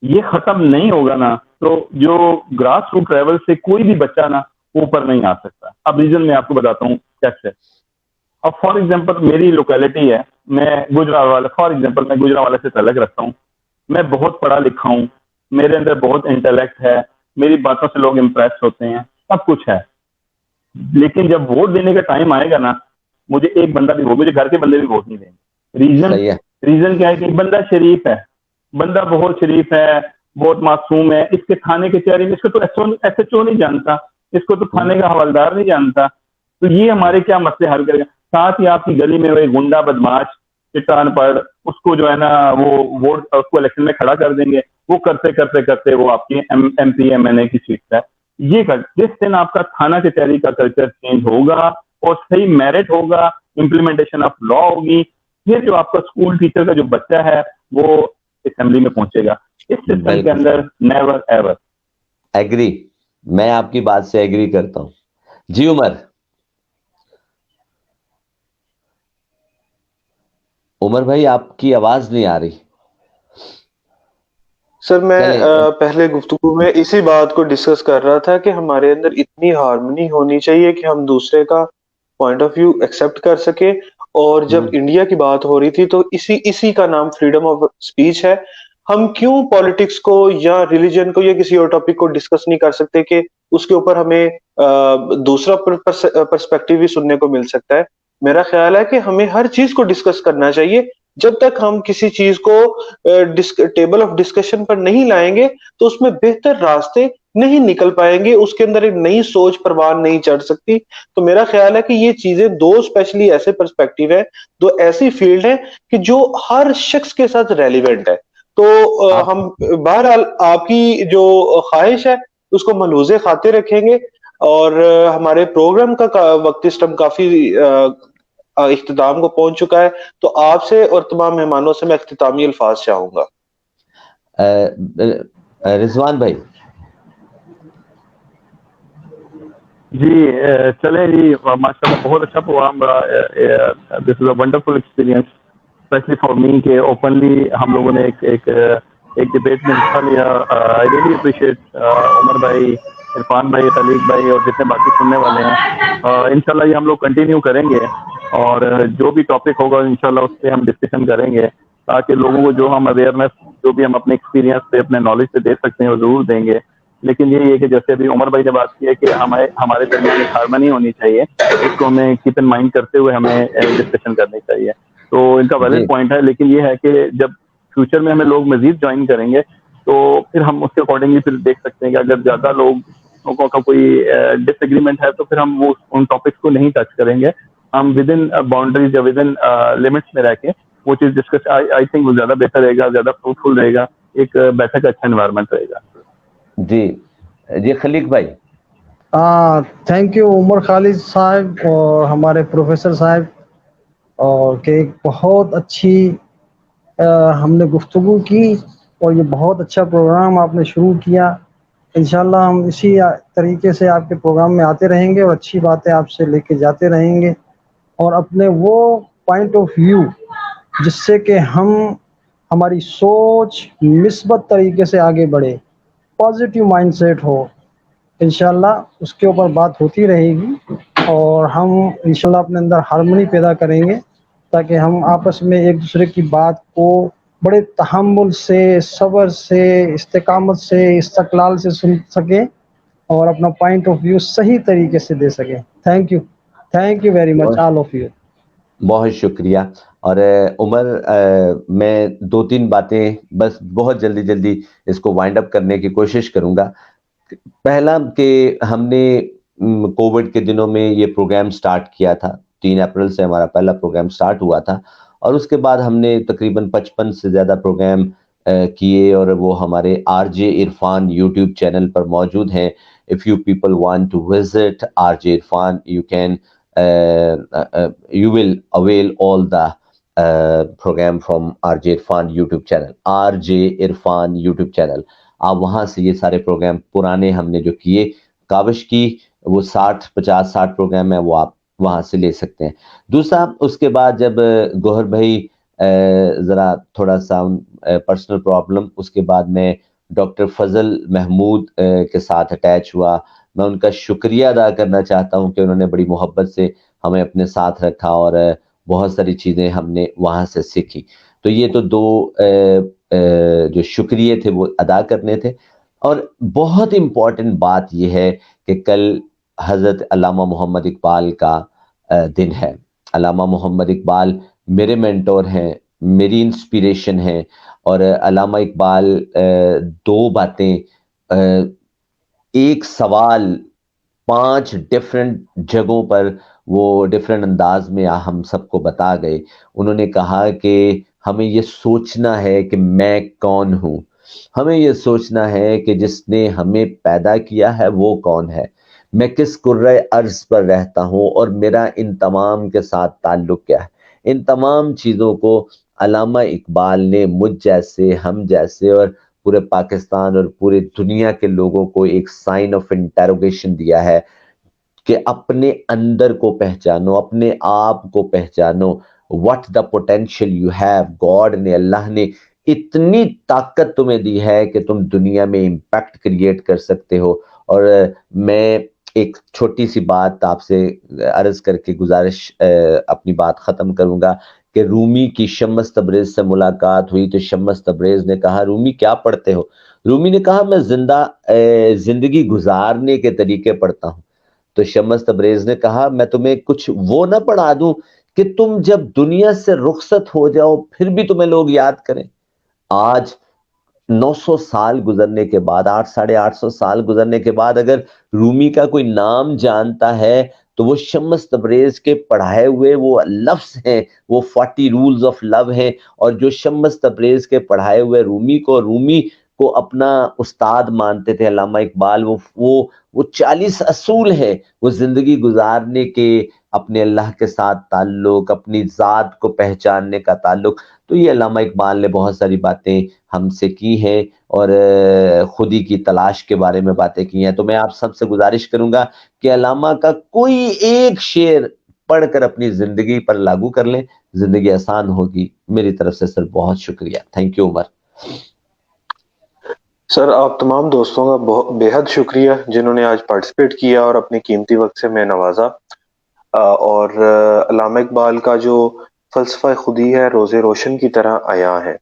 یہ ختم نہیں ہوگا نا، تو جو گراس روٹ لیول سے کوئی بھی بچہ نا اوپر نہیں آ سکتا۔ اب ریزن میں آپ کو بتاتا ہوں کیسے۔ اب فار ایگزامپل میری لوکیلٹی ہے، میں گجرانوالہ سے تعلق رکھتا ہوں، میں بہت پڑھا لکھا ہوں، میرے اندر بہت انٹلیکٹ ہے، میری باتوں سے لوگ امپریس ہوتے ہیں، سب کچھ ہے، لیکن جب ووٹ دینے کا ٹائم آئے گا نا، مجھے ایک بندہ بھی مجھے گھر کے بندے بھی ووٹ نہیں دیں گے۔ ریزن کیا ہے کہ بندہ شریف ہے، بندہ بہت شریف ہے، بہت معصوم ہے، اس کے تھانے کچہری میں اس کو تو ایس ایچ او نہیں جانتا، اس کو تو تھانے کا حوالدار نہیں جانتا. تو یہ ہمارے کیا مسئلے حل کرے گا. ساتھ ہی آپ کی گلی میں وہ گنڈا بدماش چٹا ان پڑھ اس کو جو ہے نا وہ ووٹ اس کو الیکشن میں کھڑا کر دیں گے, وہ کرتے کرتے کرتے وہ آپ کی ایم پی ایم این اے کی سیٹ ہے. یہ جس دن آپ کا تھانہ کچہری کا کلچر چینج ہوگا اور صحیح میرٹ ہوگا, امپلیمنٹیشن آف لا ہوگی, پھر جو آپ کا اسکول ٹیچر کا جو بچہ ہے وہ اسمبلی میں پہنچے گا. اس سسٹم کے اندر نیور ایور. ایگری, میں آپ کی بات سے ایگری کرتا ہوں. جی عمر بھائی آپ کی آواز نہیں آ رہی. سر میں پہلے گفتگو میں اسی بات کو ڈسکس کر رہا تھا کہ ہمارے اندر اتنی ہارمنی ہونی چاہیے کہ ہم دوسرے کا پوائنٹ آف ویو ایکسپٹ کر سکے. اور جب انڈیا کی بات ہو رہی تھی تو اسی کا نام فریڈم آف اسپیچ ہے. ہم کیوں پالیٹکس کو یا ریلیجن کو یا کسی اور ٹاپک کو ڈسکس نہیں کر سکتے کہ اس کے اوپر ہمیں دوسرا پرسپیکٹیو بھی سننے کو مل سکتا ہے. میرا خیال ہے کہ ہمیں ہر چیز کو ڈسکس کرنا چاہیے. جب تک ہم کسی چیز کو ٹیبل آف ڈسکشن پر نہیں لائیں گے تو اس میں بہتر راستے نہیں نکل پائیں گے, اس کے اندر ایک نئی سوچ پروان نہیں چڑھ سکتی. تو میرا خیال ہے کہ یہ چیزیں دو اسپیشلی ایسے پرسپیکٹیو ہے, دو ایسی فیلڈ ہیں کہ جو ہر شخص کے ساتھ ریلیونٹ ہے. تو ہم بہرحال آپ کی جو خواہش ہے اس کو ملحوظ خاطر رکھیں گے. اور ہمارے پروگرام کا وقت اس ٹائم کافی اختتام کو پہنچ چکا ہے, تو آپ سے اور تمام مہمانوں سے میں اختتامی الفاظ چاہوں گا. رضوان بھائی. جی چلیں جی, ماشاء اللہ بہت اچھا پروگرام رہا. This is a wonderful experience specially for me کہ اوپنلی ہم لوگوں نے ایک ڈبیٹ میں حصہ لیا. آئی ریئلی اپریشیٹ عمر بھائی, عرفان بھائی, خلیق بھائی اور جتنے باقی سننے والے ہیں. انشاءاللہ یہ ہم لوگ کنٹینیو کریں گے اور جو بھی ٹاپک ہوگا انشاءاللہ اس پہ ہم ڈسکشن کریں گے تاکہ لوگوں کو جو ہم اویئرنیس جو بھی ہم اپنے ایکسپیرینس سے اپنے نالج سے دے سکتے ہیں وہ ضرور دیں گے. لیکن یہ ہے کہ جیسے ابھی عمر بھائی نے بات کی ہے کہ ہمارے درمیان ایک ہارمنی ہونی چاہیے, اس کو ہمیں کیپ ان مائنڈ کرتے ہوئے ہمیں ڈسکشن کرنی چاہیے. تو ان کا ویلڈ پوائنٹ ہے, لیکن یہ ہے کہ جب فیوچر میں ہمیں لوگ مزید جوائن کریں گے تو پھر ہم اس کے اکارڈنگلی پھر دیکھ سکتے ہیں کہ اگر زیادہ لوگوں کا کوئی ڈس ایگریمنٹ ہے تو پھر ہم وہ ان ٹاپکس کو نہیں ٹچ کریں گے. ہم ود ان باؤنڈریز یا ود ان لمٹس میں رہ کے وہ چیز ڈسکس آئی تھنک وہ زیادہ بہتر رہے گا, زیادہ فروٹفل رہے گا, ایک بیٹھک اچھا انوائرمنٹ رہے گا. جی خلیق بھائی. تھینک یو عمر خالد صاحب اور ہمارے پروفیسر صاحب, اور کہ ایک بہت اچھی ہم نے گفتگو کی اور یہ بہت اچھا پروگرام آپ نے شروع کیا. انشاءاللہ ہم اسی طریقے سے آپ کے پروگرام میں آتے رہیں گے اور اچھی باتیں آپ سے لے کے جاتے رہیں گے, اور اپنے وہ پوائنٹ آف ویو جس سے کہ ہماری سوچ مثبت طریقے سے آگے بڑھے, پازیٹیو مائنڈ سیٹ ہو, انشاءاللہ اس کے اوپر بات ہوتی رہے گی. اور ہم انشاءاللہ اپنے اندر ہارمونی پیدا کریں گے تاکہ ہم آپس میں ایک دوسرے کی بات کو بڑے تحمل سے, صبر سے, استقامت سے, استقلال سے سن سکیں اور اپنا پوائنٹ آف ویو صحیح طریقے سے دے سکیں. Thank you very much all of you. بہت شکریہ. اور عمر میں 2-3 باتیں بس بہت جلدی اس کو وائنڈ اپ کرنے کی کوشش کروں گا. پہلا کہ ہم نے کووڈ کے دنوں میں یہ پروگرام سٹارٹ کیا تھا, 3 اپریل سے ہمارا پہلا پروگرام سٹارٹ ہوا تھا, اور اس کے بعد ہم نے تقریباً 55 سے زیادہ پروگرام کیے, اور وہ ہمارے RJ عرفان یوٹیوب چینل پر موجود ہیں. If you people want to visit RJ Irfan, you will avail all the program from RJ Irfan YouTube channel. RJ Irfan YouTube channel. آپ وہاں سے یہ سارے پروگرام پرانے ہم نے جو کیے, کاوش کی وہ 50-60 پروگرام ہیں, وہ آپ وہاں سے لے سکتے ہیں. دوسرا, اس کے بعد جب گوہر بھائی ذرا تھوڑا سا پرسنل پرابلم, اس کے بعد میں ڈاکٹر فضل محمود کے ساتھ اٹیچ ہوا. میں ان کا شکریہ ادا کرنا چاہتا ہوں کہ انہوں نے بڑی محبت سے ہمیں اپنے ساتھ رکھا اور بہت ساری چیزیں ہم نے وہاں سے سیکھی. تو یہ تو 2 جو شکریہ تھے وہ ادا کرنے تھے. اور بہت امپورٹنٹ بات یہ ہے کہ کل حضرت علامہ محمد اقبال کا دن ہے. علامہ محمد اقبال میرے مینٹور ہیں, میری انسپیریشن ہیں, اور علامہ اقبال 2 باتیں, ایک سوال 5 ڈفرینٹ جگہوں پر وہ ڈفرینٹ انداز میں ہم سب کو بتا گئے. انہوں نے کہا کہ ہمیں یہ سوچنا ہے کہ میں کون ہوں، ہمیں یہ سوچنا ہے کہ جس نے ہمیں پیدا کیا ہے وہ کون ہے، میں کس کرۂ ارض پر رہتا ہوں اور میرا ان تمام کے ساتھ تعلق کیا ہے. ان تمام چیزوں کو علامہ اقبال نے مجھ جیسے، ہم جیسے اور پورے پاکستان اور پورے دنیا کے لوگوں کو ایک سائن آف انٹروگیشن دیا ہے کہ اپنے اندر کو پہچانو، اپنے آپ کو پہچانو. What the potential you have. God نے، اللہ نے اتنی طاقت تمہیں دی ہے کہ تم دنیا میں امپیکٹ کریٹ کر سکتے ہو. اور میں ایک چھوٹی سی بات آپ سے عرض کر کے گزارش اپنی بات ختم کروں گا کہ رومی کی شمس تبریز سے ملاقات ہوئی تو شمس تبریز نے کہا رومی کیا پڑھتے ہو؟ رومی نے کہا میں زندگی گزارنے کے طریقے پڑھتا ہوں. تو شمس تبریز نے کہا میں تمہیں کچھ وہ نہ پڑھا دوں کہ تم جب دنیا سے رخصت ہو جاؤ پھر بھی تمہیں لوگ یاد کریں. آج 900 سال گزرنے کے بعد، 850 سال گزرنے کے بعد اگر رومی کا کوئی نام جانتا ہے تو وہ شمس تبریز کے پڑھائے ہوئے وہ لفظ ہیں، وہ 40 رولز آف لو ہیں. اور جو شمس تبریز کے پڑھائے ہوئے رومی کو اپنا استاد مانتے تھے، علامہ اقبال، وہ 40 اصول ہیں، وہ زندگی گزارنے کے، اپنے اللہ کے ساتھ تعلق، اپنی ذات کو پہچاننے کا تعلق. تو یہ علامہ اقبال نے بہت ساری باتیں ہم سے کی ہیں اور خودی کی تلاش کے بارے میں باتیں کی ہیں. تو میں آپ سب سے گزارش کروں گا کہ علامہ کا کوئی ایک شعر پڑھ کر اپنی زندگی پر لاگو کر لیں، زندگی آسان ہوگی. میری طرف سے سر بہت شکریہ. تھینک یو عمر. سر آپ تمام دوستوں کا بے حد شکریہ جنہوں نے آج پارٹیسپیٹ کیا اور اپنے قیمتی وقت سے میں نوازا. اور علامہ اقبال کا جو فلسفہ خودی ہے روز روشن کی طرح عیاں ہے،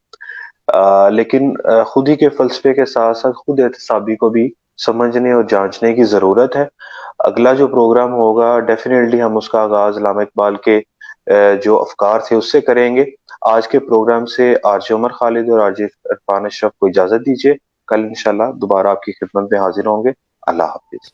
لیکن خودی کے فلسفے کے ساتھ ساتھ خود احتسابی کو بھی سمجھنے اور جانچنے کی ضرورت ہے. اگلا جو پروگرام ہوگا ڈیفینیٹلی ہم اس کا آغاز علامہ اقبال کے جو افکار تھے اس سے کریں گے. آج کے پروگرام سے آرجے عمر خالد اور آرجے عرفان اشرف کو اجازت دیجیے. کل انشاءاللہ دوبارہ آپ کی خدمت میں حاضر ہوں گے. اللہ حافظ.